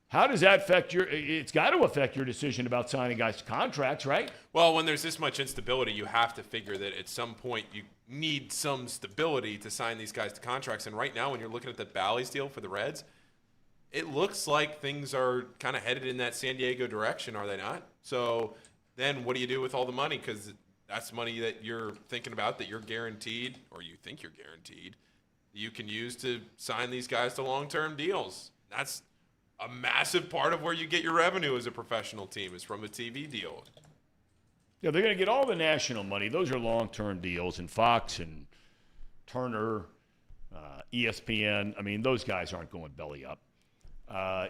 How does that affect it's got to affect your decision about signing guys to contracts, right? Well, when there's this much instability, you have to figure that at some point you need some stability to sign these guys to contracts. And right now, when you're looking at the Bally's deal for the Reds, it looks like things are kind of headed in that San Diego direction, are they not? So then what do you do with all the money? Because that's money that you're thinking about that you're guaranteed, or you think you're guaranteed, that you can use to sign these guys to long-term deals. That's a massive part of where you get your revenue as a professional team is from a TV deal. Yeah, they're going to get all the national money. Those are long-term deals, and Fox and Turner, ESPN. Those guys aren't going belly up.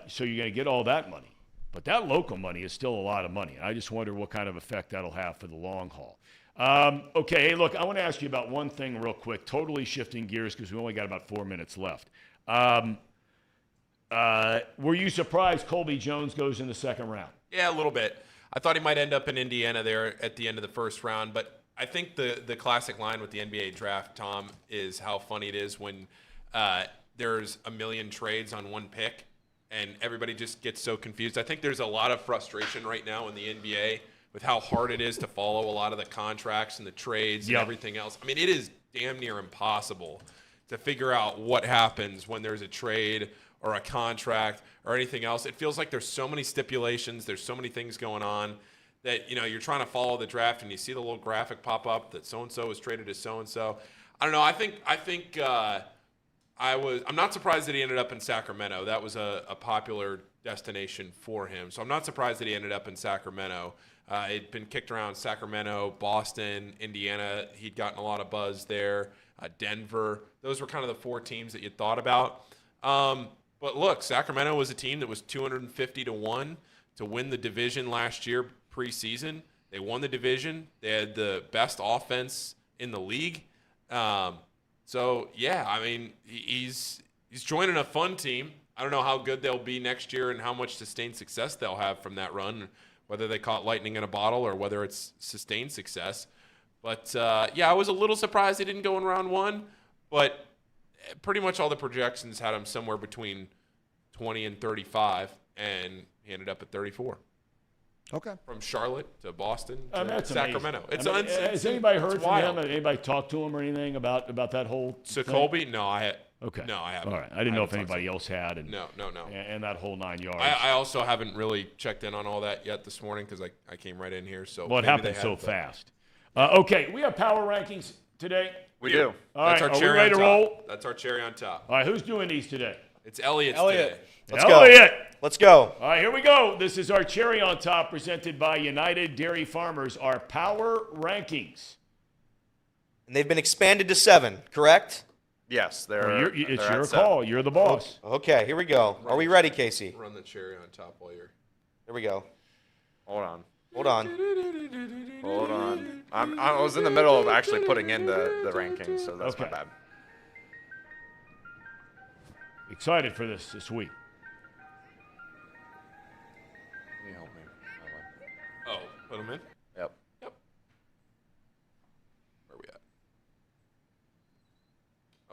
So you're going to get all that money. But that local money is still a lot of money. I just wonder what kind of effect that'll have for the long haul. Okay, hey, look, I want to ask you about one thing real quick, totally shifting gears because we only got about 4 minutes left. Were you surprised Colby Jones goes in the second round? Yeah, a little bit. I thought he might end up in Indiana there at the end of the first round, but I think the classic line with the NBA draft, Tom, is how funny it is when there's a million trades on one pick, and everybody just gets so confused. I think there's a lot of frustration right now in the NBA with how hard it is to follow a lot of the contracts and the trades and everything else. I mean, it is damn near impossible to figure out what happens when there's a trade or a contract or anything else. It feels like there's so many stipulations, there's so many things going on that, you're trying to follow the draft and you see the little graphic pop up that so-and-so was traded to so-and-so. I don't know. I think I'm not surprised that he ended up in Sacramento. That was a popular destination for him. So I'm not surprised that he ended up in Sacramento. He'd been kicked around Sacramento, Boston, Indiana. He'd gotten a lot of buzz there. Denver. Those were kind of the 4 teams that you thought about. But look, Sacramento was a team that was 250-1 to win the division last year preseason. They won the division. They had the best offense in the league. So yeah, I mean, he's joining a fun team. I don't know how good they'll be next year and how much sustained success they'll have from that run, whether they caught lightning in a bottle or whether it's sustained success. But yeah, I was a little surprised he didn't go in round 1, but pretty much all the projections had him somewhere between 20 and 35, and he ended up at 34. Okay. From Charlotte to Boston to That's Sacramento. amazing. Has anybody heard from him? Anybody talked to him or anything about that whole thing? Colby? No, I had. Okay. No, I haven't. All right. I didn't know if anybody else had. No. And that whole 9 yards. I also haven't really checked in on all that yet this morning because I came right in here. So it happened so fast. Okay, we have power rankings today. We do. All right, That's our are we cherry ready on to top. roll? That's our cherry on top. All right, who's doing these today? It's Elliot. Let's Elliot. go. Let's go. All right, here we go. This is our cherry on top presented by United Dairy Farmers, our power rankings. And they've been expanded to 7, correct? Yes, It's your call. You're the boss. Okay, here we go. Are we ready, Casey? Run the cherry on top while you're. Here we go. Hold on. Hold on. I was in the middle of actually putting in the rankings, so that's my bad. Excited for this week. Can you help me? Oh, put them in? Yep. Where are we at?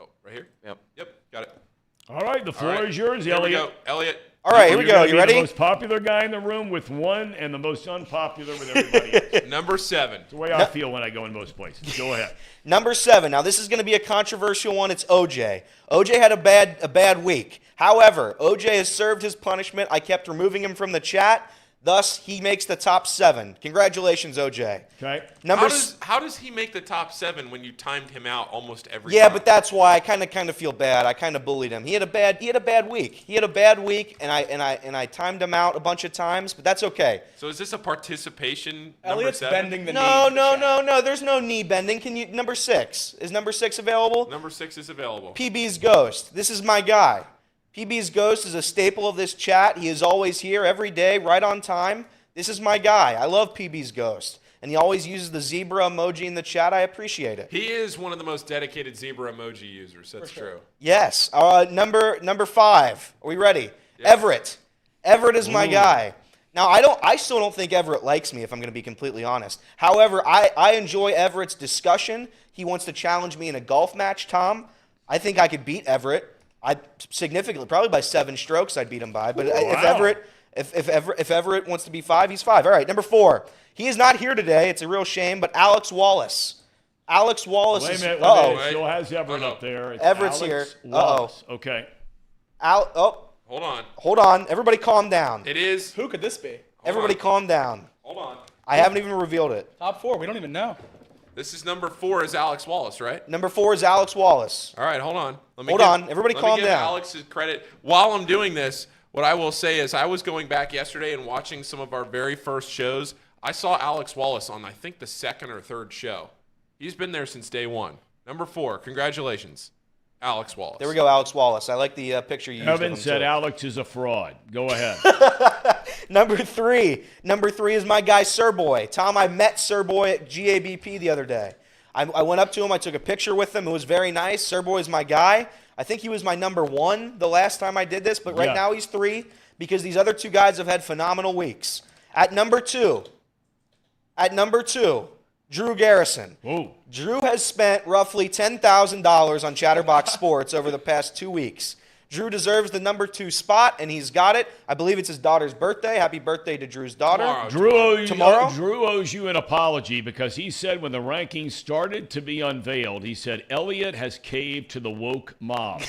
Oh, right here? Yep. Got it. All right, the floor is yours, Here we Elliot. go. Elliot. All right, here we go. You're You ready? The most popular guy in the room with 1 and the most unpopular with everybody else. Number 7. It's the way I feel when I go in most places. Go ahead. Number 7. Now, this is going to be a controversial one. It's OJ. OJ had a bad week. However, OJ has served his punishment. I kept removing him from the chat. Thus, he makes the top 7. Congratulations, OJ. Okay. How does he make the top 7 when you timed him out almost every Yeah, time? but that's why I kind of feel bad. I kind of bullied him. He had a bad week. And I timed him out a bunch of times, but that's okay. So is this a participation Elliot's number 7? bending the knee. No. There's no knee bending. Number 6? Is number 6 available? Number 6 is available. PB's Ghost. This is my guy. PB's Ghost is a staple of this chat. He is always here every day, right on time. This is my guy. I love PB's Ghost. And he always uses the zebra emoji in the chat. I appreciate it. He is one of the most dedicated zebra emoji users. That's true. Yes. Number 5. Are we ready? Yeah. Everett is my guy. Now, I still don't think Everett likes me, if I'm going to be completely honest. However, I enjoy Everett's discussion. He wants to challenge me in a golf match, Tom. I think I could beat Everett. Significantly, probably by 7 strokes, I'd beat him by. But if Everett wants to be 5, he's 5. All right, number 4. He is not here today. It's a real shame, but Alex Wallace. Alex Wallace Wait is. a minute. Still has Everett up there. It's Everett's Alex here. Wallace. Okay. Hold on. Everybody calm down. It is. Who could this be? Everybody calm down. Hold on. I haven't even revealed it. Top 4. We don't even know. This is number 4 is Alex Wallace, right? Number 4 is Alex Wallace. All right, hold on. Everybody calm down. Let me give Alex's credit. While I'm doing this, what I will say is I was going back yesterday and watching some of our very first shows. I saw Alex Wallace on, I think, the 2nd or 3rd show. He's been there since day 1. Number 4, congratulations, Alex Wallace. There we go, Alex Wallace. I like the picture you used. Evan said Alex is a fraud. Go ahead. Number 3 is my guy, Sir Boy. Tom, I met Sir Boy at GABP the other day. I went up to him. I took a picture with him. It was very nice. Sir Boy is my guy. I think he was my number 1 the last time I did this, but right now he's 3 because these other 2 guys have had phenomenal weeks. At number 2, Drew Garrison. Whoa. Drew has spent roughly $10,000 on Chatterbox Sports over the past 2 weeks. Drew deserves the number 2 spot, and he's got it. I believe it's his daughter's birthday. Happy birthday to Drew's daughter. Tomorrow? Drew owes you an apology because he said when the rankings started to be unveiled, he said Elliott has caved to the woke mob.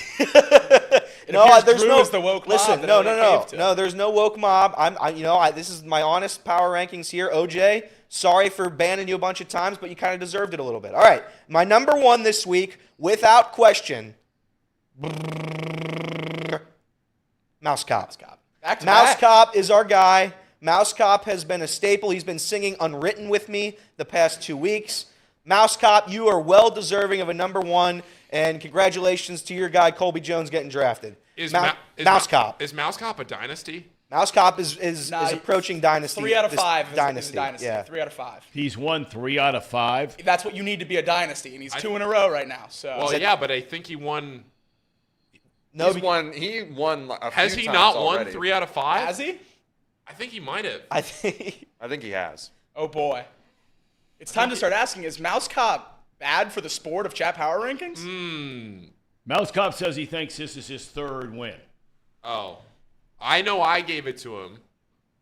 No, there's Drew no. is the woke mob listen, that no, Elliott no, caved to. no. There's no woke mob. This is my honest power rankings here. OJ, sorry for banning you a bunch of times, but you kind of deserved it a little bit. All right, my number 1 this week, without question. Mouse Cop. Back to Mouse back. Cop is our guy. Mouse Cop has been a staple. He's been singing Unwritten with me the past 2 weeks. Mouse Cop, you are well deserving of a number 1, and congratulations to your guy Colby Jones getting drafted. Mouse Cop. Is Mouse Cop a dynasty? Mouse Cop is approaching dynasty. 3 out of 5 dynasty. is a dynasty. Yeah. 3 out of 5. He's won 3 out of 5. That's what you need to be a dynasty, and he's 2 in a row right now. So Well, yeah, but I think he won. No, He won. Has few he times not already. won 3 out of 5? has he? I think he might have. I think. I think he has. Oh boy, it's time to start asking: is Mouse Cop bad for the sport of chat power rankings? Mouse Cop says he thinks this is his 3rd win. Oh, I know I gave it to him.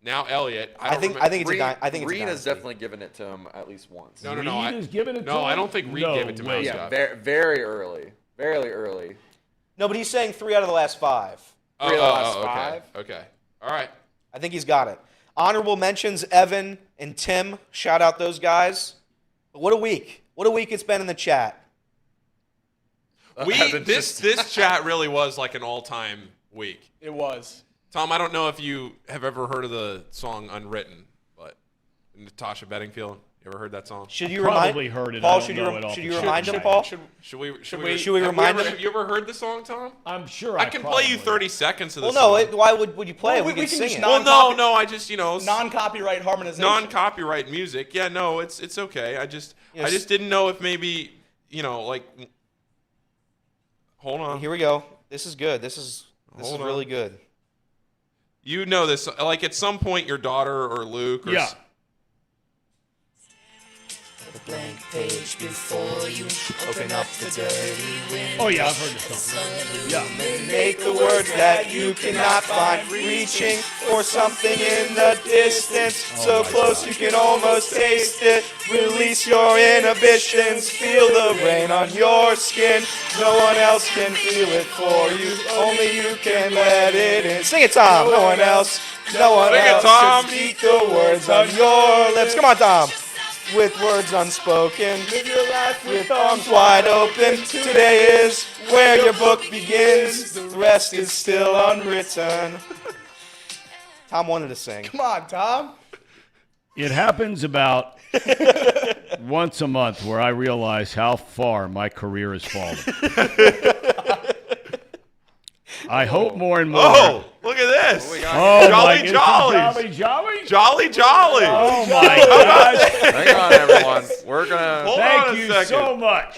Now Elliott. I think it's Reed, a dynasty. Reed has definitely given it to him at least once. No. Reed has given it to No, him? I don't think Reed No gave it to way. Mouse Yeah, Cop. very early. Very early. No, but he's saying 3 out of the last 5. 3 of the last okay. 5. Okay. All right. I think he's got it. Honorable mentions, Evan and Tim. Shout out those guys. But what a week. What a week it's been in the chat. This chat really was like an all-time week. It was. Tom, I don't know if you have ever heard of the song Unwritten, but Natasha Bedingfield. You ever heard that song? Should you Probably remind heard it. Paul? I don't know it off Should the you top remind of him, my Paul? head. Should we Should we remind him? Have you ever heard the song, Tom? I'm sure I can play you 30 seconds of the Well, no. song. Why would you play it? Well, We can sing just it. Well, no. I just Non-copyright harmonization. non-copyright music. Yeah, no, it's okay. I just didn't know if maybe like. Hold on. Here we go. This is good. This is Hold really on. good. You know this. Like at some point, your daughter or Luke. Or Yeah. Blank page before you open up the dirty window. Oh, yeah, I've heard this song. Yeah. Make the words that you cannot find, reaching for something in the distance, so close you can almost taste it. Release your inhibitions, feel the rain on your skin. No one else can feel it for you, only you can let it in. Sing it, Tom. No one else Tom. can speak the words on your lips. Come on, Tom. With words unspoken, live your life with arms wide open. Today is where your book begins. The rest is still unwritten. Tom wanted to sing. Come on, Tom. It happens about once a month where I realize how far my career has fallen. I hope more and more. Oh, look at this. Oh, Jolly my Jollies. Jolly? Jolly Jolly. Oh, my gosh. Hang on, everyone. We're gonna. Hold on Thank a you second. so much.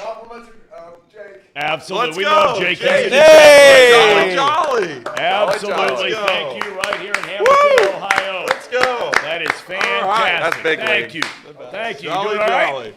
Absolutely. Let's We go, love Jake. Jake. Hey! Jolly. Absolutely. Let's go. Thank you right here in Hamilton, Ohio. Let's go. That is fantastic. right. That's big Thank league. you. Thank you. Jolly Doing all right? Jolly.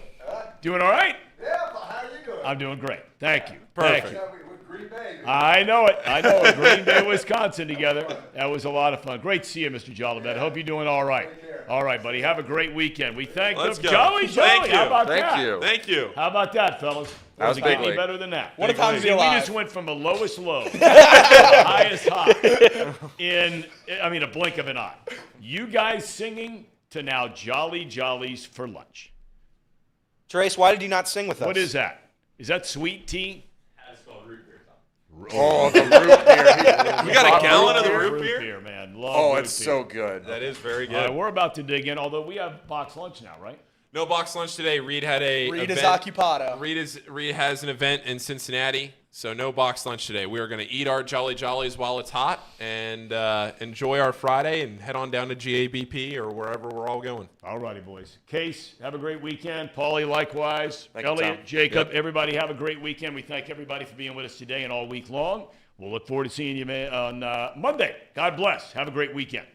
Doing all right? Yeah, how are you doing? I'm doing great. Thank you. Perfect. Thank you. With Green Bay. I know it. Green Bay, Wisconsin together. That was a lot of fun. Great to see you, Mr. Jollivet. I hope you're doing all right. All right, buddy. Have a great weekend. We thank Let's the go. Jolly. Thank you. How about Thank that? you. Thank you. How about that, fellas? That was Doesn't big get any league. better than that. What a time to be We alive. just went from the lowest low to the highest high in, a blink of an eye. You guys singing to now Jolly Jollies for lunch. Trace, why did you not sing with us? What is that? Is that sweet tea? Oh, the root beer. We got a gallon of the Root root beer? beer, man. Love Oh, root it's beer. so good. That is very All right, good. we're about to dig in, although we have box lunch now, right? No box lunch today. Reed had a Reed event. is occupado. Reed has an event in Cincinnati, so no box lunch today. We are going to eat our Jolly Jollies while it's hot and enjoy our Friday and head on down to GABP or wherever we're all going. All righty, boys. Case, have a great weekend. Paulie, likewise. Thank you, Elliot, Tom. Jacob, everybody have a great weekend. We thank everybody for being with us today and all week long. We'll look forward to seeing you on Monday. God bless. Have a great weekend.